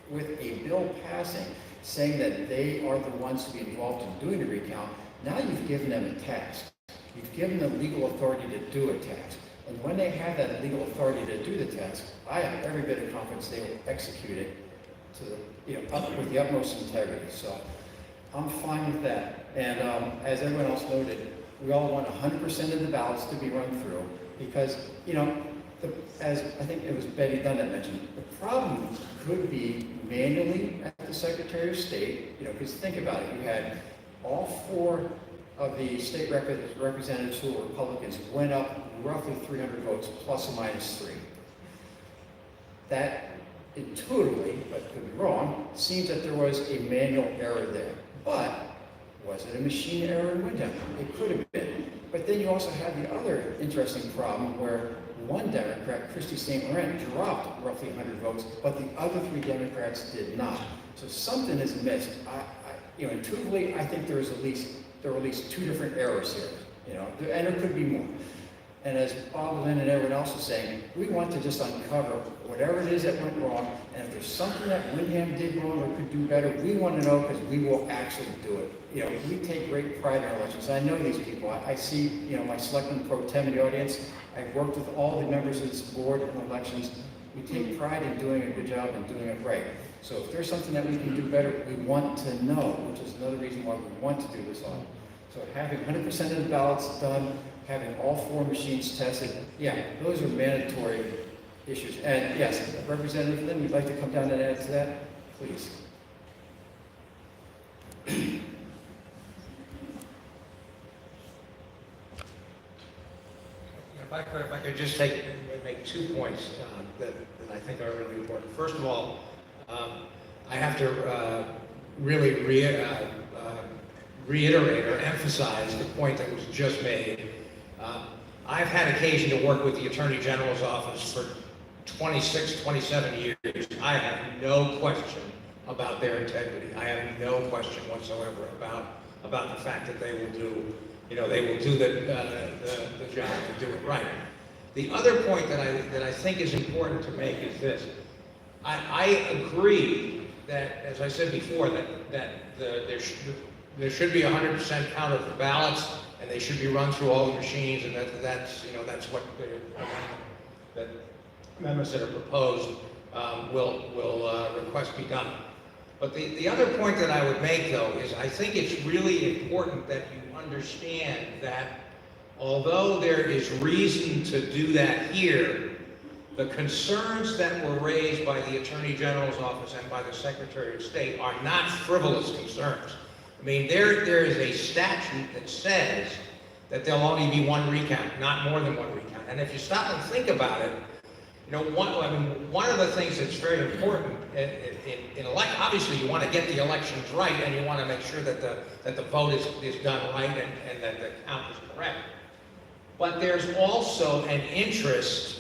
with a bill passing saying that they are the ones to be involved in doing the recount, now you've given them a task. You've given them legal authority to do a task. And when they have that legal authority to do the task, I have every bit of confidence they will execute it to with the utmost integrity. So I'm fine with that. And as everyone else noted, we all want 100% of the ballots to be run through because, as I think it was Betty Dunn that mentioned, the problem could be manually at the Secretary of State, because think about it, you had all 4 of the state representatives who were Republicans went up roughly 300 votes, plus or minus 3. That intuitively, but could be wrong, seems that there was a manual error there. But was it a machine error in Windham? It could have been. But then you also have the other interesting problem where one Democrat, Christy St. Laurent, dropped roughly 100 votes, but the other 3 Democrats did not. So something is missed. Intuitively, I think there are at least 2 different errors here. And there could be more. And as Bob, Lynn, and everyone else is saying, we want to just uncover whatever it is that went wrong, and if there's something that Windham did wrong or could do better, we want to know, because we will actually do it. We take great pride in our elections. I know these people. I see, my selectman pro tem in the audience. I've worked with all the members of this board in elections. We take pride in doing a good job and doing it right. So if there's something that we can do better, we want to know, which is another reason why we want to do this all. So having 100% of the ballots done, having all 4 machines tested, those are mandatory issues. And yes, Representative Lynn, would like to come down and add to that, please. If I could just make 2 points that I think are really important. First of all, I have to really reiterate or emphasize the point that was just made. I've had occasion to work with the Attorney General's office for 26, 27 years. I have no question about their integrity. I have no question whatsoever about the fact that they will do, the job to do it right. The other point that I think is important to make is this. I agree that, as I said before, there should be 100% count of the ballots, and they should be run through all the machines, and that's what the amendments that are proposed will request be done. But the other point that I would make, though, is I think it's really important that you understand that although there is reason to do that here, the concerns that were raised by the Attorney General's office and by the Secretary of State are not frivolous concerns. I mean, there is a statute that says that there'll only be one recount, not more than one recount. And if you stop and think about it, you know, one of the things that's very important in election, obviously you want to get the elections right, and you want to make sure that the vote is done right and that the count is correct. But there's also an interest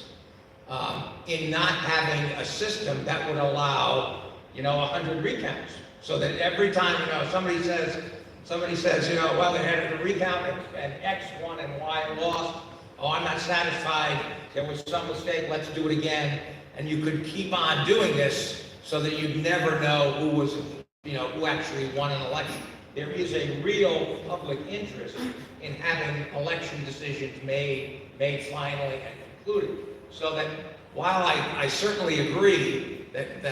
in not having a system that would allow, you know, 100 recounts. So that every time, you know, somebody says, you know, well, they had a recount and X won and Y lost. Oh, I'm not satisfied. There was some mistake. Let's do it again. And you could keep on doing this so that you'd never know who was, you know, who actually won an election. There is a real public interest in having election decisions made finally and concluded. So that while I certainly agree that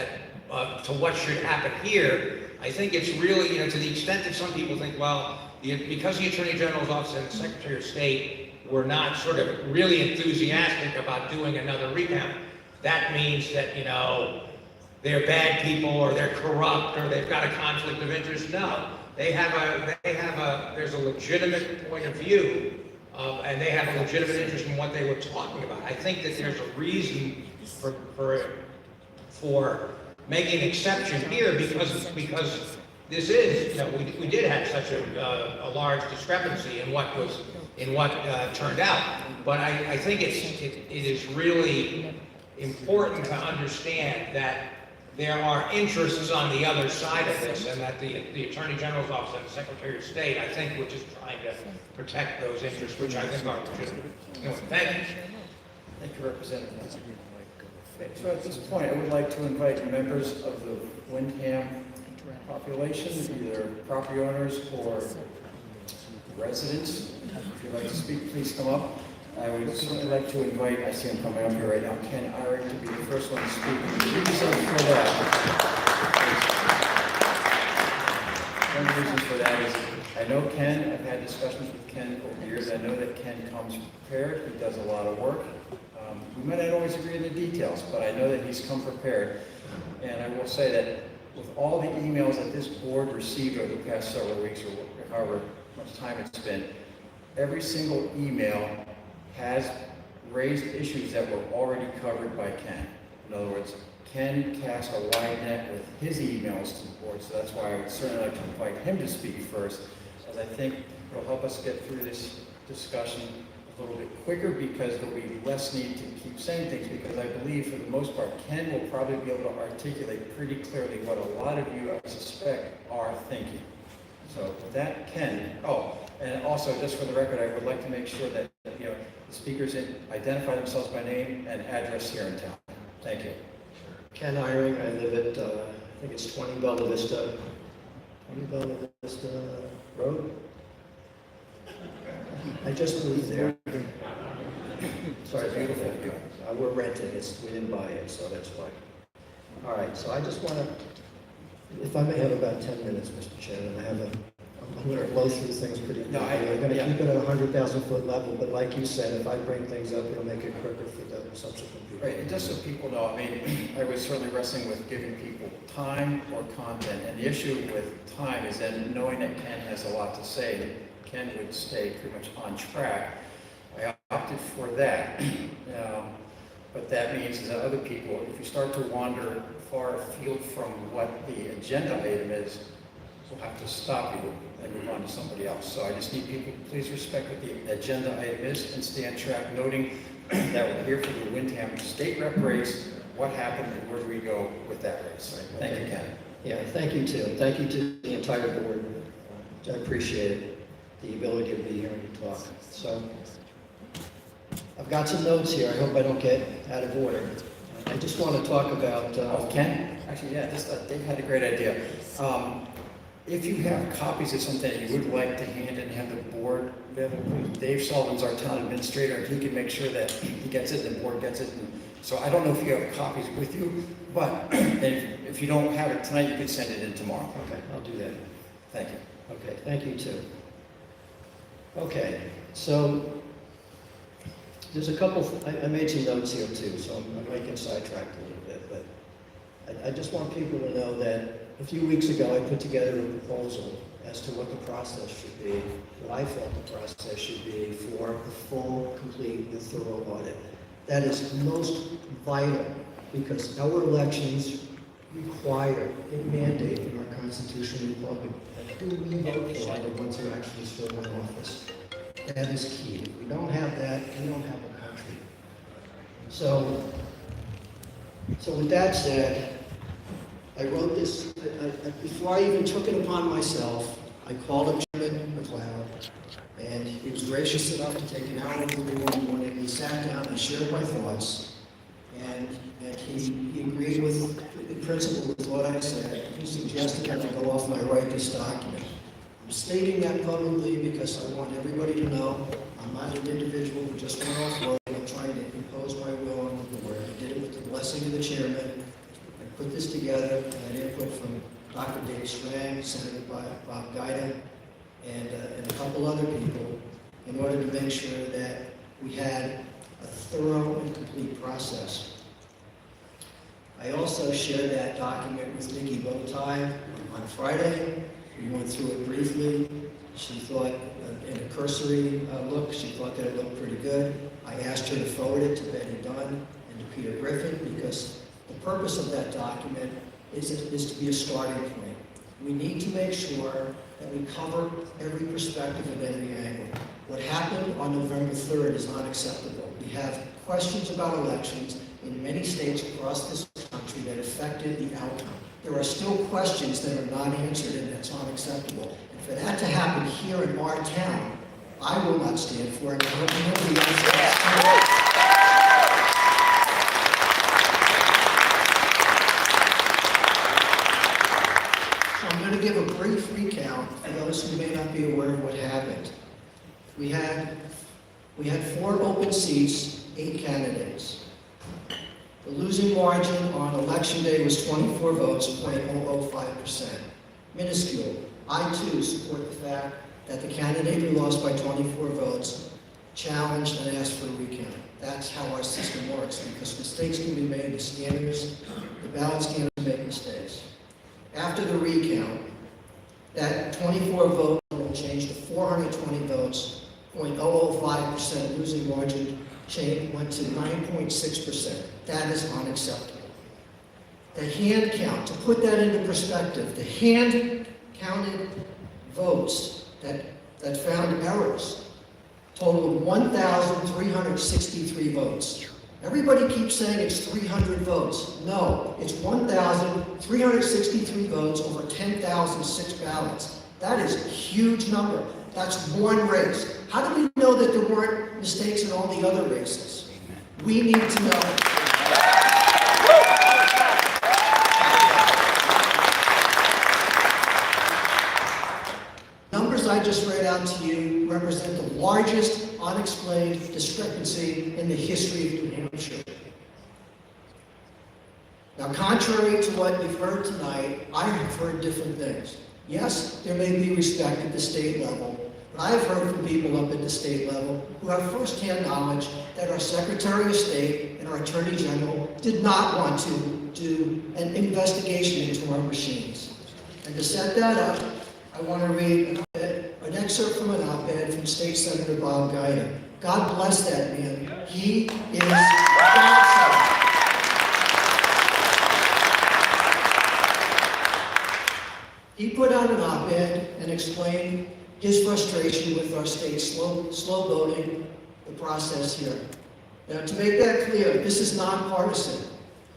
to what should happen here, I think it's really, you know, to the extent that some people think, well, because the Attorney General's office and the Secretary of State were not sort of really enthusiastic about doing another recount, that means that, you know, they're bad people or they're corrupt or they've got a conflict of interest. No, there's a legitimate point of view, and they have a legitimate interest in what they were talking about. I think that there's a reason for making an exception here because this is, you know, we did have such a large discrepancy in what turned out. But I think it is really important to understand that there are interests on the other side of this, and that the Attorney General's office and the Secretary of State, I think, were just trying to protect those interests, which I think are legitimate. Anyway, thank you. Thank you, Representative. Okay, so at this point, I would like to invite members of the Windham population, either property owners or residents. If you'd like to speak, please come up. I would certainly like to invite, I see him coming up here right now, Ken Eyring to be the first one to speak. And the reason for that, one of the reasons for that is, I know Ken, I've had discussions with Ken over years. I know that Ken comes prepared, he does a lot of work. We might not always agree on the details, but I know that he's come prepared. And I will say that with all the emails that this board received over the past several weeks, or however much time it's been, every single email has raised issues that were already covered by Ken. In other words, Ken cast a wide net with his emails to the board, so that's why I would certainly like to invite him to speak first, as I think it'll help us get through this discussion a little bit quicker, because there'll be less need to keep saying things, because I believe for the most part, Ken will probably be able to articulate pretty clearly what a lot of you, I suspect, are thinking. So with that, Ken, and also just for the record, I would like to make sure that, you know, the speakers identify themselves by name and address here in town. Thank you. Ken Eyring, I live at, I think it's 20 Bella Vista Road. I just moved there. Sorry, beautiful. We're renting, we didn't buy it, so that's why. All right, so I just want to, if I may have about 10 minutes, Mr. Chairman, I'm going to blow through things pretty quickly. I'm going to keep it at a 100,000 foot level, but like you said, if I bring things up, it'll make it quicker for the subsequent people. Right, and just so people know, I mean, I was certainly wrestling with giving people time or content, and the issue with time is then knowing that Ken has a lot to say, Ken would stay pretty much on track. I opted for that, but that means that other people, if you start to wander far afield from what the agenda item is, we'll have to stop you and move on to somebody else. So I just need people to please respect what the agenda item is and stay on track, noting that we're here for the Windham State Rep race, what happened and where do we go with that race. Thank you, Ken. Yeah, thank you too. Thank you to the entire board. I appreciate it, the ability to be here and to talk. So I've got some notes here. I hope I don't get out of order. I just want to talk about... Ken? Actually, yeah, Dave had a great idea. If you have copies of something that you would like to hand and have the board available, Dave Sullivan's our town administrator, and he can make sure that he gets it and the board gets it. And so I don't know if you have copies with you, but if you don't have it tonight, you can send it in tomorrow. Okay, I'll do that. Thank you. Okay, thank you too. Okay, so there's a couple, I made some notes here too, so I might get sidetracked a little bit, but I just want people to know that a few weeks ago I put together a proposal as to what the process should be, what I felt the process should be for a full, complete, and thorough audit. That is most vital because our elections require, it mandate in our constitutional republic that who we vote for are the ones who actually serve in office. That is key. If we don't have that, we don't have a country. So with that said, I wrote this, before I even took it upon myself, I called up Chairman McLeod, and he was gracious enough to take an hour with me one morning. We sat down and shared my thoughts, and he agreed with, in principle, with what I said. He suggested that I go off and I write this document. I'm stating that publicly because I want everybody to know I'm not an individual who just went off work. I'm trying to impose my will on the board. I did it with the blessing of the chairman. I put this together, and I had input from Dr. Dave Strang, Senator Bob Guida, and a couple other people in order to make sure that we had a thorough and complete process. I also shared that document with Nikki Bowtie on Friday. We went through it briefly. She thought, in a cursory look, she thought that it looked pretty good. I asked her to forward it to Betty Dunn and to Peter Griffin because the purpose of that document is to be a starting point. We need to make sure that we cover every perspective and every angle. What happened on November 3rd is not acceptable. We have questions about elections in many states across this country that affected the outcome. There are still questions that are not answered, and that's unacceptable. And for that to happen here in our town, I will not stand for it. Nobody else. I'm going to give a brief recount for those who may not be aware of what happened. We had 4 open seats, 8 candidates. The losing margin on election day was 24 votes, 0.005%. Minuscule. I too support the fact that the candidate who lost by 24 votes challenged and asked for a recount. That's how our system works, because mistakes can be made, the scanners, the ballot scanners make mistakes. After the recount, that 24 vote will change to 420 votes, 0.005%, losing margin change went to 9.6%. That is unacceptable. The hand count, to put that into perspective, the hand counted votes that found errors totaled 1,363 votes. Everybody keeps saying it's 300 votes. No, it's 1,363 votes over 10,006 ballots. That is a huge number. That's one race. How do we know that there weren't mistakes in all the other races? We need to know. Numbers I just read out to you represent the largest unexplained discrepancy in the history of New Hampshire. Now, contrary to what you've heard tonight, I have heard different things. Yes, there may be respect at the state level, but I have heard from people up at the state level who have firsthand knowledge that our Secretary of State and our Attorney General did not want to do an investigation into our machines. And to set that up, I want to read an excerpt from an op-ed from State Senator Bob Guida. God bless that man. He is awesome. He put out an op-ed and explained his frustration with our state's slow voting, the process here. Now, to make that clear, this is nonpartisan.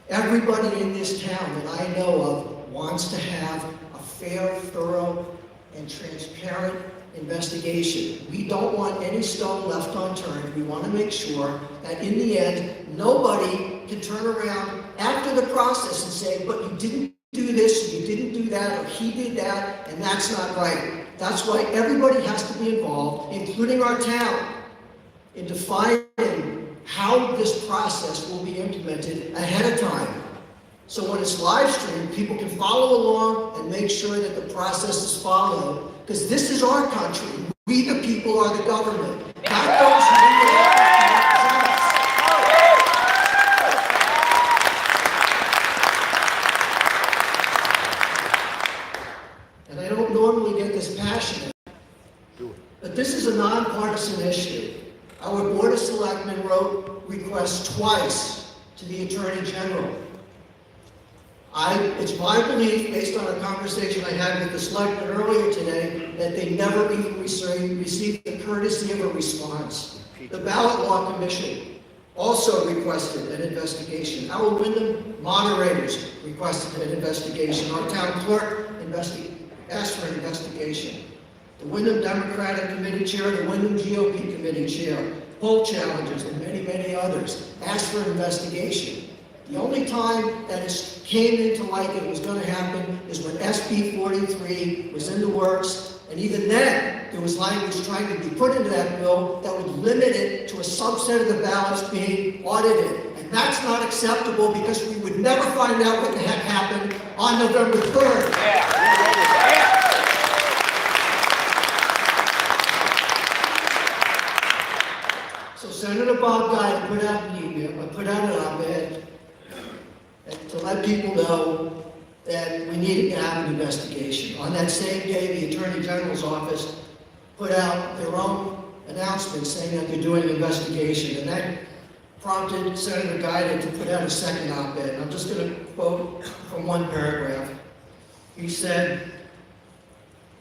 Everybody in this town that I know of wants to have a fair, thorough, and transparent investigation. We don't want any stone left unturned. We want to make sure that in the end, nobody can turn around after the process and say, but you didn't do this, you didn't do that, or he did that, and that's not right. That's why everybody has to be involved, including our town, in defining how this process will be implemented ahead of time. So when it's live streamed, people can follow along and make sure that the process is followed, because this is our country. We, the people, are the government. Not those who General. It's my belief, based on a conversation I had with the selectmen earlier today, that they never even received the courtesy of a response. The Ballot Law Commission also requested an investigation. Our Windham moderators requested an investigation. Our town clerk asked for an investigation. The Windham Democratic Committee Chair, the Windham GOP Committee Chair, poll challengers, and many, many others asked for an investigation. The only time that it came into light that it was going to happen is when SB 43 was in the works, and even then, there was language trying to be put into that bill that would limit it to a subset of the ballots being audited. And that's not acceptable because we would never find out what the heck happened on November 3rd. So Senator Bob Guy put out an email, put out an op-ed to let people know that we needed to have an investigation. On that same day, the Attorney General's office put out their own announcement saying that they're doing an investigation, and that prompted Senator Guy to put out a second op-ed. I'm just going to quote from one paragraph. He said,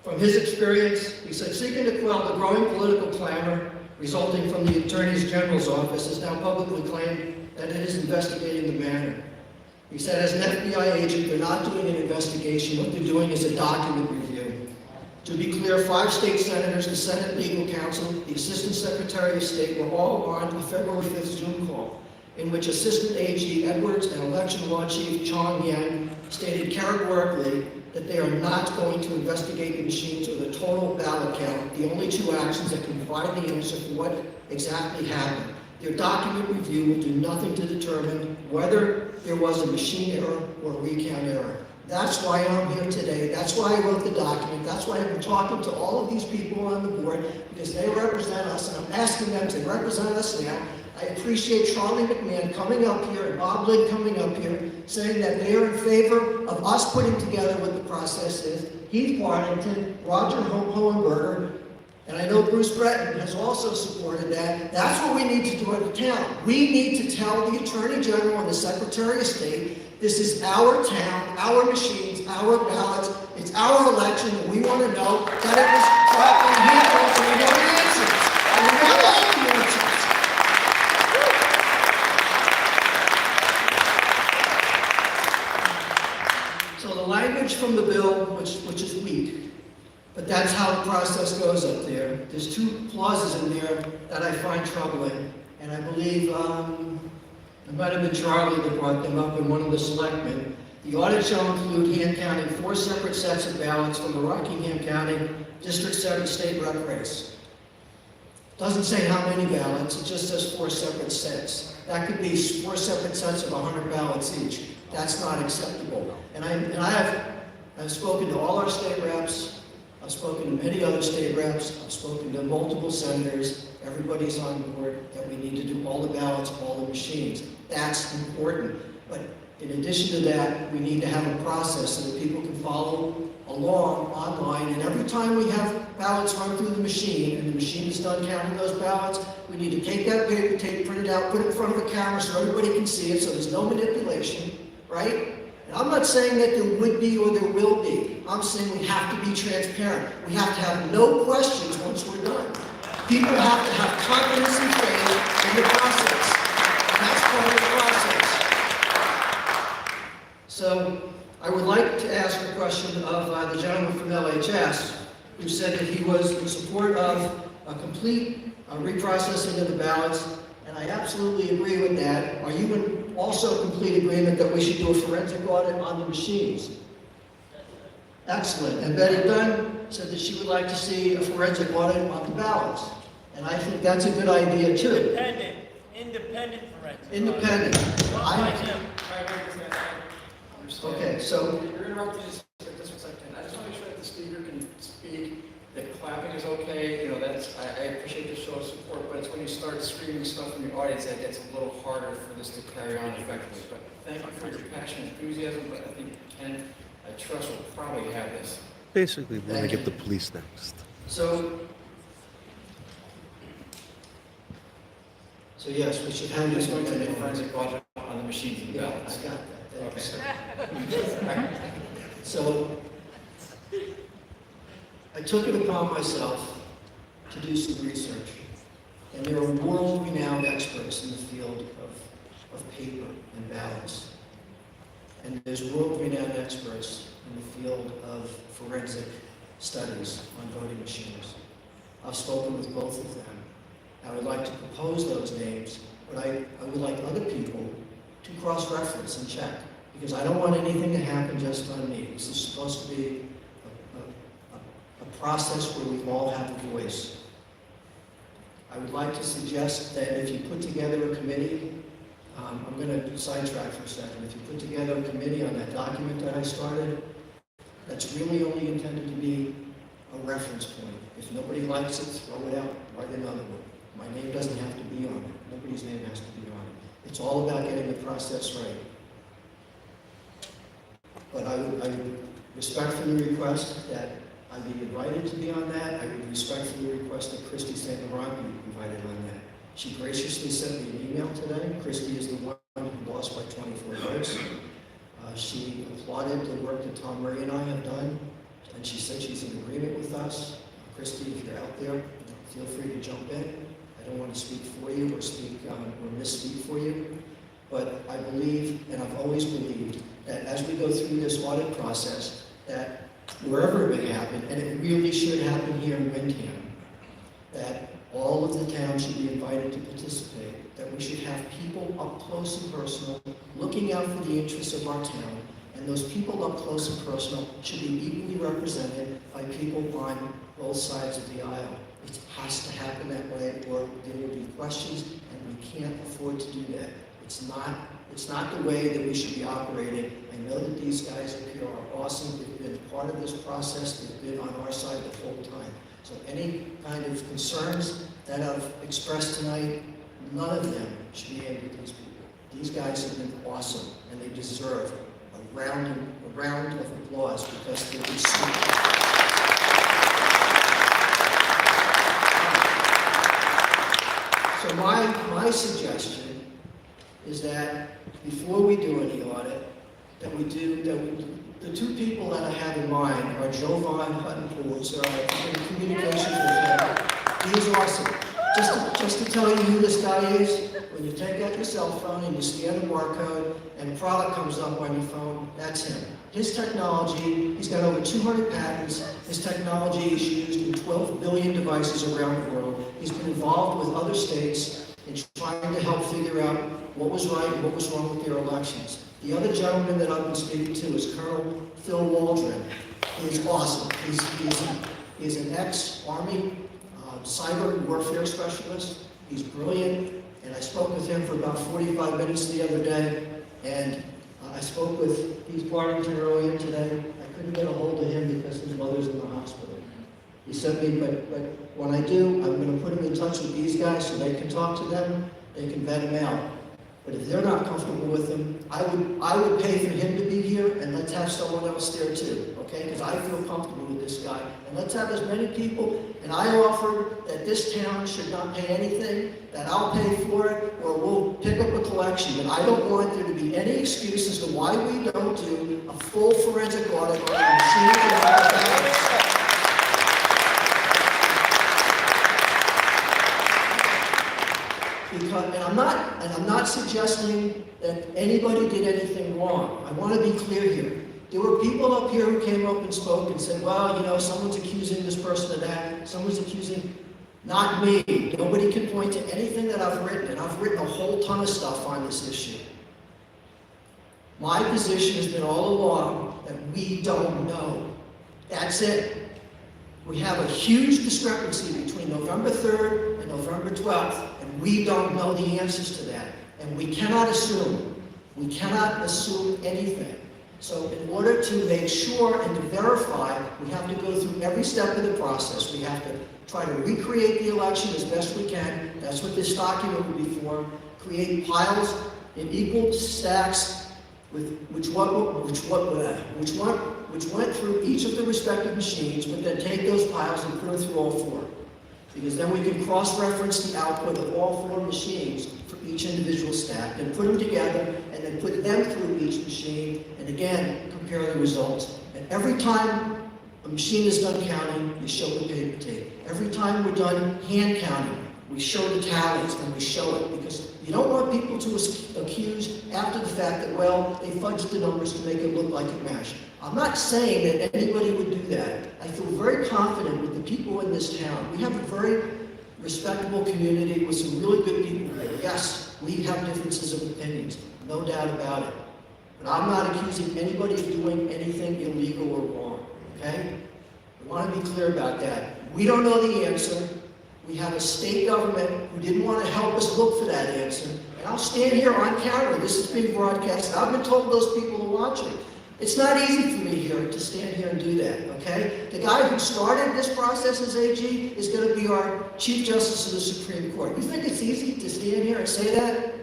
from his experience, he said, seeking to quell the growing political clamor resulting from the Attorney General's office has now publicly claimed that it is investigating the matter. He said, as an FBI agent, they're not doing an investigation. What they're doing is a document review. To be clear, 5 state senators, the Senate Legal Counsel, the Assistant Secretary of State were all on the February 5th Zoom call, in which Assistant AG Edwards and Election Law Chief Chong Yang stated categorically that they are not going to investigate the machines or the total ballot count, the only 2 actions that can provide the answer for what exactly happened. Their document review will do nothing to determine whether there was a machine error or a recount error. That's why I'm here today. That's why I wrote the document. That's why I've been talking to all of these people on the board, because they represent us, and I'm asking them to represent us now. I appreciate Charlie McMahon coming up here and Bob Lynn coming up here saying that they are in favor of us putting together what the process is. Heath Partington, Roger Hohenberger, and I know Bruce Breton has also supported that. That's what we need to do at the town. We need to tell the Attorney General and the Secretary of State, this is our town, our machines, our ballots, it's our election, and we want to know that it was properly handled, so we know the answers. And we have all the answers. So the language from the bill, which is weak, but that's how the process goes up there. There's 2 clauses in there that I find troubling, and I believe it might have been Charlie that brought them up in one of the selectmen. The audit shall include hand counting 4 separate sets of ballots from the Rockingham County District 7 state rep race. Doesn't say how many ballots, it just says 4 separate sets. That could be 4 separate sets of 100 ballots each. That's not acceptable. And I've spoken to all our state reps. I've spoken to many other state reps. I've spoken to multiple senators. Everybody's on board that we need to do all the ballots, all the machines. That's important. But in addition to that, we need to have a process so that people can follow along online. And every time we have ballots run through the machine and the machine is done counting those ballots, we need to take that paper tape, print it out, put it in front of a camera so everybody can see it, so there's no manipulation, right? And I'm not saying that there would be or there will be. I'm saying we have to be transparent. We have to have no questions once we're done. People have to have confidence and faith in the process. And that's part of the process. So I would like to ask a question of the gentleman from LHS, who said that he was in support of a complete reprocessing of the ballots, and I absolutely agree with that. Are you in also complete agreement that we should do a forensic audit on the machines? Excellent. And Betty Dunn said that she would like to see a forensic audit on the ballots. And I think that's a good idea too. Independent forensic. Independent. Okay, so You're interrupting this for just a second. I just want to make sure that the speaker can speak, that clapping is okay. You know, I appreciate the show of support, but it's when you start screaming stuff from the audience that gets a little harder for this to carry on effectively. But thank you for your passion and enthusiasm, but I think Ken, I trust will probably have this. Basically, we're going to get the police next. So yes, we should have this going to do a one. forensic audit on the machines and Yeah, ballots. I got that, thank you, sir. So, I took it upon myself to do some research. And there are world-renowned experts in the field of paper and ballots. And there's world-renowned experts in the field of forensic studies on voting machines. I've spoken with both of them. I would like to propose those names, but I would like other people to cross-reference and check, because I don't want anything to happen just on me. This is supposed to be a process where we all have a voice. I would like to suggest that if you put together a committee, I'm going to sidetrack for a second. If you put together a committee on that document that I started, that's really only intended to be a reference point. If nobody likes it, throw it out, write another one. My name doesn't have to be on it. Nobody's name has to be on it. It's all about getting the process right. But I would respectfully request that I be invited to be on that. I would respectfully request that Christy St. Laurent be invited on that. She graciously sent me an email today. Christy is the one who lost by 24 votes. She applauded the work that Tom Murray and I have done, and she said she's in agreement with us. Christy, if you're out there, feel free to jump in. I don't want to speak for you or misspeak for you, but I believe, and I've always believed, that as we go through this audit process, that wherever it may happen, and it really should happen here in Windham, that all of the towns should be invited to participate, that we should have people up close and personal, looking out for the interests of our town, and those people up close and personal should be equally represented by people on both sides of the aisle. It has to happen that way, or there will be questions, and we can't afford to do that. It's not the way that we should be operating. I know that these guys up here are awesome. They've been part of this process. They've been on our side the whole time. So any kind of concerns that I've expressed tonight, none of them should be aimed at these people. These guys have been awesome, and they deserve a round of applause because they've been super. So my suggestion is that before we do any audit, the two people that I have in mind are Jovan Hutton-Pools, in communications with him. He is awesome. Just to tell you who this guy is, when you take out your cell phone and you scan the barcode and a product comes up on your phone, that's him. His technology, he's got over 200 patents. His technology is used in 12 billion devices around the world. He's been involved with other states in trying to help figure out what was right and what was wrong with their elections. The other gentleman that I've been speaking to is Colonel Phil Waldron. He is awesome. He's an ex-Army cyber warfare specialist. He's brilliant, and I spoke with him for about 45 minutes the other day, and I spoke with Keith Barrington earlier today. I couldn't get a hold of him because his mother's in the hospital. He sent me, but when I do, I'm going to put him in touch with these guys so they can talk to them, they can vet him out. But if they're not comfortable with him, I would pay for him to be here, and let's have someone else there too, okay? Because I feel comfortable with this guy. And let's have as many people, and I offer that this town should not pay anything, that I'll pay for it, or we'll pick up a collection. But I don't want there to be any excuse as to why we don't do a full forensic audit on the machine and all that. And I'm not suggesting that anybody did anything wrong. I want to be clear here. There were people up here who came up and spoke and said, well, you know, someone's accusing this person of that, someone's accusing, not me. Nobody can point to anything that I've written, and I've written a whole ton of stuff on this issue. My position has been all along that we don't know. That's it. We have a huge discrepancy between November 3rd and November 12th, and we don't know the answers to that. And we cannot assume. We cannot assume anything. So in order to make sure and to verify, we have to go through every step of the process. We have to try to recreate the election as best we can. That's what this document will be for. Create piles in equal stacks with which went through each of the respective machines, but then take those piles and put them through all four. Because then we can cross-reference the output of all four machines for each individual stack and put them together and then and put them through each machine, and again, compare the results. And every time a machine is done counting, we show the paper tape. Every time we're done hand counting, we show the tallies and we show it, because you don't want people to accuse after the fact that, well, they fudged the numbers to make it look like it matched. I'm not saying that anybody would do that. I feel very confident with the people in this town. We have a very respectable community with some really good people here. Yes, we have differences of opinions, no doubt about it. But I'm not accusing anybody of doing anything illegal or wrong, okay? I want to be clear about that. We don't know the answer. We have a state government who didn't want to help us look for that answer. And I'll stand here on camera. This is being broadcast. I've been told those people are watching. It's not easy for me here to stand here and do that, okay? The guy who started this process as AG is going to be our Chief Justice of the Supreme Court. You think it's easy to stand here and say that?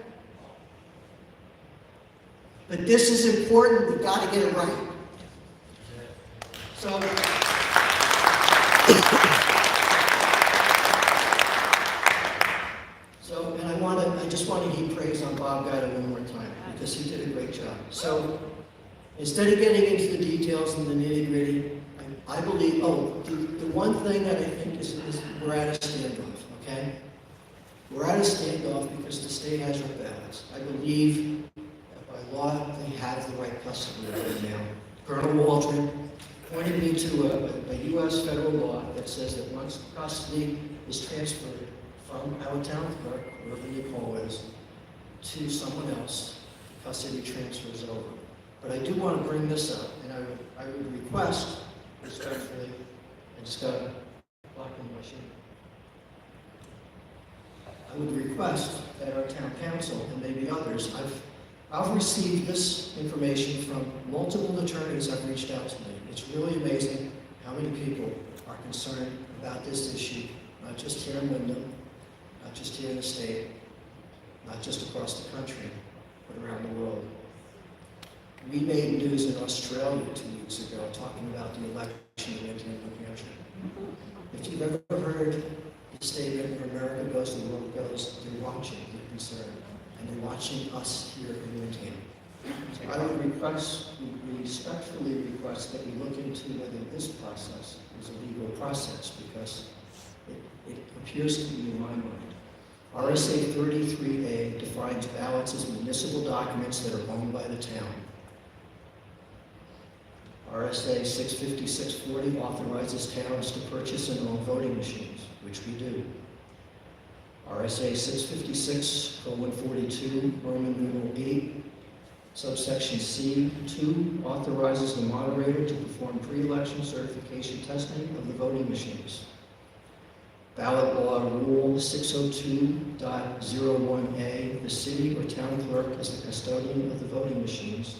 But this is important. We've got to get it right. So, and I just want to heap praise on Bob Guida one more time, because he did a great job. So, instead of getting into the details and the nitty-gritty, I believe, the one thing that I think is we're at a standoff, okay? We're at a standoff because the state has our ballots. I believe that by law, they have the right custody right now. Colonel Waldron pointed me to a U.S. federal law that says that once custody is transferred from our town clerk, wherever Nicole is, to someone else, custody transfers over. But I do want to bring this up, and I would request, respectfully, I just got a block in my machine. I would request that our town council, and maybe others, I've received this information from multiple attorneys I've reached out to me. It's really amazing how many people are concerned about this issue, not just here in Windham, not just here in the state, not just across the country, but around the world. We made news in Australia 2 weeks ago talking about the election in New Hampshire. If you've ever heard the statement, where America goes, the world goes, they're watching, they're concerned, and they're watching us here in Windham. So I would respectfully request that we look into whether this process is a legal process, because it appears to be in my mind. RSA 33A defines ballots as municipal documents that are owned by the town. RSA 65640 authorizes towns to purchase and own voting machines, which we do. RSA 656:42, Roman numeral 8, subsection C2, authorizes the moderator to perform pre-election certification testing of the voting machines. Ballot law rule 602.01a, the city or town clerk is the custodian of the voting machines.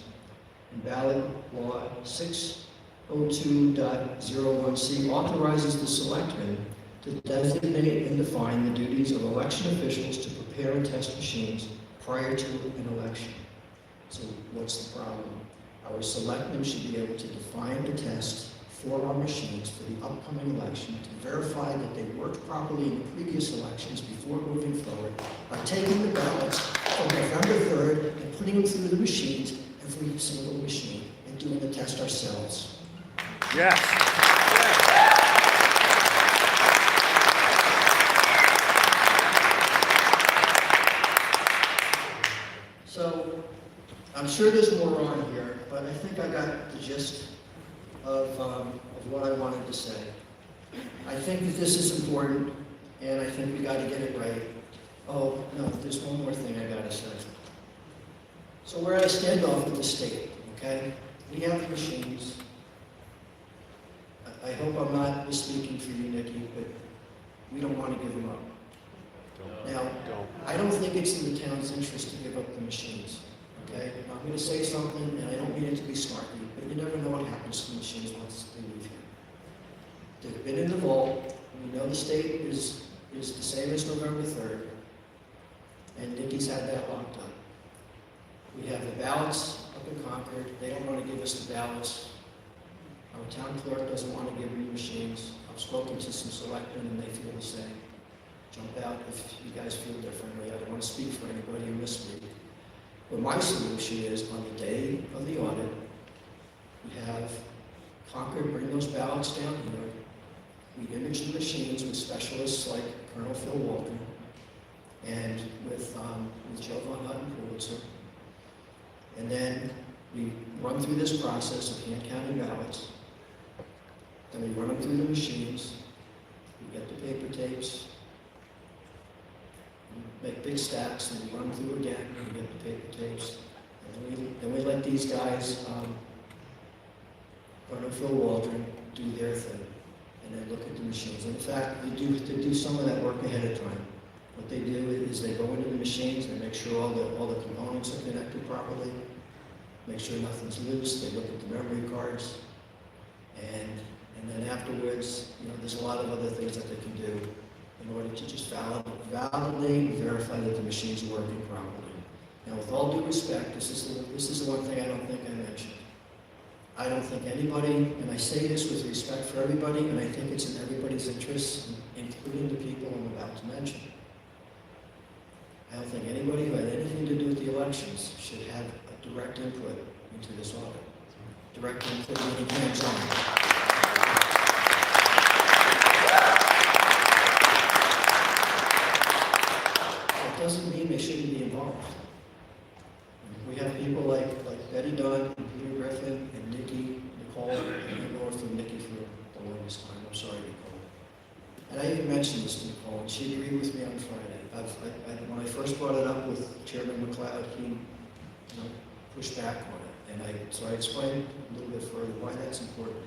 And ballot law 602.01c authorizes the selectmen to designate and define the duties of election officials to prepare and test machines prior to an election. So what's the problem? Our selectmen should be able to define the test for our machines for the upcoming election to verify that they worked properly in the previous elections before moving forward by taking the ballots from November 3rd and putting them through the machines, every single machine, and doing the test ourselves. Yes. So, I'm sure there's more on here, but I think I got the gist of what I wanted to say. I think that this is important, and I think we got to get it right. Oh, no, there's one more thing I got to say. So we're at a standoff with the state, okay? We have the machines. I hope I'm not misspeaking for you, Nikki, but we don't want to give them up. Now, I don't think it's in the town's interest to give up the machines, okay? I'm going to say something, and I don't mean it to be snarky, but you never know what happens to the machines once they leave here. They've been in the vault. We know the state is the same as November 3rd, and Nikki's had that locked up. We have the ballots up in Concord. They don't want to give us the ballots. Our town clerk doesn't want to give me machines. I've spoken to some selectmen, and they feel the same. Jump out if you guys feel differently. I don't want to speak for anybody who missed me. But my solution is on the day of the audit, we have Concord bring those ballots down here. We image the machines with specialists like Colonel Phil Walton and with Joe Von Hutton Pulitzer. And then we run through this process of hand counting ballots. Then we run them through the machines. We get the paper tapes. We make big stacks and we run them through again. We get the paper tapes. And then we let these guys, Colonel Phil Waldron, do their thing. And then look at the machines. And in fact, they do some of that work ahead of time. What they do is they go into the machines and make sure all the components are connected properly, make sure nothing's loose. They look at the memory cards, and then afterwards, there's a lot of other things that they can do in order to just validly verify that the machines are working properly. Now, with all due respect, this is the one thing I don't think I mentioned. I don't think anybody, and I say this with respect for everybody, and I think it's in everybody's interest, including the people I'm about to mention. I don't think anybody who had anything to do with the elections should have a direct input into this audit. Direct input meaning hands-on. That doesn't mean they shouldn't be involved. We have people like Betty Dunn, and Peter Griffin, and Nikki, Nicole, and I know from Nikki for the longest time. I'm sorry, Nicole. And I even mentioned this to Nicole, and she agreed with me on Friday. When I first brought it up with Chairman McLeod, he pushed back on it. So I explained a little bit further why that's important.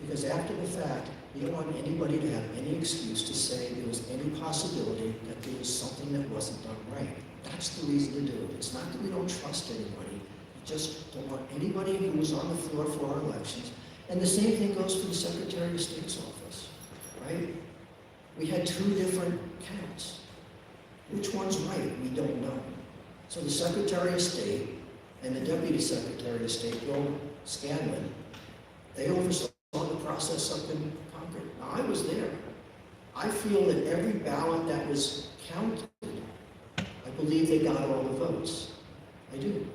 Because after the fact, we don't want anybody to have any excuse to say there was any possibility that there was something that wasn't done right. That's the reason to do it. It's not that we don't trust anybody. We just don't want anybody who was on the floor for our elections. And the same thing goes for the Secretary of State's office, right? We had 2 different counts. Which one's right? We don't know. So the Secretary of State and the Deputy Secretary of State, Bill Scanlon, they oversaw the process up in Concord. Now, I was there. I feel that every ballot that was counted, I believe they got all the votes. I do.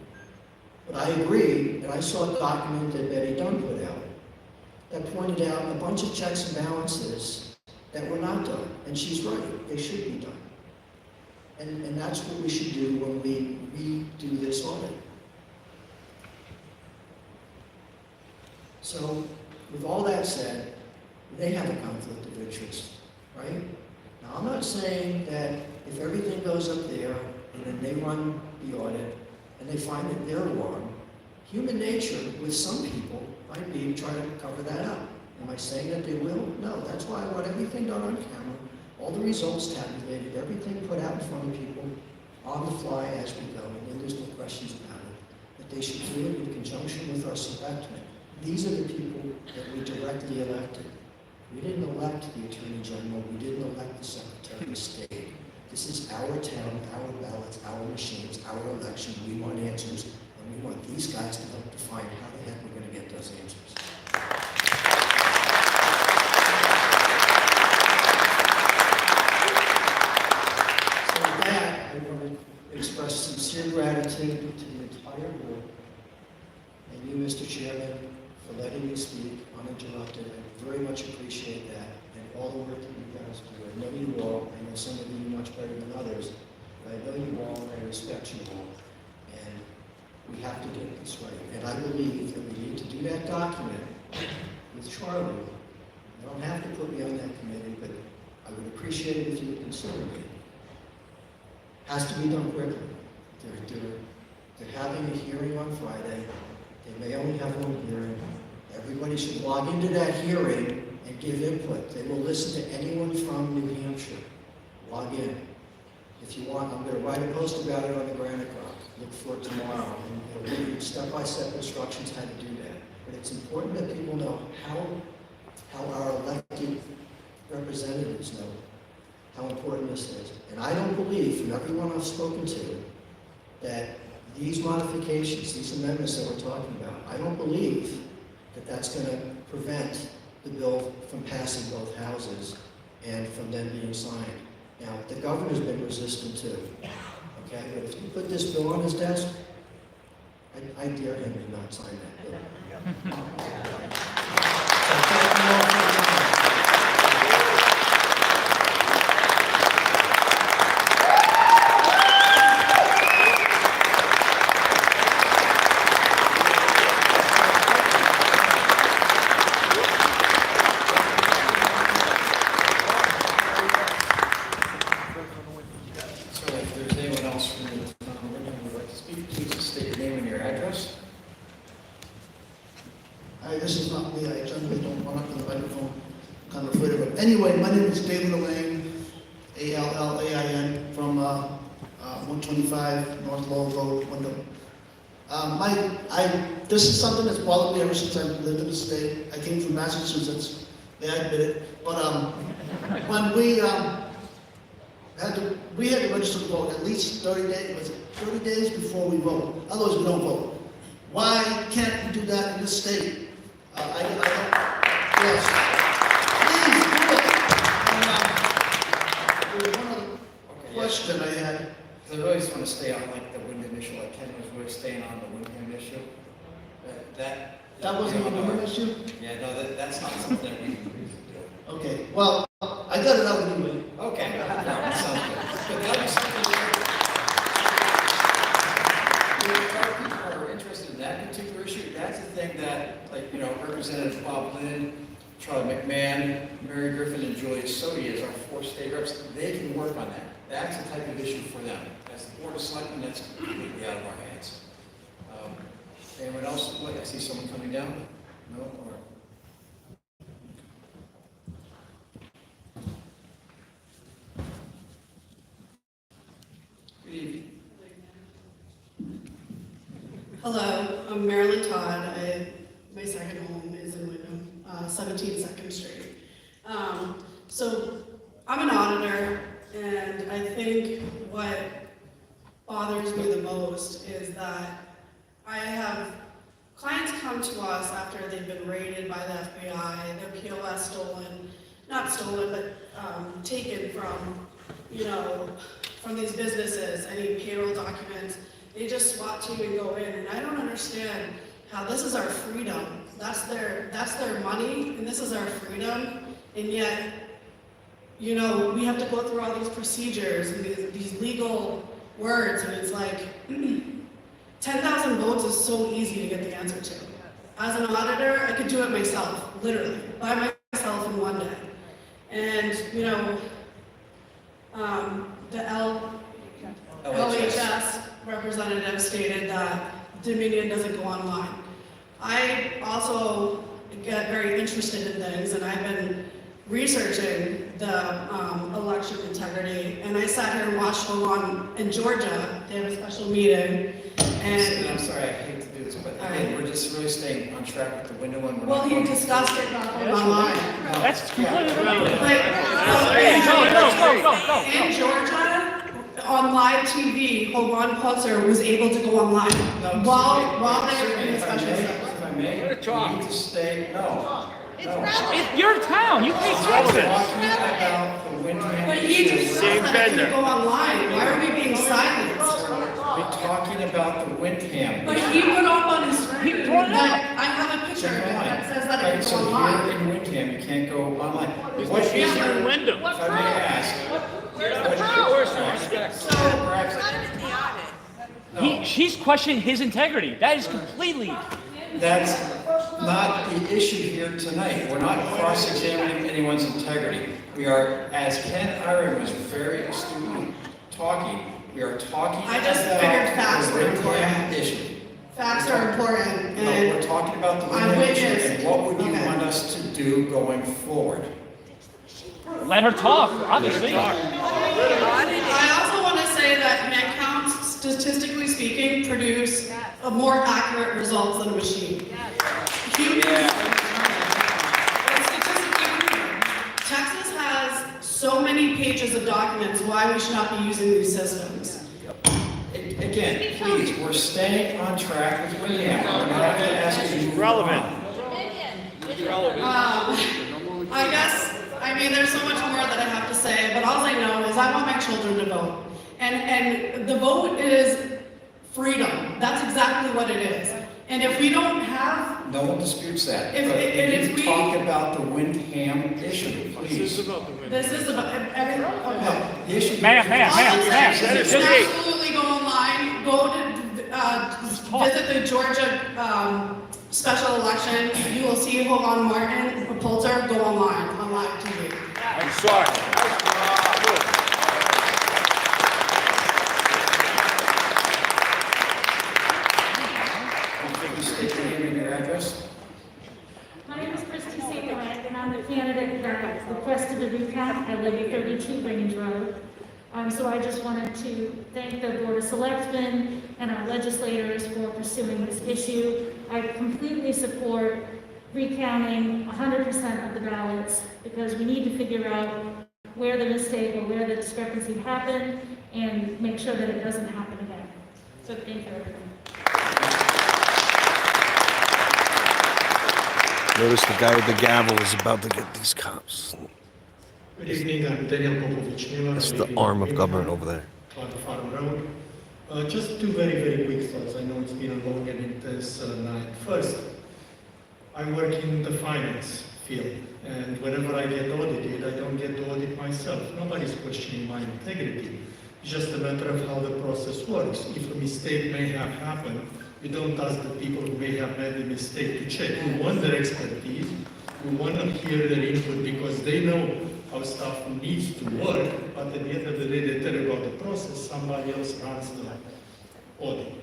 But I agree, and I saw a document that Betty Dunn put out that pointed out a bunch of checks and balances that were not done. And she's right, they should be done. And that's what we should do when we redo this audit. So, with all that said, they have a conflict of interest, right? Now, I'm not saying that if everything goes up there and then they run the audit and they find that they're wrong, human nature with some people might be trying to cover that up. Am I saying that they will? No, that's why I want everything done on camera. All the results tabulated, everything put out in front of people on the fly as we go, and then there's no questions about it. But they should do it in conjunction with our selectmen. These are the people that we directly elected. We didn't elect the Attorney General, we didn't elect the Secretary of State. This is our town, our ballots, our machines, our election. We want answers, and we want these guys to help define how the heck we're going to get those answers. I want to express sincere gratitude to the entire board and you, Mr. Chairman, for letting me speak uninterrupted. I very much appreciate that and all the work that you guys do. I know you all, I know some of you much better than others, but I know you all and I respect you all. And we have to get this right. And I believe that we need to do that document with Charlie. You don't have to put me on that committee, but I would appreciate it if you would consider me. Has to be done quickly. They're having a hearing on Friday. They may only have one hearing. Everybody should log into that hearing and give input. They will listen to anyone from New Hampshire. Log in. If you want, I'm going to write a post about it on the Granite Rock. Look for it tomorrow. And it'll give you step-by-step instructions how to do that. But it's important that people know how our elected representatives know how important this is. And I don't believe, from everyone I've spoken to, that these modifications, these amendments that we're talking about, I don't believe that that's going to prevent the bill from passing both houses and from them being signed. Now, the governor's been resistant too, okay? But if you put this bill on his desk, I dare him to not sign that bill. So if there's anyone else from the town of Windham who would like to speak, please just state your name and your address. Hi, this is not me. I generally don't run up to the microphone. I'm kind of afraid of it. Anyway, my name is David Allain, Allain, from 125 North Lowell Road, Windham. This is something that's bothered me ever since I lived in the state. I came from Massachusetts, may I admit it. But when we had to register to vote at least 30 days, was it 30 days before we vote? Otherwise, we don't vote. Why can't we do that in this state? Yes. Please do it. There was one other question I had. I really just want to stay on like the Windham issue, like Ken was really staying on the Windham issue. That wasn't on the Windham issue? Yeah, no, that's not something that we can do. Okay, well, I got it out anyway. Okay, no, that sounds good. But that is something that people are interested in that particular issue. That's the thing that, like, Representative Bob Lynn, Charlie McMahon, Mary Griffin, and Julia Sodi as our 4 state reps, they can work on that. That's the type of issue for them. As the Board of Selectmen, that's completely out of our hands. Anyone else? Look, I see someone coming down. No? Or good evening. Hello, I'm Marilyn Todd. My second home is in Windham, 17 2nd Street. So I'm an auditor, and I think what bothers me the most is that I have clients come to us after they've been raided by the FBI, their POS stolen, not stolen, but taken from, from these businesses, any payroll documents. They just SWAT team and go in, and I don't understand how this is our freedom. That's their money, and this is our freedom, and yet, we have to go through all these procedures and these legal words, and it's like, 10,000 votes is so easy to get the answer to. As an auditor, I could do it myself, literally, by myself in one day. And, the LHS representative stated that Dominion doesn't go online. I also get very interested in things, and I've been researching the election integrity, and I sat here and watched one in Georgia. They have a special meeting, and I'm sorry, I hate to do this, but again, we're just really staying on track with the window one. well, he discussed it not online. That's completely irrelevant. In Georgia, on live TV, Hogan Putzer was able to go online while they were in the special meeting. If I may, we need to stay, It's your town, you pay taxes. But he just said that he could go online. Why are we being silenced? We're talking about the Windham. But he put up on his screen that I have a picture of it that says that it can go So online. here in Windham, you can't go online. What is here in Windham? If I may ask. She's questioning his integrity. That is completely. That's not the issue here tonight. We're not cross-examining anyone's integrity. We are, as Ken Iron was very astutely talking, we are talking I just figured facts the were important. Windham issue. Facts are important, No, and we're talking about the I'm Windham issue witness. and what would you Okay. want us to do going forward? Let her talk, obviously. I also want to say that head counts, statistically speaking, produce a more accurate results than a machine. Texas has so many pages of documents why we should not be using these systems. Again, please, we're staying on track with Windham. We're not going to ask you. Relevant. I mean, there's so much more that I have to say, but all I know is I want my children to vote. And the vote is freedom. That's exactly what it is. And if we don't have, No one disputes that. If- But and if you we- talk about the Windham issue, please. this is about, every, okay. The issue. Ma'am. Just absolutely go online, go to, visit the Georgia, special election. You will see Hogan Martin, Poulter, go online, on live TV. I'm sorry. Please state your name and your address. My name is Christy St. Laurent, and I'm the candidate that requested a recount. I live at 32 Grange Road. So I just wanted to thank the Board of Selectmen and our legislators for pursuing this issue. I completely support recounting 100% of the ballots because we need to figure out where the mistake or where the discrepancy happened and make sure that it doesn't happen again. So thank you, everyone. Notice the guy with the gavel is about to get these cops. Good evening, I'm Daniel Popovich Miller. It's the arm of government over there. Farm Road. Just two very quick thoughts. I know it's been a long and intense night. First, I work in the finance field, and whenever I get audited, I don't get to audit myself. Nobody's questioning my integrity. It's just a matter of how the process works. If a mistake may have happened, we don't ask the people who may have made the mistake to check. We want their expertise. We want to hear their input because they know how stuff needs to work, but at the end of the day, they tell you about the process, somebody else runs the audit.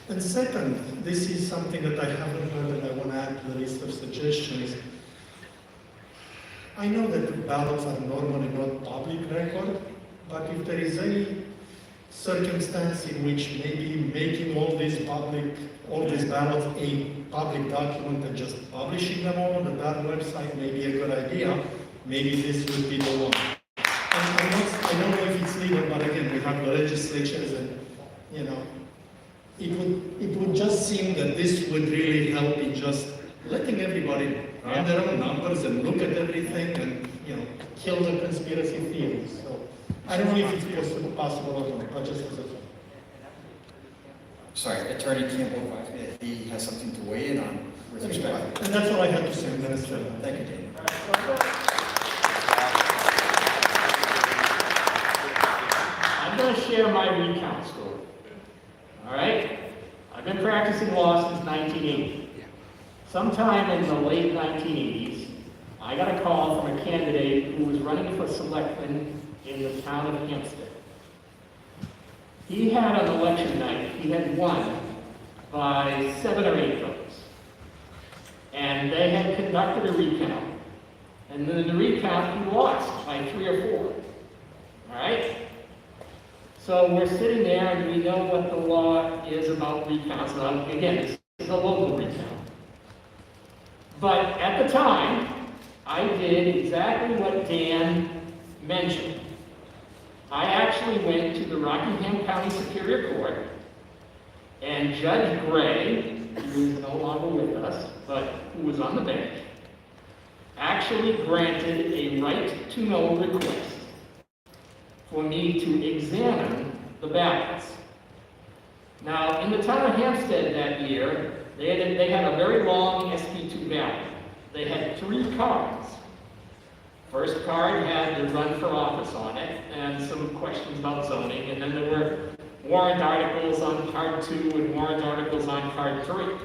And second, this is something that I haven't heard and I want to add to the list of suggestions. I know that ballots are normally not public record, but if there is any circumstance in which maybe making all these ballots a public document and just publishing them all on the ballot website may be a good idea. Maybe this would be the one. I don't know if it's legal, but again, we have the legislatures and, you know, it would just seem that this would really help in just letting everybody run their own numbers and look at everything and, you know, kill the conspiracy theories. So I don't know if it's possible or not, but just as a thought. Sorry, Attorney Campbell, if he has something to weigh in on with respect. And that's what I had to say, Minister. Thank you, Daniel. I'm going to share my recount story. All right? I've been practicing law since 1980. Sometime in the late 1980s, I got a call from a candidate who was running for selectman in the town of Hampstead. He had an election night. He had won by 7 or 8 votes. And they had conducted a recount. And then in the recount, he lost by 3 or 4. All right? So we're sitting there and we know what the law is about recounts. Now, again, this is a local recount. But at the time, I did exactly what Dan mentioned. I actually went to the Rockingham County Superior Court, and Judge Gray, who is no longer with us, but who was on the bench, actually granted a right to know request for me to examine the ballots. Now, in the town of Hampstead that year, they had a very long SP2 ballot. They had 3 cards. First card had the run for office on it and some questions about zoning, and then there were warrant articles on card 2 and warrant articles on card 3.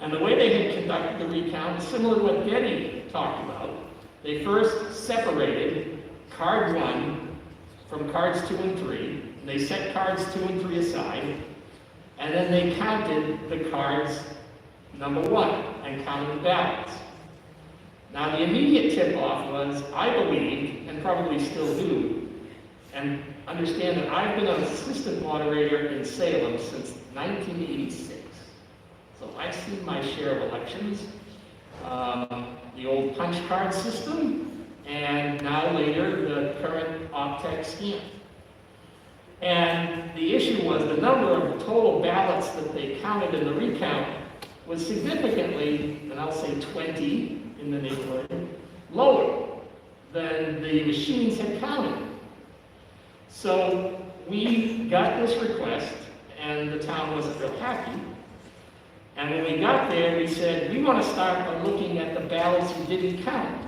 And the way they had conducted the recount is similar to what Getty talked about. They first separated card 1 from cards 2 and 3, and they set cards 2 and 3 aside, and then they counted the cards number 1 and counted the ballots. Now, the immediate tip-off was, I believed, and probably still do, and understand that I've been an assistant moderator in Salem since 1986. So I've seen my share of elections, the old punch card system, and now later, the current Optech scheme. And the issue was the number of total ballots that they counted in the recount was significantly, and I'll say 20, in the neighborhood, lower than the machines had counted. So we got this request, and the town wasn't real happy. And when we got there, we said, we want to start by looking at the ballots you didn't count.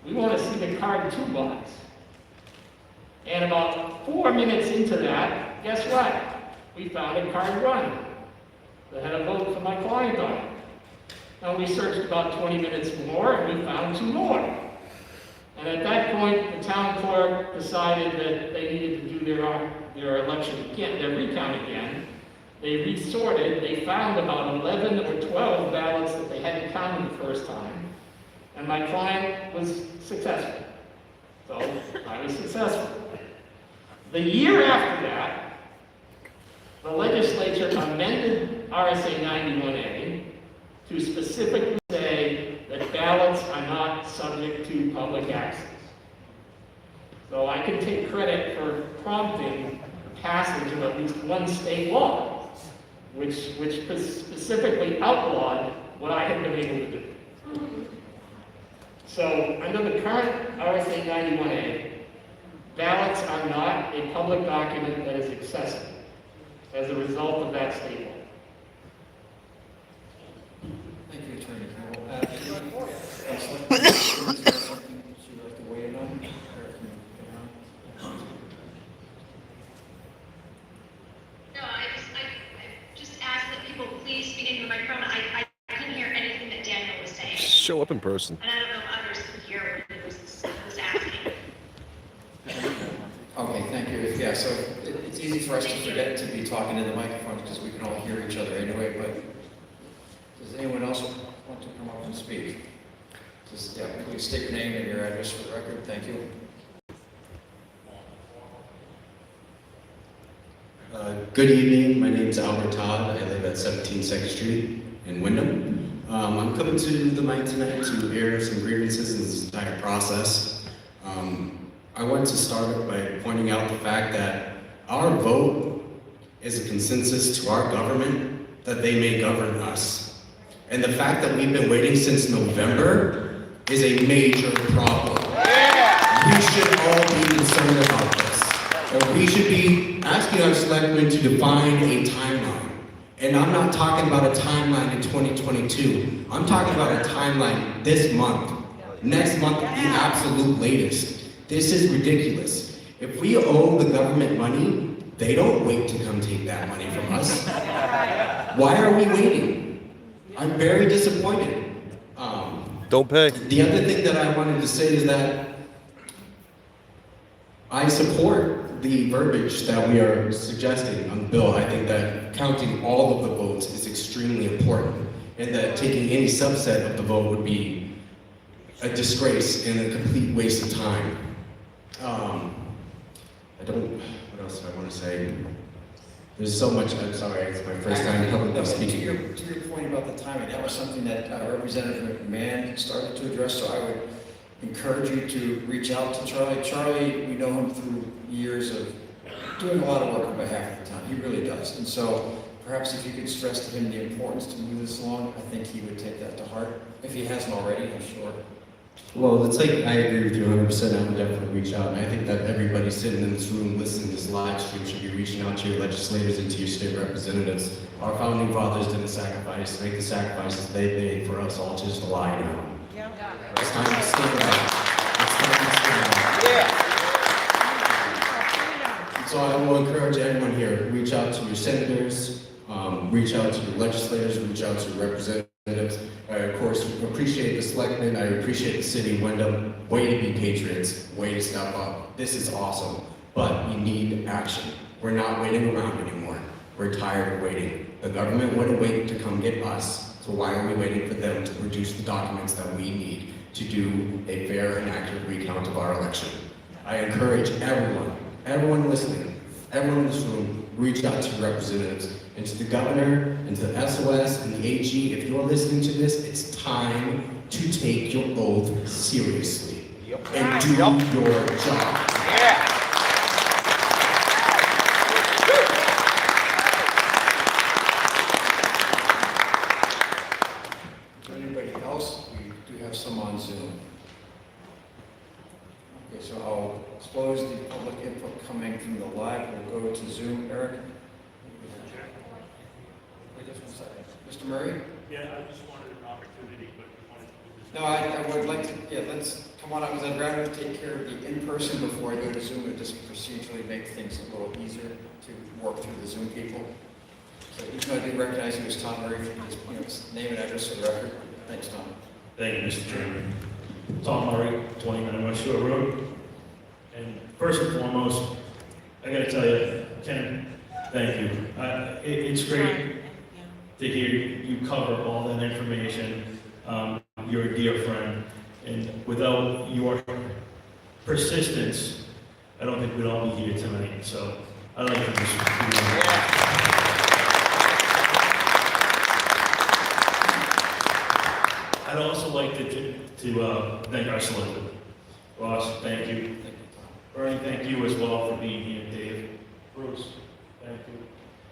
We want to see the card 2 box. And about 4 minutes into that, guess what? We found a card 1 that had a vote for my client on it. And we searched about 20 minutes more, and we found 2 more. And at that point, the town clerk decided that they needed to do their election again, their recount again. They resorted, they found about 11 or 12 ballots that they hadn't counted the first time. And my client was successful. So I was successful. The year after that, the legislature amended RSA 91A to specifically say that ballots are not subject to public access. So I can take credit for prompting the passage of at least one state law, which specifically outlawed what I had been able to do. So under the current RSA 91A, ballots are not a public document that is accessible as a result of that state law. Thank you, Attorney Carroll. Something you'd like to weigh in on? No, I just ask that people please speak into the microphone. I couldn't hear anything that Daniel was saying. Show up in person. And I don't know if others could hear what he was asking. Okay, thank you. Yeah, so it's easy for us to forget to be talking in the microphone because we can all hear each other anyway, but does anyone else want to come up and speak? Just, yeah, please state your name and your address for the record. Thank you. Good evening. My name is Albert Todd. I live at 17 2nd Street in Windham. I'm coming to the mic tonight to air some grievances in this entire process. I want to start by pointing out the fact that our vote is a consensus to our government that they may govern us. And the fact that we've been waiting since November is a major problem. We should all be concerned about this. And we should be asking our selectmen to define a timeline. And I'm not talking about a timeline in 2022. I'm talking about a timeline this month. Next month at the absolute latest. This is ridiculous. If we owe the government money, they don't wait to come take that money from us. Why are we waiting? I'm very disappointed. Don't pay. The other thing that I wanted to say is that I support the verbiage that we are suggesting on the bill. I think that counting all of the votes is extremely important, and that taking any subset of the vote would be a disgrace and a complete waste of time. What else do I want to say? There's so much, I'm sorry, it's my first time publicly speaking. To your point about the timing, that was something that Representative McMahon started to address, so I would encourage you to reach out to Charlie. Charlie, we know him through years of doing a lot of work on behalf of the town. He really does. And so perhaps if you could stress to him the importance to move this along, I think he would take that to heart. If he hasn't already, I'm sure. Well, it's like, I agree with you 100%. I would definitely reach out. And I think that everybody sitting in this room listening to this live stream should be reaching out to your legislators and to your state representatives. Our founding fathers didn't sacrifice, make the sacrifices they made for us all to just lie now. It's time to stand up. It's time to stand up. So I will encourage everyone here, reach out to your senators, reach out to your legislators, reach out to your representatives. I, of course, appreciate the selectmen. I appreciate the city of Windham. Way to be patriots. Way to step up. This is awesome. But you need action. We're not waiting around anymore. We're tired of waiting. The government wouldn't wait to come get us. So why are we waiting for them to produce the documents that we need to do a fair and accurate recount of our election? I encourage everyone listening, everyone in this room, reach out to your representatives and to the governor and to the SOS and the AG. If you're listening to this, it's time to take your oath seriously and do your job. Anybody else? We do have some on Zoom. Okay, so I'll close the public input coming from the live. We'll go to Zoom. Eric? Wait just one second. Mr. Murray? Yeah, I just wanted an opportunity, but wanted to. No, I would like to, yeah, let's come on up, because I'd rather take care of the in-person before I go to Zoom and just procedurally make things a little easier to work through the Zoom people. So each one I do recognize you as Tom Murray, if you can just, name and address for the record. Thanks, Tom. Thank you, Mr. Chairman. Tom Murray, 29 West Shore Road. And first and foremost, I gotta tell you, Ken, thank you. It's great to hear you cover all that information. You're a dear friend, and without your persistence, I don't think we'd all be here tonight. So I'd like to just I'd also like to thank our selectmen. Ross, thank you. Bernie, thank you as well for being here. Dave, Bruce, thank you.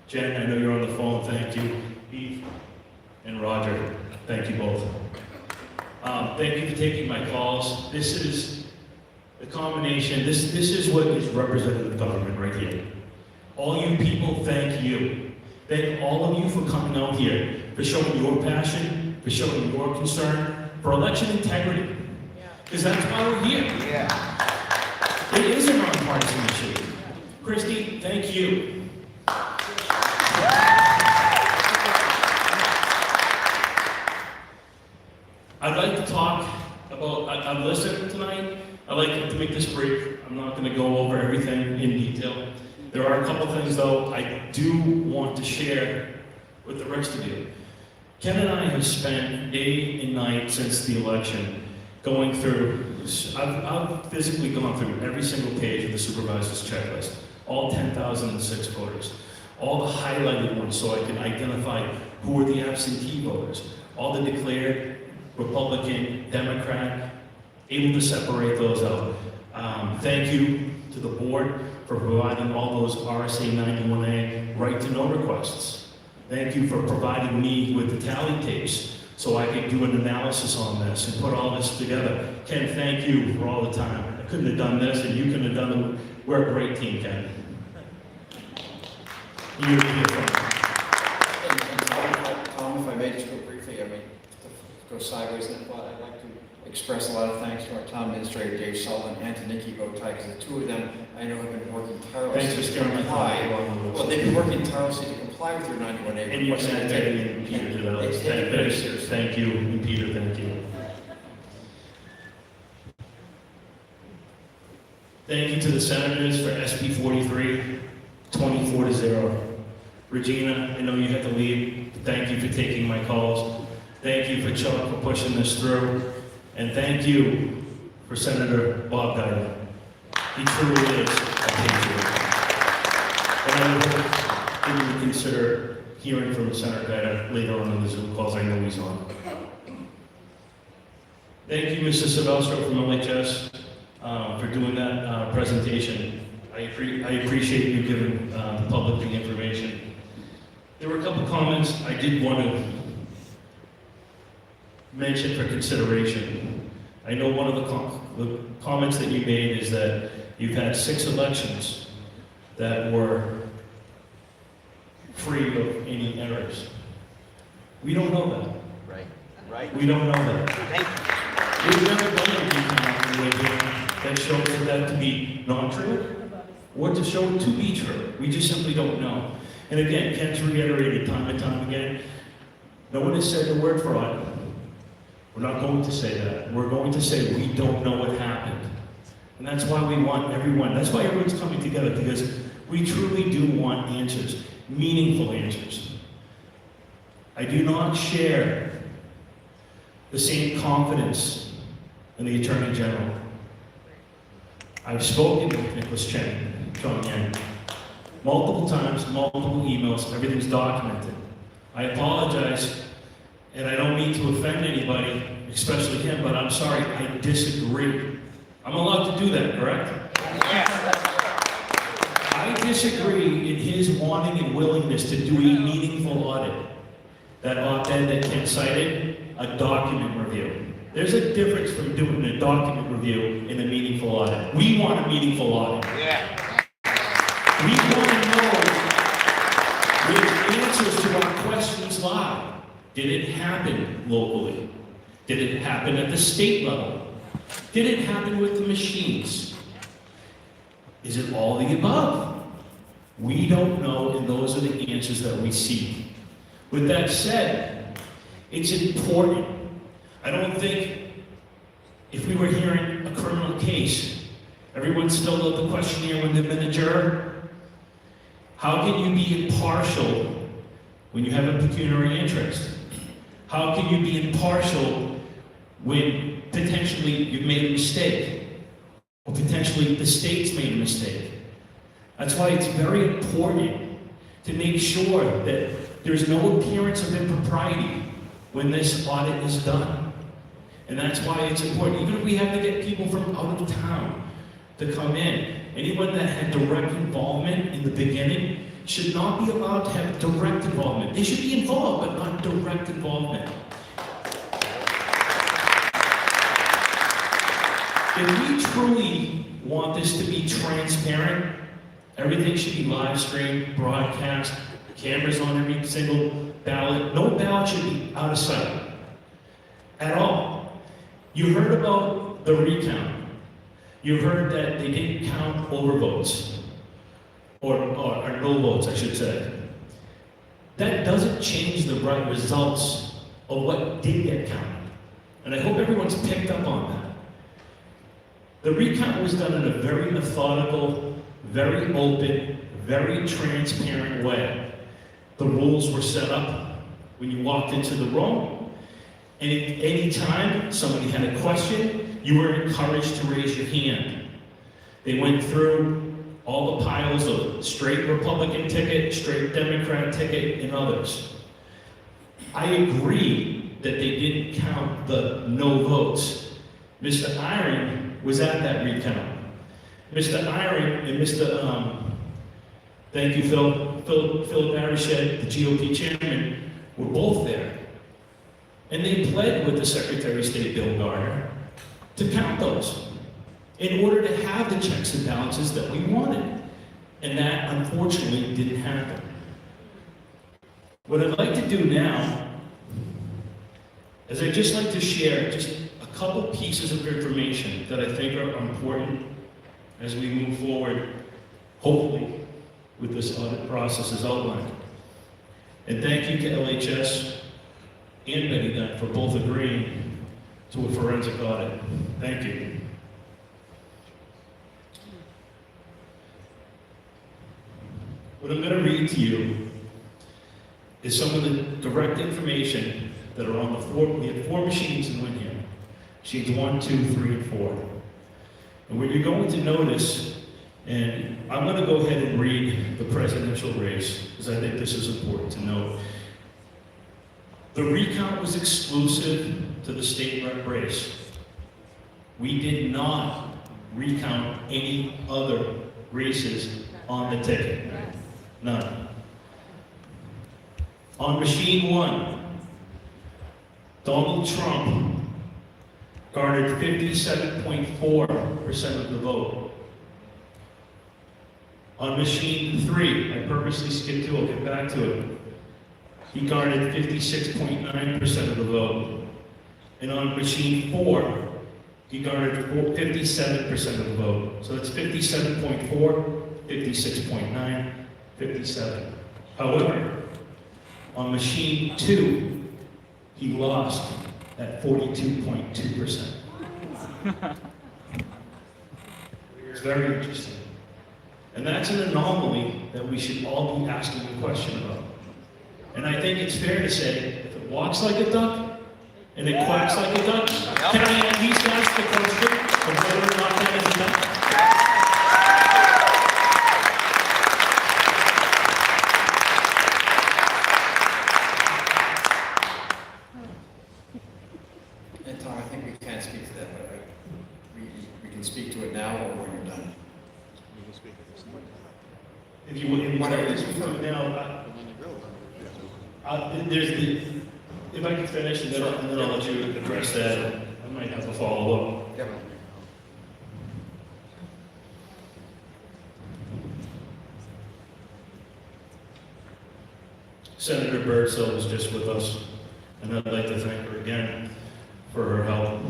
Jen, I know you're on the phone, thank you. Eve and Roger, thank you both. Thank you for taking my calls. This is the combination, this is what is representative government right here. All you people, thank you. Thank all of you for coming out here, for showing your passion, for showing your concern, for election integrity. Because that's why we're here. Yeah. It is a nonpartisan issue. Christy, thank you. I'd like to talk about, I've listened tonight. I'd like to make this brief. I'm not going to go over everything in detail. There are a couple things, though, I do want to share with the rest of you. Ken and I have spent day and night since the election going through, I've physically gone through every single page of the supervisor's checklist, all 10,006 voters, all the highlighted ones so I can identify who are the absentee voters, all the declared Republican, Democrat, able to separate those out. Thank you to the board for providing all those RSA 91A right to know requests. Thank you for providing me with the tally tapes so I could do an analysis on this and put all this together. Ken, thank you for all the time. I couldn't have done this and you couldn't have done it. We're a great team, Ken. You're Tom, if I may just go briefly, I mean, to go sideways in that thought, I'd like to express a lot of thanks to our town administrator, Dave Sullivan, and to Nikki Botai, because the two of them, I know, have been working tirelessly. Thanks for steering my comply. thought. Well, they've been working tirelessly to comply with your 91A. And you said that, and Peter did that. Thank you, and Peter, thank you. Thank you to the senators for SB 43, 24-0. Regina, I know you had to leave. Thank you for taking my calls. Thank you for Chuck for pushing this through. And thank you for Senator Bob Guida. He truly is a patriot. And I hope that you would consider hearing from Senator Guida later on in the Zoom calls. I know he's on. Thank you, Mr. Silvestro from LHS, for doing that presentation. I appreciate you giving the public the information. There were a couple comments I did want to mention for consideration. I know one of the comments that you made is that you've had 6 elections that were free of any errors. We don't know that. Right. We don't know that. We've never done anything that shows that to be not true or to show it to be true. We just simply don't know. And again, Ken's reiterated time and time again, no one has said the word fraud. We're not going to say that. We're going to say we don't know what happened. And that's why we want everyone, that's why everyone's coming together, because we truly do want answers, meaningful answers. I do not share the same confidence in the Attorney General. I've spoken with Nicholas Chen, multiple times, multiple emails, everything's documented. I apologize, and I don't mean to offend anybody, especially him, but I'm sorry, I disagree. I'm allowed to do that, correct? I disagree in his wanting and willingness to do a meaningful audit. That op-ed that Ken cited, a document review. There's a difference from doing a document review and a meaningful audit. We want a meaningful audit. Yeah. We want to know where the answers to our questions lie. Did it happen locally? Did it happen at the state level? Did it happen with the machines? Is it all the above? We don't know, and those are the answers that we seek. With that said, it's important. I don't think if we were hearing a criminal case, everyone's filled out the questionnaire when they've been a juror. How can you be impartial when you have a pecuniary interest? How can you be impartial when potentially you've made a mistake? Or potentially the state's made a mistake? That's why it's very important to make sure that there's no appearance of impropriety when this audit is done. And that's why it's important. Even if we have to get people from out of town to come in, anyone that had direct involvement in the beginning should not be allowed to have direct involvement. They should be involved, but not direct involvement. If we truly want this to be transparent, everything should be live streamed, broadcast, cameras on every single ballot. No ballot should be out of sight at all. You heard about the recount. You heard that they didn't count overvotes, or no votes, I should say. That doesn't change the right results of what did get counted. And I hope everyone's picked up on that. The recount was done in a very methodical, very open, very transparent way. The rules were set up when you walked into the room, and at any time somebody had a question, you were encouraged to raise your hand. They went through all the piles of straight Republican ticket, straight Democrat ticket, and others. I agree that they didn't count the no votes. Mr. Iron was at that recount. Mr. Iron and Mr. Thank you, Phil Barished, the GOP chairman, were both there. And they pled with the Secretary of State, Bill Gardner, to count those in order to have the checks and balances that we wanted. And that, unfortunately, didn't happen. What I'd like to do now is I'd just like to share just a couple pieces of information that I think are important as we move forward, hopefully, with this audit process as outlined. And thank you to LHS and Betty Dunn for both agreeing to a forensic audit. Thank you. What I'm going to read to you is some of the direct information that are on the we had 4 machines in Windham. Machines 1, 2, 3, and 4. And what you're going to notice, and I'm going to go ahead and read the presidential race, because I think this is important to note. The recount was exclusive to the state rep race. We did not recount any other races on the ticket. None. On machine 1, Donald Trump garnered 57.4% of the vote. On machine 3, I purposely skipped to it, I'll get back to it. He garnered 56.9% of the vote. And on machine 4, he garnered 57% of the vote. So that's 57.4, 56.9, 57. However, on machine 2, he lost at 42.2%. It's very interesting. And that's an anomaly that we should all be asking a question about. And I think it's fair to say, if it walks like a duck and it quacks like a duck, can I at least ask the question of whether or not that is a duck? And Tom, I think we can't speak to that, but we can speak to it now or when you're done. If you would, now, there's the, if I can finish and then I'll let you address that. I'm might have to follow up. Yep. Senator Birdsell was just with us, and I'd like to thank her again for her help.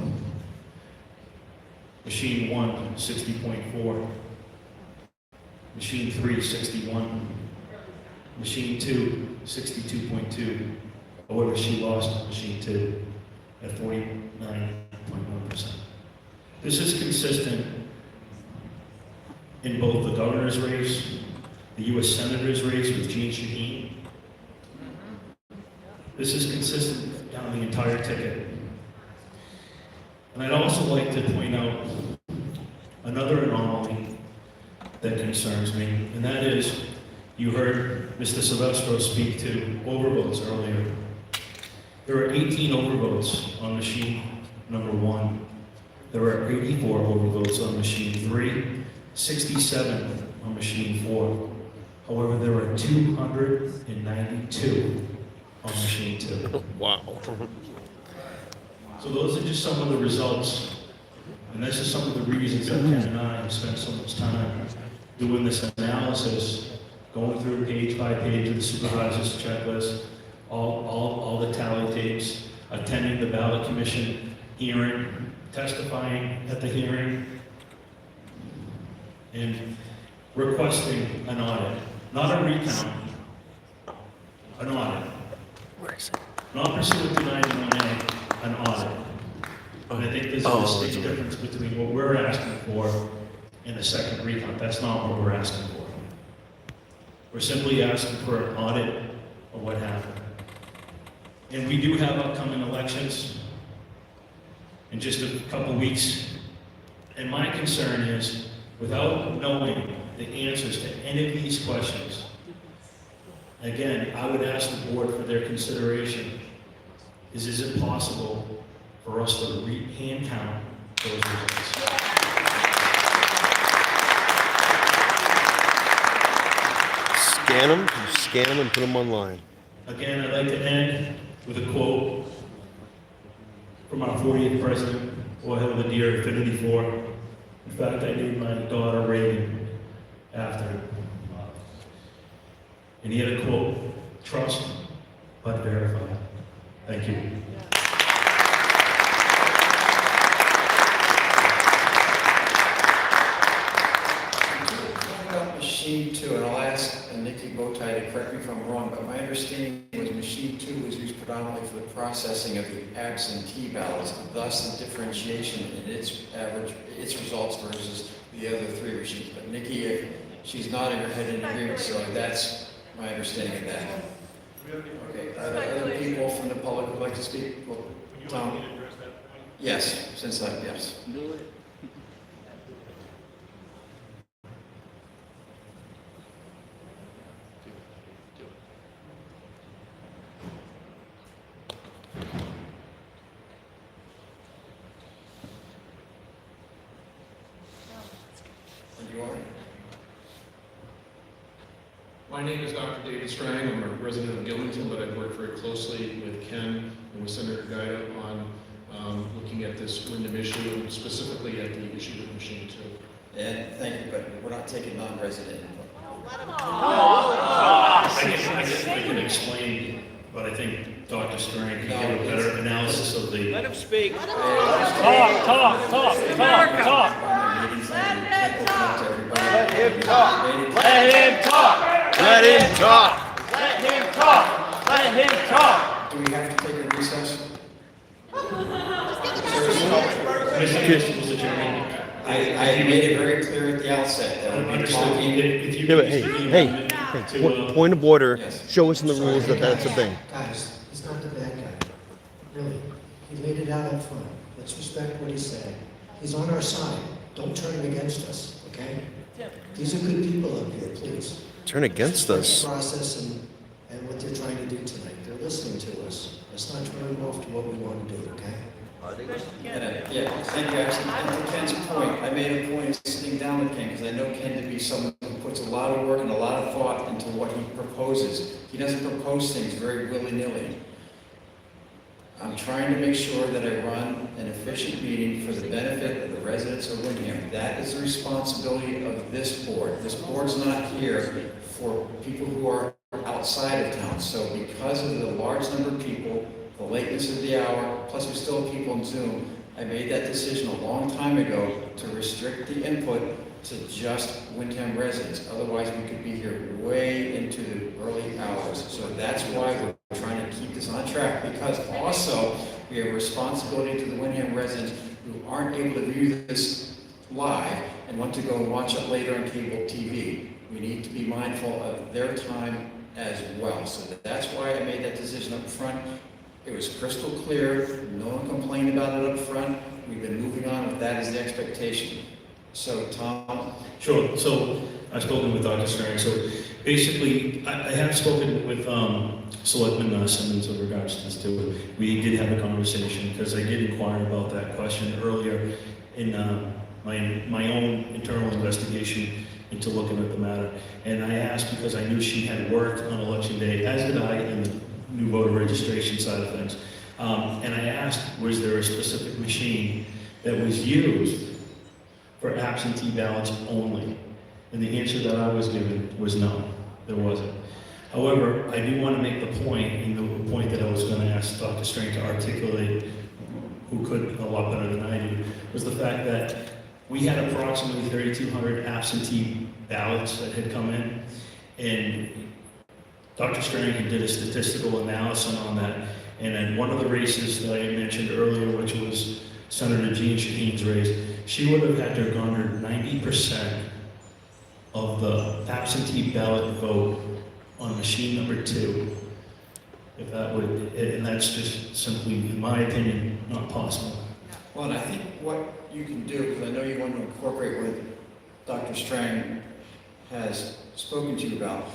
Machine 1, 60.4. Machine 3, 61. Machine 2, 62.2. However, she lost Machine 2 at 49.1%. This is consistent in both the governor's race, the U.S. Senator's race with Jeanne Shaheen. This is consistent down the entire ticket. And I'd also like to point out another anomaly that concerns me, and that is, you heard Mr. Silvestro speak to overvotes earlier. There are 18 overvotes on machine number 1. There are 84 overvotes on machine 3, 67 on machine 4. However, there are 292 on machine 2. Wow. So those are just some of the results. And this is some of the reasons that Ken and I have spent so much time doing this analysis, going through page by page of the supervisor's checklist, all the tally tapes, attending the ballot commission hearing, testifying at the hearing, and requesting an audit. Not a recount, an audit. Not pursuant to 91A, an audit. And I think there's a distinct difference between what we're asking for and a second recount. That's not what we're asking for. We're simply asking for an audit of what happened. And we do have upcoming elections in just a couple weeks. And my concern is, without knowing the answers to any of these questions, again, I would ask the board for their consideration. Is it possible for us to hand count those results? Scan them and put them online. Again, I'd like to end with a quote from our 40th president, who I have a dear affinity for. In fact, I named my daughter Reagan after him. And he had a quote, "Trust but verify." Thank you. About machine 2, and I'll ask Nikki Bowtie to correct me if I'm wrong, but my understanding was machine 2 was used predominantly for the processing of the absentee ballots, thus the differentiation in its results versus the other 3 machines. But Nikki, if she's nodding her head in agreement, so that's my understanding of that. Okay, are there other people from the public who would like to speak? Well, Tom? Yes, since that, yes. My name is Dr. David Strang. I'm a resident of Gilmanton, but I've worked very closely with Ken and with Senator Guida on looking at this Windham issue, and specifically at the issue with machine 2. And thank you, but we're not taking non-resident input. I can explain, but I think Dr. Strang can give a better analysis of the... Let him speak. Talk. Let him talk. Let him talk. Let him talk. Let him talk. Let him talk. Do we have to take a recess? Mr. Chairman, I made it very clear at the outset that I'm talking. Yeah, but point of order. Show us in the rules that that's a thing. Guys, he's not the bad guy. Really. He laid it out up front. Let's respect what he said. He's on our side. Don't turn him against us, okay? These are good people up here, please. Turn against us. Process and what they're trying to do tonight. They're listening to us. Let's not turn them off to what we want to do, okay? Yeah, thank you, actually. And to Ken's point, I made a point of sitting down with Ken because I know Ken to be someone who puts a lot of work and a lot of thought into what he proposes. He doesn't propose things very willy-nilly. I'm trying to make sure that I run an efficient meeting for the benefit of the residents of Windham. That is the responsibility of this board. This board's not here for people who are outside of town. So because of the large number of people, the lateness of the hour, plus we still have people on Zoom, I made that decision a long time ago to restrict the input to just Windham residents. Otherwise, we could be here way into the early hours. So that's why we're trying to keep this on track, because also we have a responsibility to the Windham residents who aren't able to view this live and want to go and watch it later on cable TV. We need to be mindful of their time as well. So that's why I made that decision up front. It was crystal clear. No one complained about it up front. We've been moving on with that as the expectation. So, Tom? Sure. So I've spoken with Dr. Strang. So basically, I have spoken with Selectman Simmons in regards to this too. We did have a conversation because I did inquire about that question earlier in my own internal investigation into looking at the matter. And I asked because I knew she had worked on election day, as did I, in the new voter registration side of things. And I asked, was there a specific machine that was used for absentee ballots only? And the answer that I was given was no, there wasn't. However, I do want to make the point, and the point that I was going to ask Dr. Strang to articulate, who could a lot better than I do, was the fact that we had approximately 3,200 absentee ballots that had come in, and Dr. Strang did a statistical analysis on that, and in one of the races that I mentioned earlier, which was Senator Jean Shaheen's race, she would have had to garner 90% of the absentee ballot vote on machine number 2. If that would, and that's just simply, in my opinion, not possible. Well, and I think what you can do, because I know you want to incorporate what Dr. Strang has spoken to you about,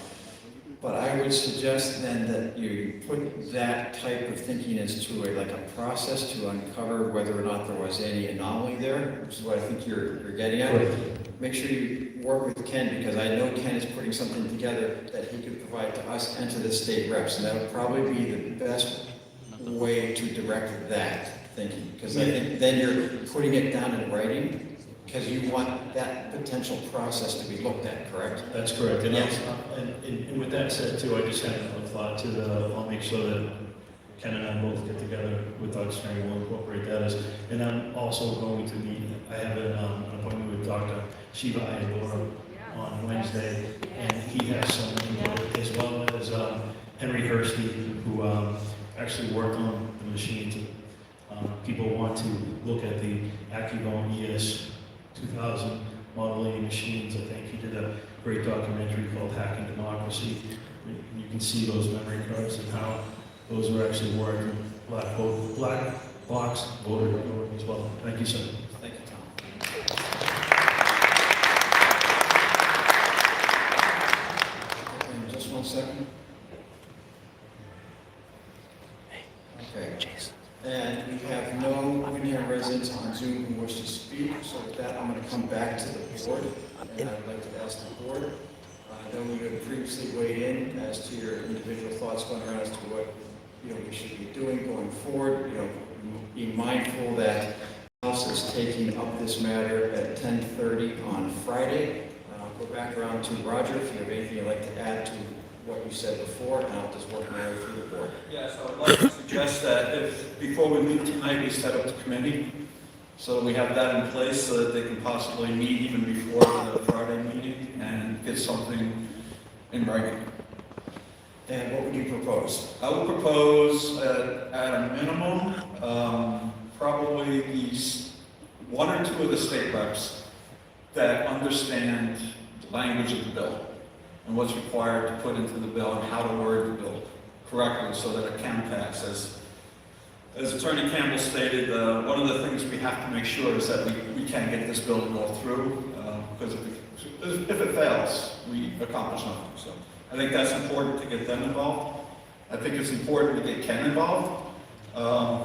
but I would suggest then that you put that type of thinking into like a process to uncover whether or not there was any anomaly there, which is what I think you're getting at. Right. Make sure you work with Ken, because I know Ken is putting something together that he could provide to us and to the state reps, and that would probably be the best way to direct that thinking, because I think then you're putting it down in writing, because you want that potential process to be looked at, correct? That's correct. And, Yes. and with that said too, I just had a thought to I'll make sure that Ken and I both get together with Dr. Strang and we'll incorporate that as, and I'm also going to be, I have an appointment with Dr. Shiva Ayadora on Wednesday, and he has some input, as well as Henry Hursty, who actually worked on the machines. People want to look at the AccuVone ES 2000 modeling machines. I think he did a great documentary called Hacking Democracy. You can see those memory cards and how those are actually working. Black box voter as well. Thank you, sir. Thank you, Tom. And just 1 second. Okay. And we have no Windham residents on Zoom who wish to speak, so with that, I'm going to come back to the board, and I'd like to ask the board. I know you had previously weighed in as to your individual thoughts going around as to what we should be doing going forward. Be mindful that House is taking up this matter at 10:30 on Friday. I'll go back around to Roger if you have anything you'd like to add to what you said before, and I'll just work my way through the board. Yes, I would like to suggest that if, before we meet tonight, we set up the committee, so that we have that in place, so that they can possibly meet even before the Friday meeting and get something in writing. And what would you propose? I would propose at a minimum, probably these 1 or 2 of the state reps that understand the language of the bill and what's required to put into the bill and how to word the bill correctly so that it can pass. As Attorney Campbell stated, one of the things we have to make sure is that we can get this bill to go through, because if it fails, we accomplish nothing. So I think that's important to get them involved. I think it's important to get Ken involved.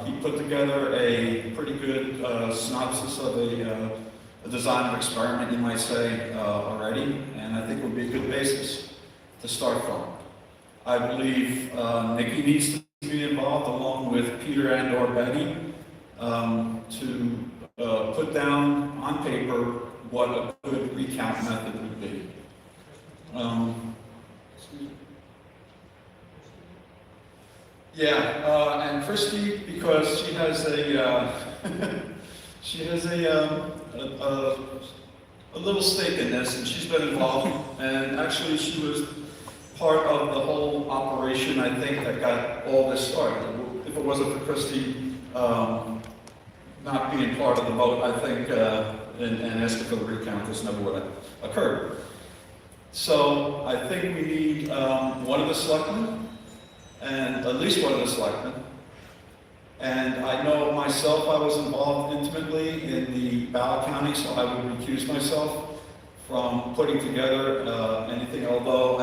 He put together a pretty good synopsis of a design of experiment, you might say, already, and I think would be a good basis to start from. I believe Nikki needs to to be involved along with Peter and or Betty to put down on paper what a good recount method would be. And Christy, because she has a she has a little stake in this, and she's been involved. And actually, she was part of the whole operation, I think, that got all this started. If it wasn't for Christy not being part of the vote, I think, and asking for the recount, this never would have occurred. So I think we need one of the selectmen, and at least one of the selectmen. And I know myself, I was involved intimately in the ballot counting, so I would recuse myself from putting together anything, although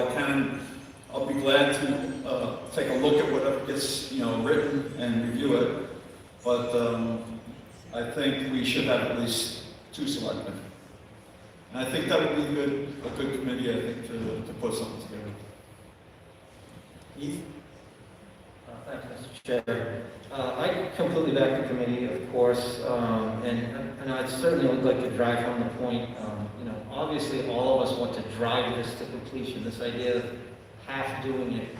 I'll be glad to take a look at whatever gets, written and review it. But I think we should have at least 2 selectmen. And I think that would be a good committee, I think, to put something together. Keith? Thanks, Mr. Chair. I completely back the committee, of course, and I certainly would like to drive home the point. Obviously, all of us want to drive this to completion. This idea of half doing it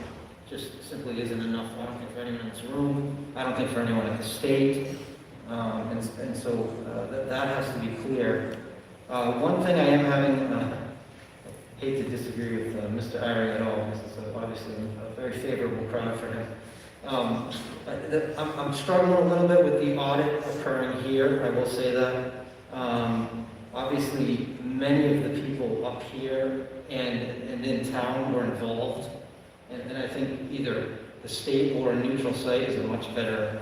just simply isn't enough. I don't think for anyone in this room. I don't think for anyone in the state. And so that has to be clear. One thing I am having, I hate to disagree with Mr. Ari at all. This is obviously a very favorable crowd for him. I'm struggling a little bit with the audit occurring here, I will say that. Obviously, many of the people up here and in town were involved, and I think either the state or a neutral site is a much better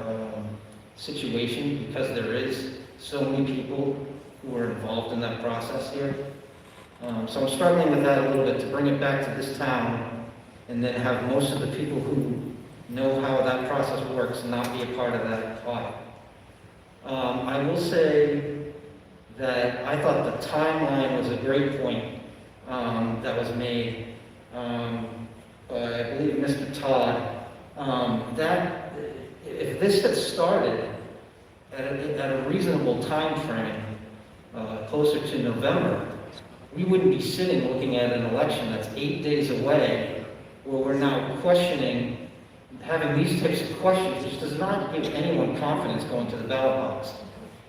situation because there is so many people who are involved in that process here. So I'm struggling with that a little bit, to bring it back to this town and then have most of the people who know how that process works, not be a part of that audit. I will say that I thought the timeline was a great point that was made by, I believe, Mr. Todd. That if this had started at a reasonable time frame, closer to November, we wouldn't be sitting looking at an election that's 8 days away, where we're now questioning, having these types of questions, which does not give anyone confidence going to the ballot box.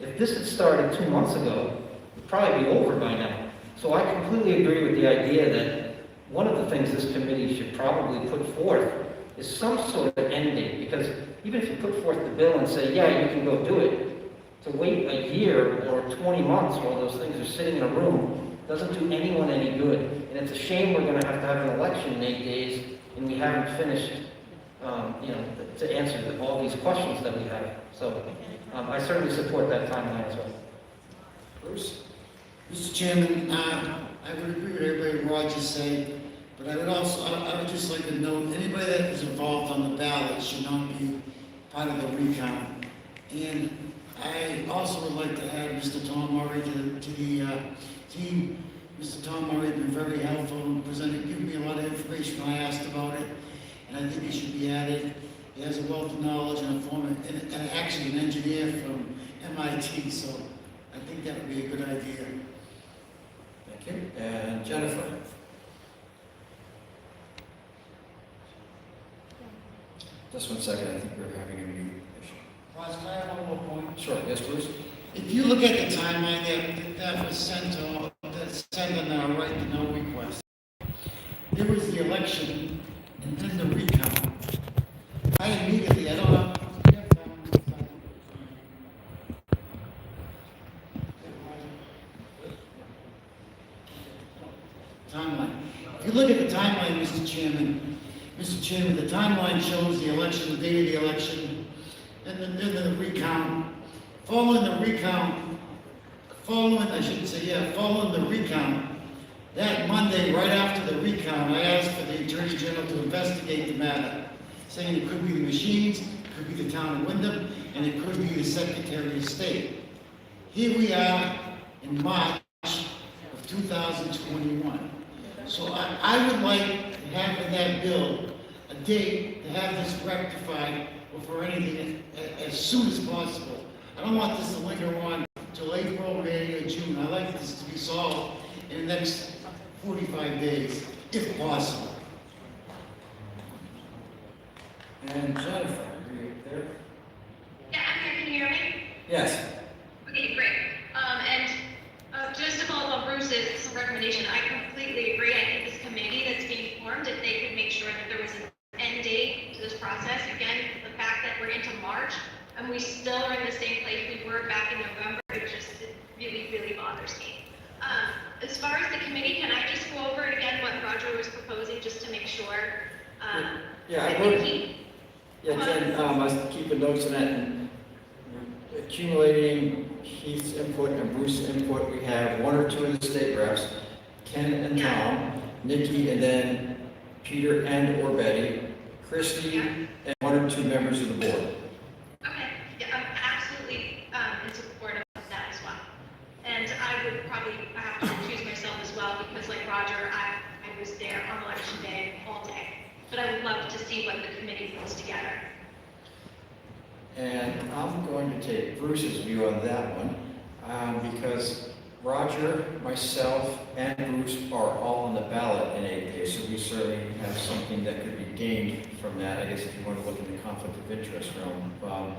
If this had started 2 months ago, it'd probably be over by now. So I completely agree with the idea that one of the things this committee should probably put forth is some sort of end date, because even if you put forth the bill and say, yeah, you can go do it, to wait a year or 20 months while those things are sitting in a room doesn't do anyone any good. And it's a shame we're going to have an election in 8 days and we haven't finished to answer all these questions that we have. So I certainly support that timeline as well. Bruce? Mr. Chairman, I would agree with everybody Rogers said, but I would just like to note, anybody that is involved on the ballot should not be part of the recount. And I also would like to add Mr. Tom Murray to the team. Mr. Tom Murray has been very helpful in giving me a lot of information when I asked about it, and I think he should be added. He has a wealth of knowledge and actually an engineer from MIT, so I think that would be a good idea. Thank you. And Jennifer? Just 1 second, I think we're having a mute issue. Ross, can I have one more point? Sure, yes, Bruce? If you look at the timeline that was sent on our right to know request, there was the election and then the recount. I don't know. Timeline. If you look at the timeline, Mr. Chairman, the timeline shows the election, the date of the election, and then the recount. Following the recount, that Monday, right after the recount, I asked for the Attorney General to investigate the matter, saying it could be the machines, it could be the town of Windham, and it could be the Secretary of State. Here we are in March of 2021. So I would like to have in that bill a date to have this rectified before anything as soon as possible. I don't want this to linger on till April, May, or June. I'd like this to be solved in the next 45 days, if possible. And Jennifer, are you there? Yeah, I'm here. Can you hear me? Yes. Okay, great. Just to follow up Bruce's recommendation, I completely agree. I think this committee that's being formed, if they could make sure that there was an end date to this process, again, the fact that we're into March and we still are in the same place we were back in November, it really, really bothers me. As far as the committee, can I just go over it again, what Roger was proposing, just to make sure? Yeah, I wrote, Jen, I was keeping notes on that, and accumulating Heath's input and Bruce's input. We have one or two of the state reps, Ken and Tom, Nikki, and then Peter and or Betty, Christy, and one or two members of the board. Okay, yeah, I'm absolutely in support of that as well. And I would probably have to recuse myself as well, because like Roger, I was there on election day all day. But I would love to see what the committee puts together. And I'm going to take Bruce's view on that one, because Roger, myself, and Bruce are all on the ballot in 8 days, so we certainly have something that could be gained from that, I guess, if you want to look in the conflict of interest realm.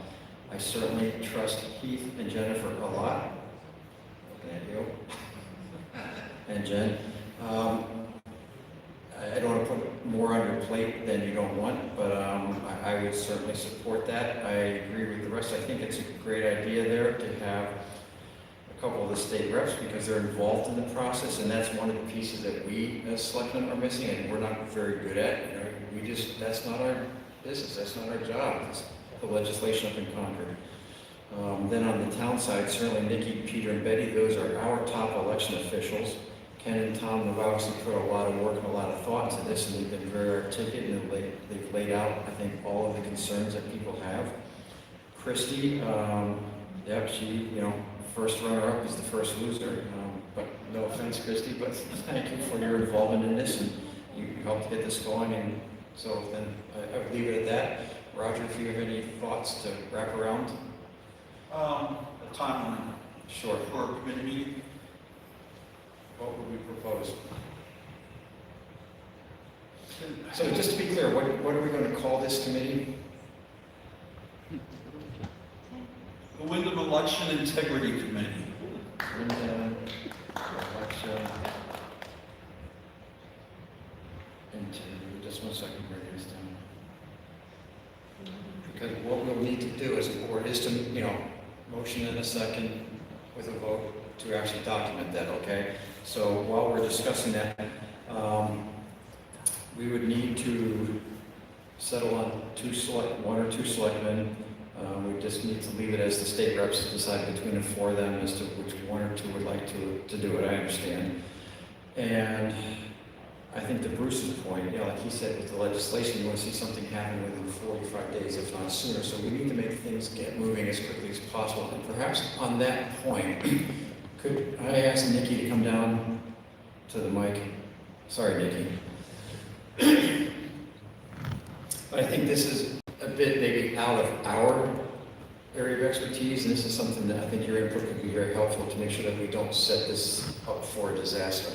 I certainly trust Heath and Jennifer a lot. Looking at you. And Jen. I don't want to put more on your plate than you don't want, but I would certainly support that. I agree with the rest. I think it's a great idea there to have a couple of the state reps, because they're involved in the process, and that's one of the pieces that we as selectmen are missing, and we're not very good at. You know, that's not our business. That's not our job. It's the legislation up in Concord. Then on the town side, certainly Nikki, Peter, and Betty, those are our top election officials. Ken and Tom have obviously put a lot of work and a lot of thought into this, and they've been very articulate, and they've laid out, I think, all of the concerns that people have. Christy, yep, she, first runner-up is the first loser. But no offense, Christy, but thank you for your involvement in this, and you helped get this going, and so then I would leave it at that. Roger, if you have any thoughts to wrap around? A timeline. Sure. For a committee meeting. What would we propose? So just to be clear, what are we going to call this committee? The Windham Election Integrity Committee. Windham Election Integrity. Just 1 second, write this down. Because what we'll need to do as a board is to, motion in a second with a vote to actually document that, okay? So while we're discussing that, we would need to settle on one or two selectmen. We just need to leave it as the state reps decide between the four of them as to which one or two would like to do it, I understand. And I think to Bruce's point, like he said with the legislation, you want to see something happen within 45 days, if not sooner. So we need to make things get moving as quickly as possible. And perhaps on that point, could I ask Nikki to come down to the mic? Sorry, Nikki. But I think this is a bit maybe out of our area of expertise, and this is something that I think your input could be very helpful to make sure that we don't set this up for a disaster.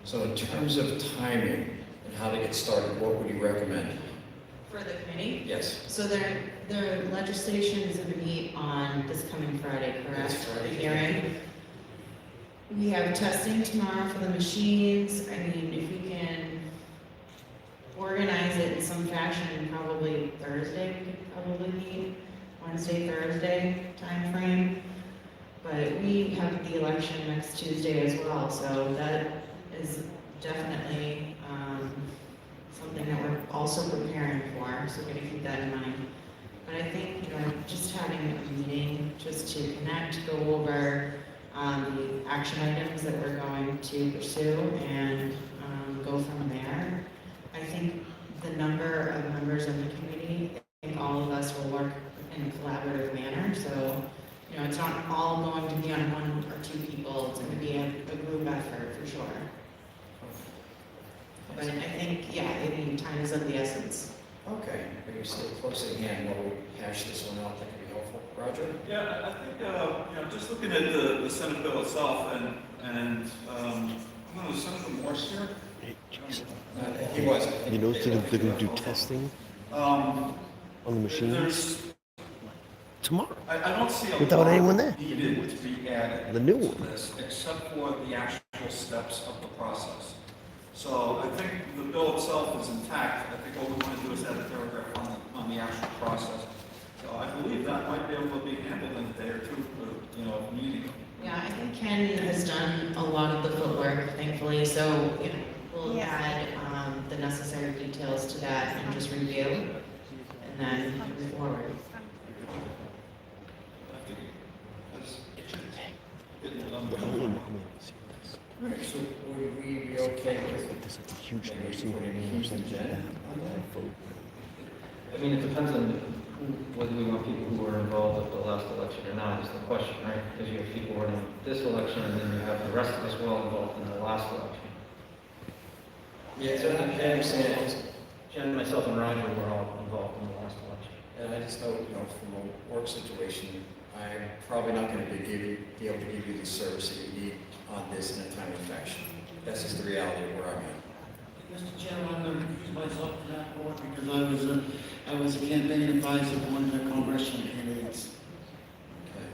So in terms of timing and how to get started, what would you recommend? For the committee? Yes. So their legislation is going to meet on this coming Friday, correct? This Friday. The hearing. We have testing tomorrow for the machines. I mean, if we can organize it in some fashion, probably Thursday, we could probably meet, Wednesday, Thursday time frame. But we have the election next Tuesday as well, so that is definitely something that we're also preparing for, so we're going to keep that in mind. But I think, just having a meeting just to connect, go over the action items that we're going to pursue and go from there. I think the number of members of the committee, I think all of us will work in a collaborative manner, so it's not all going to be on one or two people, it's going to be a group effort for sure. but I think, yeah, I mean, time is of the essence. Okay, but you're still close at hand while we hash this one out, that could be helpful. Roger? Yeah, I think, just looking at the Senate bill itself and was Senator Morse here? He was. You know, they're going to do testing on the machines tomorrow. I don't see a without lot anyone there. needed to be added The new to one. this, except for the actual steps of the process. So I think the bill itself is intact. I think all we want to do is add a paragraph on the actual process. So I believe that might be able to be handled in a day or two, of meeting. Yeah, I think Ken has done a lot of the footwork, thankfully, so, we'll add, the necessary details to that and just review, and then move forward. Alright, so would we be okay with This is a huge nursing putting home or Heath something and like Jen that. on that? I mean, it depends on whether we want people who were involved with the last election or not, is the question, right? Because you have people who are in this election, and then you have the rest of us well involved in the last election. Yeah, so I understand. Jen, myself, and Roger were all involved in the last election. And I just know, from a work situation, I'm probably not going to be able to give you the service that you need on this in a timely fashion. That's just the reality of where I'm at. Mr. Chairman, I'm going to recuse myself from that board because I was a campaign advisor for one of the congressional candidates. Okay.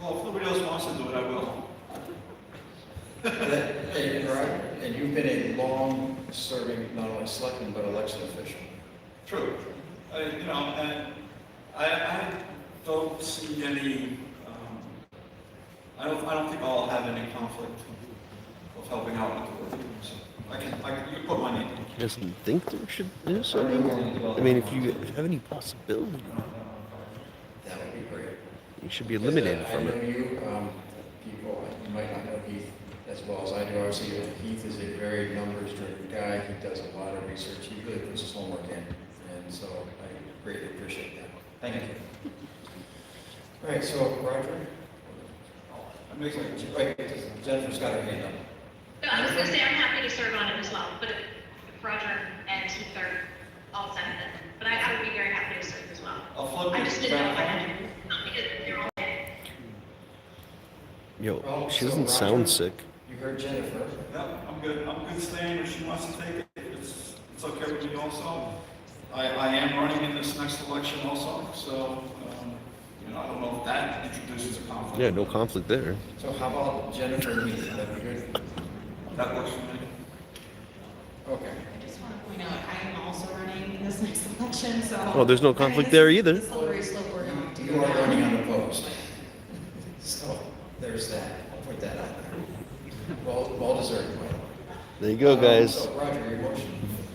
Well, if nobody else wants to do it, I will. Hey, right, and you've been a long-serving, not only selectman, but election official. True. And I don't see any, I don't think I'll have any conflict of helping out with the work. So you can put my name. You guys think there should do something? I mean, if you have any possibility, That would be great. you should be eliminated I from know it. you, people, you might not know Heath as well as I do. Obviously, Heath is a very numbers-driven guy. He does a lot of research. He really puts his homework in. And so I greatly appreciate that. Thank you. All right, so Roger? Jennifer's got her hand up. No, I was going to say I'm happy to serve on it as well, but if Roger and Heath are all set, but I would be very happy to serve as well. I'll flip I it just didn't know if I back had to, because they're all there. Yo, she So, doesn't Roger, sound sick. You heard Jennifer. Yeah, I'm good staying if she wants to take it. It's okay with me also. I am running in this next election also, so, I don't know if that introduces a conflict. Yeah, no conflict there. So how about Jennifer and me? That'd be good. That works for me. Okay. I just want to point out, I am also running in this next election, so. Oh, there's no conflict there either. The slippery slope we're going to You go are running down. unopposed. So there's that. I'll put that out there. Well deserved. There you go, guys. So Roger, your motion.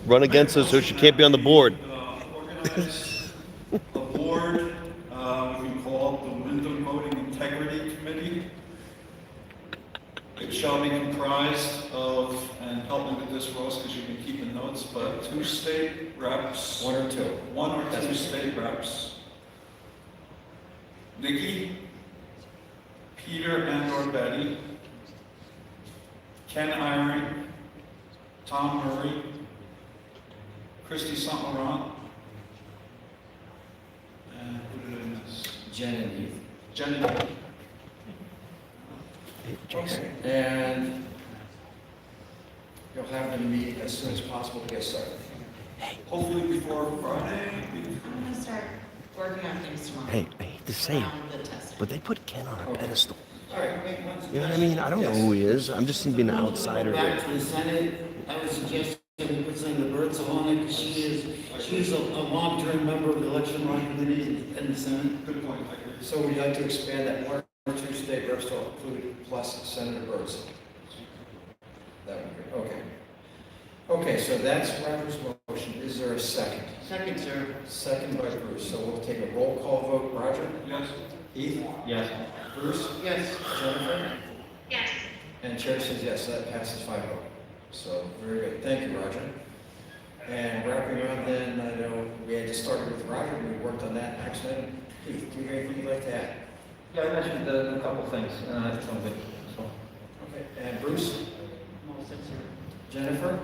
Run against her so she can't be on the board. Organize a board, we can call it the Windham Voting Integrity Committee. It shall be comprised of, and help me with this, Ross, because you've been keeping notes, but 2 state reps. 1 or 2. 1 or 2 state reps. Nikki, Peter and/or Betty, Ken Iring, Tom Murray, Christy Saint-Laurent, and who did I miss? Jen and Heath. Jen and Heath. Okay. And you'll have them meet as soon as possible to get started. Hopefully before Friday. I'm going to start working on things tomorrow. Hey, I hate to say it, around the testing. but they put Ken on a pedestal. All right. You know what I mean? I don't know who he is. I'm just being an outsider Back here. to the Senate, I would suggest that we put Senator Birdsall on it, because she's a long-term member of the election law committee in the Senate. Good point, I agree. So we'd like to expand that 1 or 2 state reps to include plus Senator Birdsall. That would be good. Okay. Okay, so that's Roger's motion. Is there a second? Second, sir. Second by Bruce. So we'll take a roll call vote. Roger? Yes. Heath? Yes. Bruce? Yes. Jennifer? Yes. And Chair says yes, so that passes 5-0. So, very good. Thank you, Roger. And wrapping up then, I know we had just started with Roger, we worked on that next item. Heath, do you have anything you'd like to add? Yeah, I mentioned a couple things, and I think I'm good, so. Okay. And Bruce? Jennifer?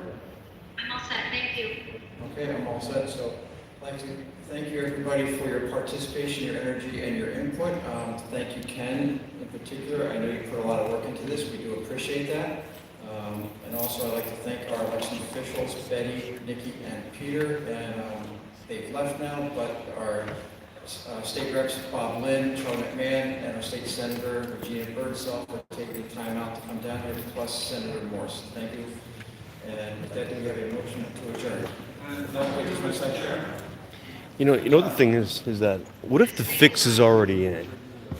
Thank you. Okay, I'm all set, so I'd like to thank you, everybody, for your participation, your energy, and your input. Thank you, Ken, in particular. I know you put a lot of work into this. We do appreciate that. And also, I'd like to thank our election officials, Betty, Nikki, and Peter. And they've left now, but our state reps, Bob Lynn, Charlie McMahon, and our state senator, Regina Birdsell, for taking the time out to come down here, plus Senator Morse. Thank you. And with that, do we have a motion to adjourn? No, wait, just one second. You know the thing is that what if the fix is already in?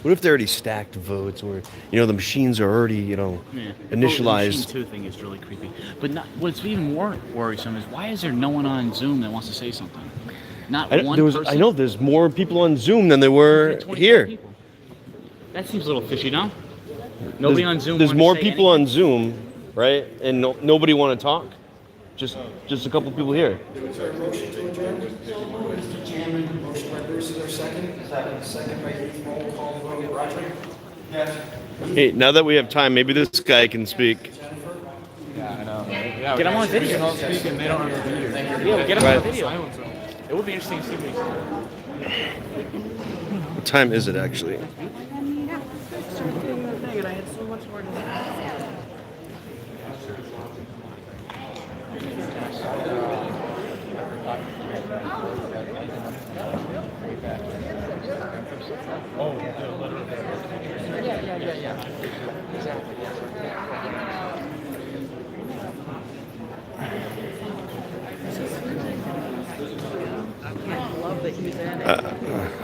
What if they already stacked votes, or the machines are already initialized? Well, the machine 2 thing is really creepy. But what's even more worrisome is why is there no one on Zoom that wants to say something? Not one person. I know there's more people on Zoom than there were here. People. That seems a little fishy, no? Nobody on Zoom. There's more people on Zoom, right? And nobody want to talk. Just a couple people here. Is there a motion to adjourn? Mr. Chairman. Motion by Bruce, is there a second? Second by Heath. Roll call vote. Roger? Yes. Hey, now that we have time, maybe this guy can speak. Yeah, I know. Yeah, get him on video. They don't have to be here. Yeah, get him on video. It would be interesting to see what he said. What time is it actually?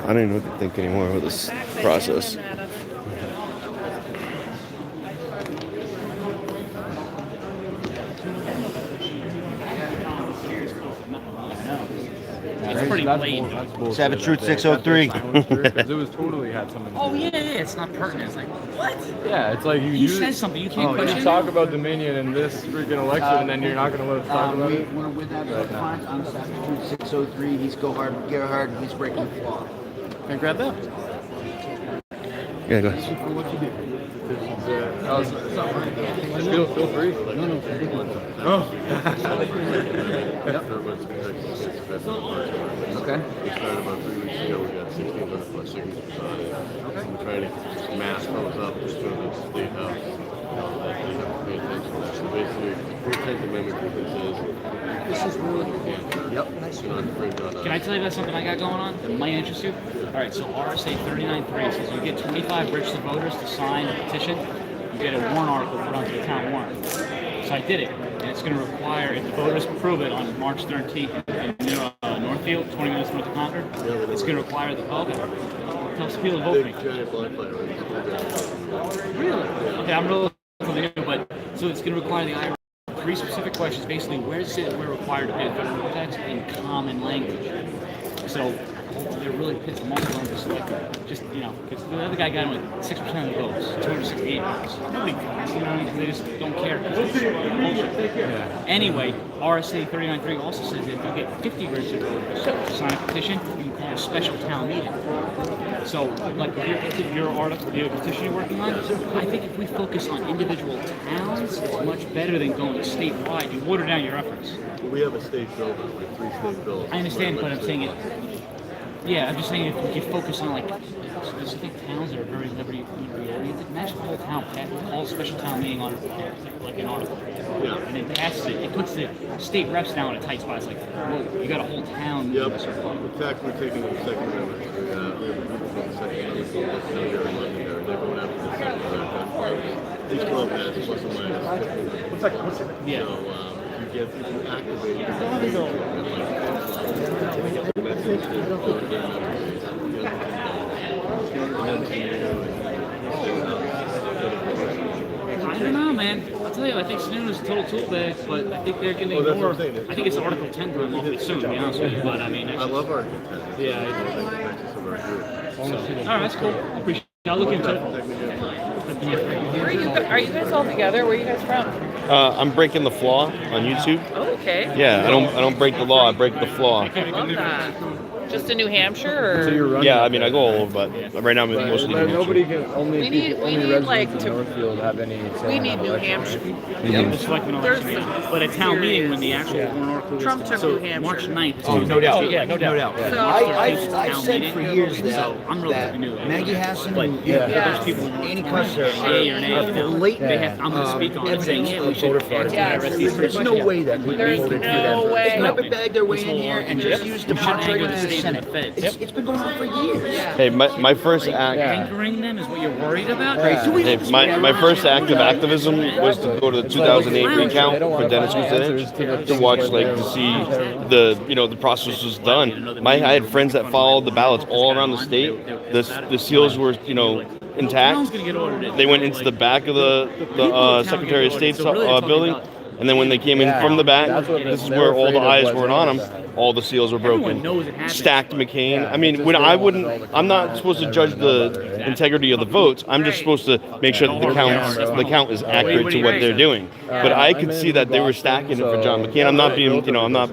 I don't even know what to think anymore about this process. It's pretty blatant. Savage Truth 603. Because it was totally had something. Oh yeah, it's not pertinent. It's like what? Yeah, it's like he says something you can't question. You talk about Dominion in this freaking election, and then you're not going to let us talk about it. We're with that front. I'm Savage Truth 603. He's Go Hard, Get Hard. He's breaking the Flaw. Can I grab that? Yeah, go Thank you for what you did. It's not right. Feel free. No. Oh. Okay. We started about 3 weeks ago. We got 1,600 plus signatures on it. Okay. We're trying to mass those up to the state house. They have to pay attention to that. So basically, the 14th Amendment is this is really important. Yep. Can I tell you about something I got going on that might interest you? All right, so RSA 39.3 says you get 25 registered voters to sign a petition. You get a warrant article put onto the town warrant. So I did it, and it's going to require, if the voters approve it on March 13th in Northfield, 20 minutes north of Concord, it's going to require the vote. Tell some people to vote for me. Really? Okay, I'm relatively new, but so it's going to require the IRS. 3 specific questions, basically, where does it we're required to pay the federal tax in common language? So they're really pissed them off on this, like, just, because the other guy got him with 6% of the votes, 268 votes. Nobody cares, they just don't care. Yeah. Anyway, RSA 39.3 also says that if you get 50 registered voters to sign a petition, you can call a special town meeting. So, like, if your article, your petition you're working on, I think if we focus on individual towns, it's much better than going statewide. You water down your efforts. Well, we have a state bill, like 3 state bills. I understand, but I'm saying it. Yeah, I'm just saying if you focus on like specific towns that are very liberty oriented, imagine the whole town calls a special town meeting on like an article. Yeah. And then passes it. It puts the state reps down in a tight spot. It's like, whoa, you got a whole town. Yep. In fact, we're taking the Second Amendment. We have a group from the Second Amendment that's down here in London. They're going after the Second Amendment. Each 12 has plus or minus. What's it? Yeah. So you get people activated. I don't know, man. I'll tell you, I think Snoon is a total tool bag, but I think they're getting more. I think it's Article 10 time awfully soon, to be honest with you. But I mean, I love Article 10. Yeah. All right, that's cool. I appreciate it. I'll look into it. Are you guys all together? Where are you guys from? I'm breaking the Flaw on YouTube. Oh, okay. Yeah, I don't break the law. I break the flaw. I love that. Just in New Hampshire, or? So you're running. Yeah, I mean, I go all over, but right now I'm mostly New Hampshire. Nobody can, only We need- people, we only need, residents like, of to- Northfield have any say We in need that New election, Hampshire. right? Yeah, the selectmen election. There's But at town meeting, when the actual Yeah. warrant article is Trump took so New Hampshire. March 9th. Oh, no doubt. Yeah, no doubt. Yeah. So- I've said for years that, So I'm really that new. Maggie Hassan But and yeah, Yeah. those people who Annie want Cusser yay or nay, are blatant. they have, I'm going to speak on it, saying, yeah, we should anti-arrest these There's people. no way that we There's voted for no them. way. They carpetbag their way This in whole here and argument. just use the We should power anger of the the state and Senate. the feds. It's been going on for years. Hey, my first act. Anchoring them is what you're worried about? Hey, my first act of activism was to go to the 2008 recount for Dennis Kucinich to watch, like, to see the process was done. I had friends that followed the ballots all around the state. The seals were intact. They went into the back of the Secretary of State's building. And then when they came in from the back, this is where all the eyes weren't on them. All the seals were broken. Stacked McCain. I mean, I'm not supposed to judge the integrity of the votes. I'm just supposed to make sure that the count is accurate to what they're doing. But I could see that they were stacking it for John McCain. I'm not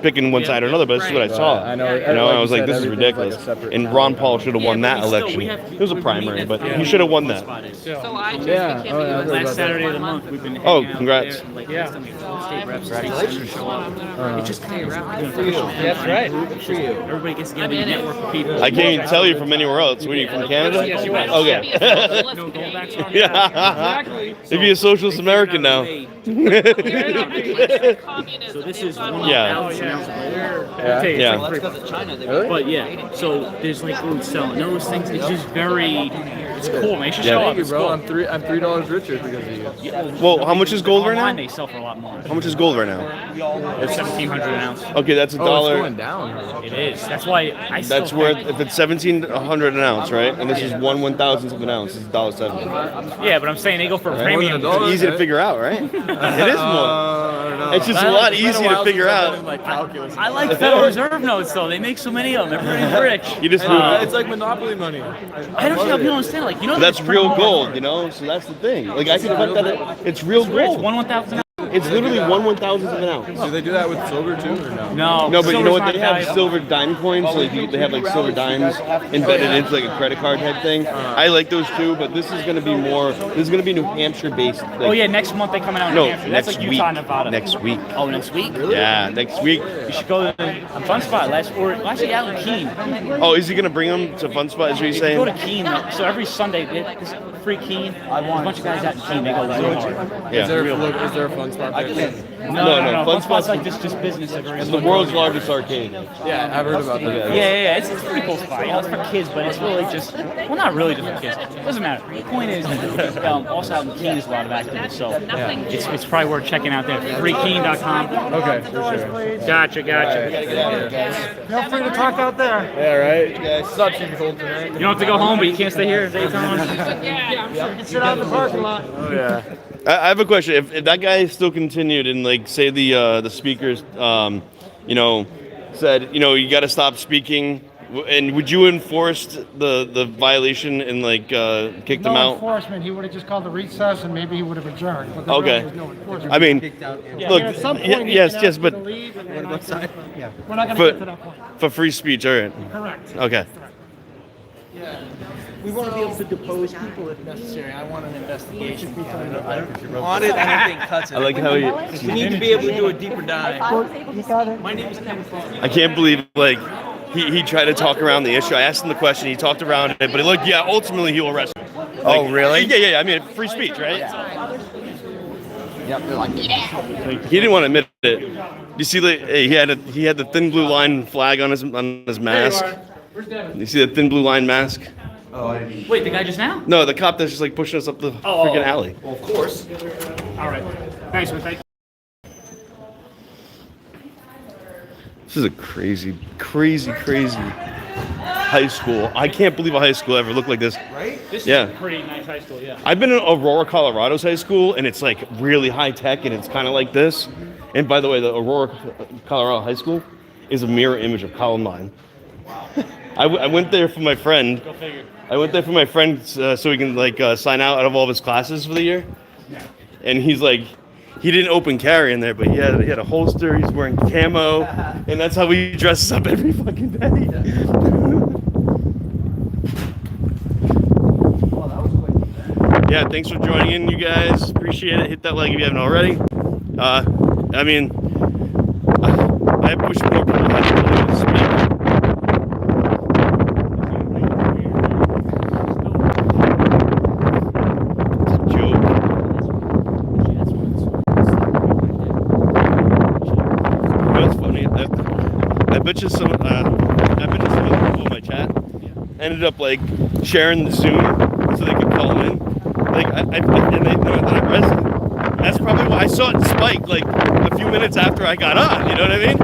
picking one side or another, but this is what I saw. I was like, this is ridiculous. And Ron Paul should have won that election. It was a primary, but he should have won that. So I just became a U.S. Last Saturday of the month, we've been Oh, hanging out congrats. there, like, last time we had state reps, Congratulations. show up. It just kind of wrapped for you. That's right. Everybody gets together, you network with people. I can't even tell you from anywhere else. What are you, from Canada? Yes, you are. Okay. No goldbacks on Yeah. If you're a socialist American now. So this is one of Yeah. the announcements. Yeah. Like but yeah, so there's like selling those things. It's just very, it's cool, man. You should show up. Thank you, It's bro. cool. I'm $3 richer because of you. Well, how much is gold right Online now? they sell for a lot more. How much is gold right now? It's 1,700 an ounce. Okay, that's Oh, it's $1. going down. It is. That's why I still That's worth, think- if it's 1,700 an ounce, right? And this is 1/1000th of an ounce. It's $1.70. Yeah, but I'm saying they go for a premium. $1. Easy to figure out, right? It is more. I don't know. It's just a lot easier to figure out. I like Federal Reserve notes though. They make so many of them. Everybody's rich. You just It's like Monopoly money. I don't see how people understand. Like, That's real gold, So that's the thing. Like, I can bet that it's real gold. 1/1000. It's literally 1/1000th of an ounce. Do they do that with silver too, or no? No, But you know what? silver's They not have valuable. silver dime coins. So they have like silver dimes embedded into like a credit card type thing. I like those too, but this is going to be more. This is going to be New Hampshire based. Like, Oh yeah, next month they coming out in No, New Hampshire. That's next like Utah, week. Nevada. Next week. Oh, next week? Yeah, next week. You should go to Fun Spot actually out in Keene. Oh, is he going to bring them to Fun Spot? Is what you're saying? Go to Keene. So every Sunday, there's free Keene. A bunch of guys out in Keene. They go really hard. Yeah. Is there a fun spot there? No. Fun Spot's like this, just business. It's the world's largest arcade. Yeah, I've heard about that. Yeah. It's a pretty cool spot. It's for kids, but it's really just, well, not really just for kids. It doesn't matter. The point is, also out in Keene is a lot of activities, so it's probably worth checking out there. Freekeene.com. Okay, for sure. Gotcha. Feel free to talk out there. Yeah, right? It's not too cold tonight. You don't have to go home, but you can't stay here. Daytime. Yeah, I'm sure you can sit out in the parking lot. Oh, yeah. I have a question. If that guy still continued and like say the speakers, said you got to stop speaking, and would you enforce the violation and like kick them No out? enforcement, he would have just called the recess and maybe he would have adjourned. But there Okay. really is no enforcement. I mean, look, At some point, he yes, can yes, ask you but to leave, and then yeah, we're not going to get to that point. for free speech, all right. Correct. Okay. We want to be able to depose people if necessary. I want an investigation. Audit, I don't think cuts it. I like how you. We need to be able to do a deeper dive. My name is Ken Flaw. I can't believe like he tried to talk around the issue. I asked him the question, he talked around it, but look, yeah, ultimately he will arrest me. Oh, really? Yeah. I mean, free speech, right? Yep, they're like, He didn't want to admit it. You see, like, he had the thin blue line flag on his mask. You see the thin blue line mask? Wait, the guy just now? No, the cop that's just like pushing us up the freaking alley. Well, of course. All right. Thanks, man. Thank you. This is a crazy high school. I can't believe a high school ever looked like this. Right? This Yeah. is a pretty nice high school, yeah. I've been in Aurora, Colorado's high school, and it's like really high tech, and it's kind of like this. And by the way, the Aurora, Colorado high school is a mirror image of Columbine. Wow. I went there for my friend. Go figure. I went there for my friend so he can like sign out of all of his classes for the year. And he's like, he didn't open carry in there, but he had a holster. He's wearing camo, and that's how he dresses up every fucking day. Yeah, thanks for joining in, you guys. Appreciate it. Hit that like if you haven't already. I mean, I wish more people had the ability to speak. It's a joke. That's funny. I bet you some of the people in my chat ended up like sharing the Zoom so they could call in. Like and they know that I'm resident. That's probably why I saw it spike like a few minutes after I got on. You know what I mean?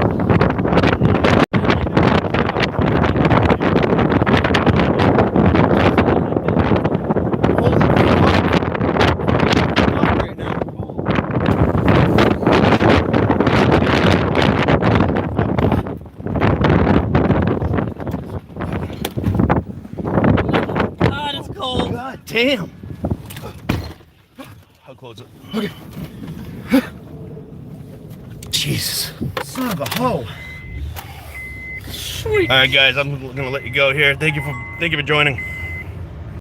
God, it's cold. God damn. I'll close it. Okay. Jesus. Son of a hoe. Sweet. All right, guys, I'm gonna let you go here. Thank you for joining.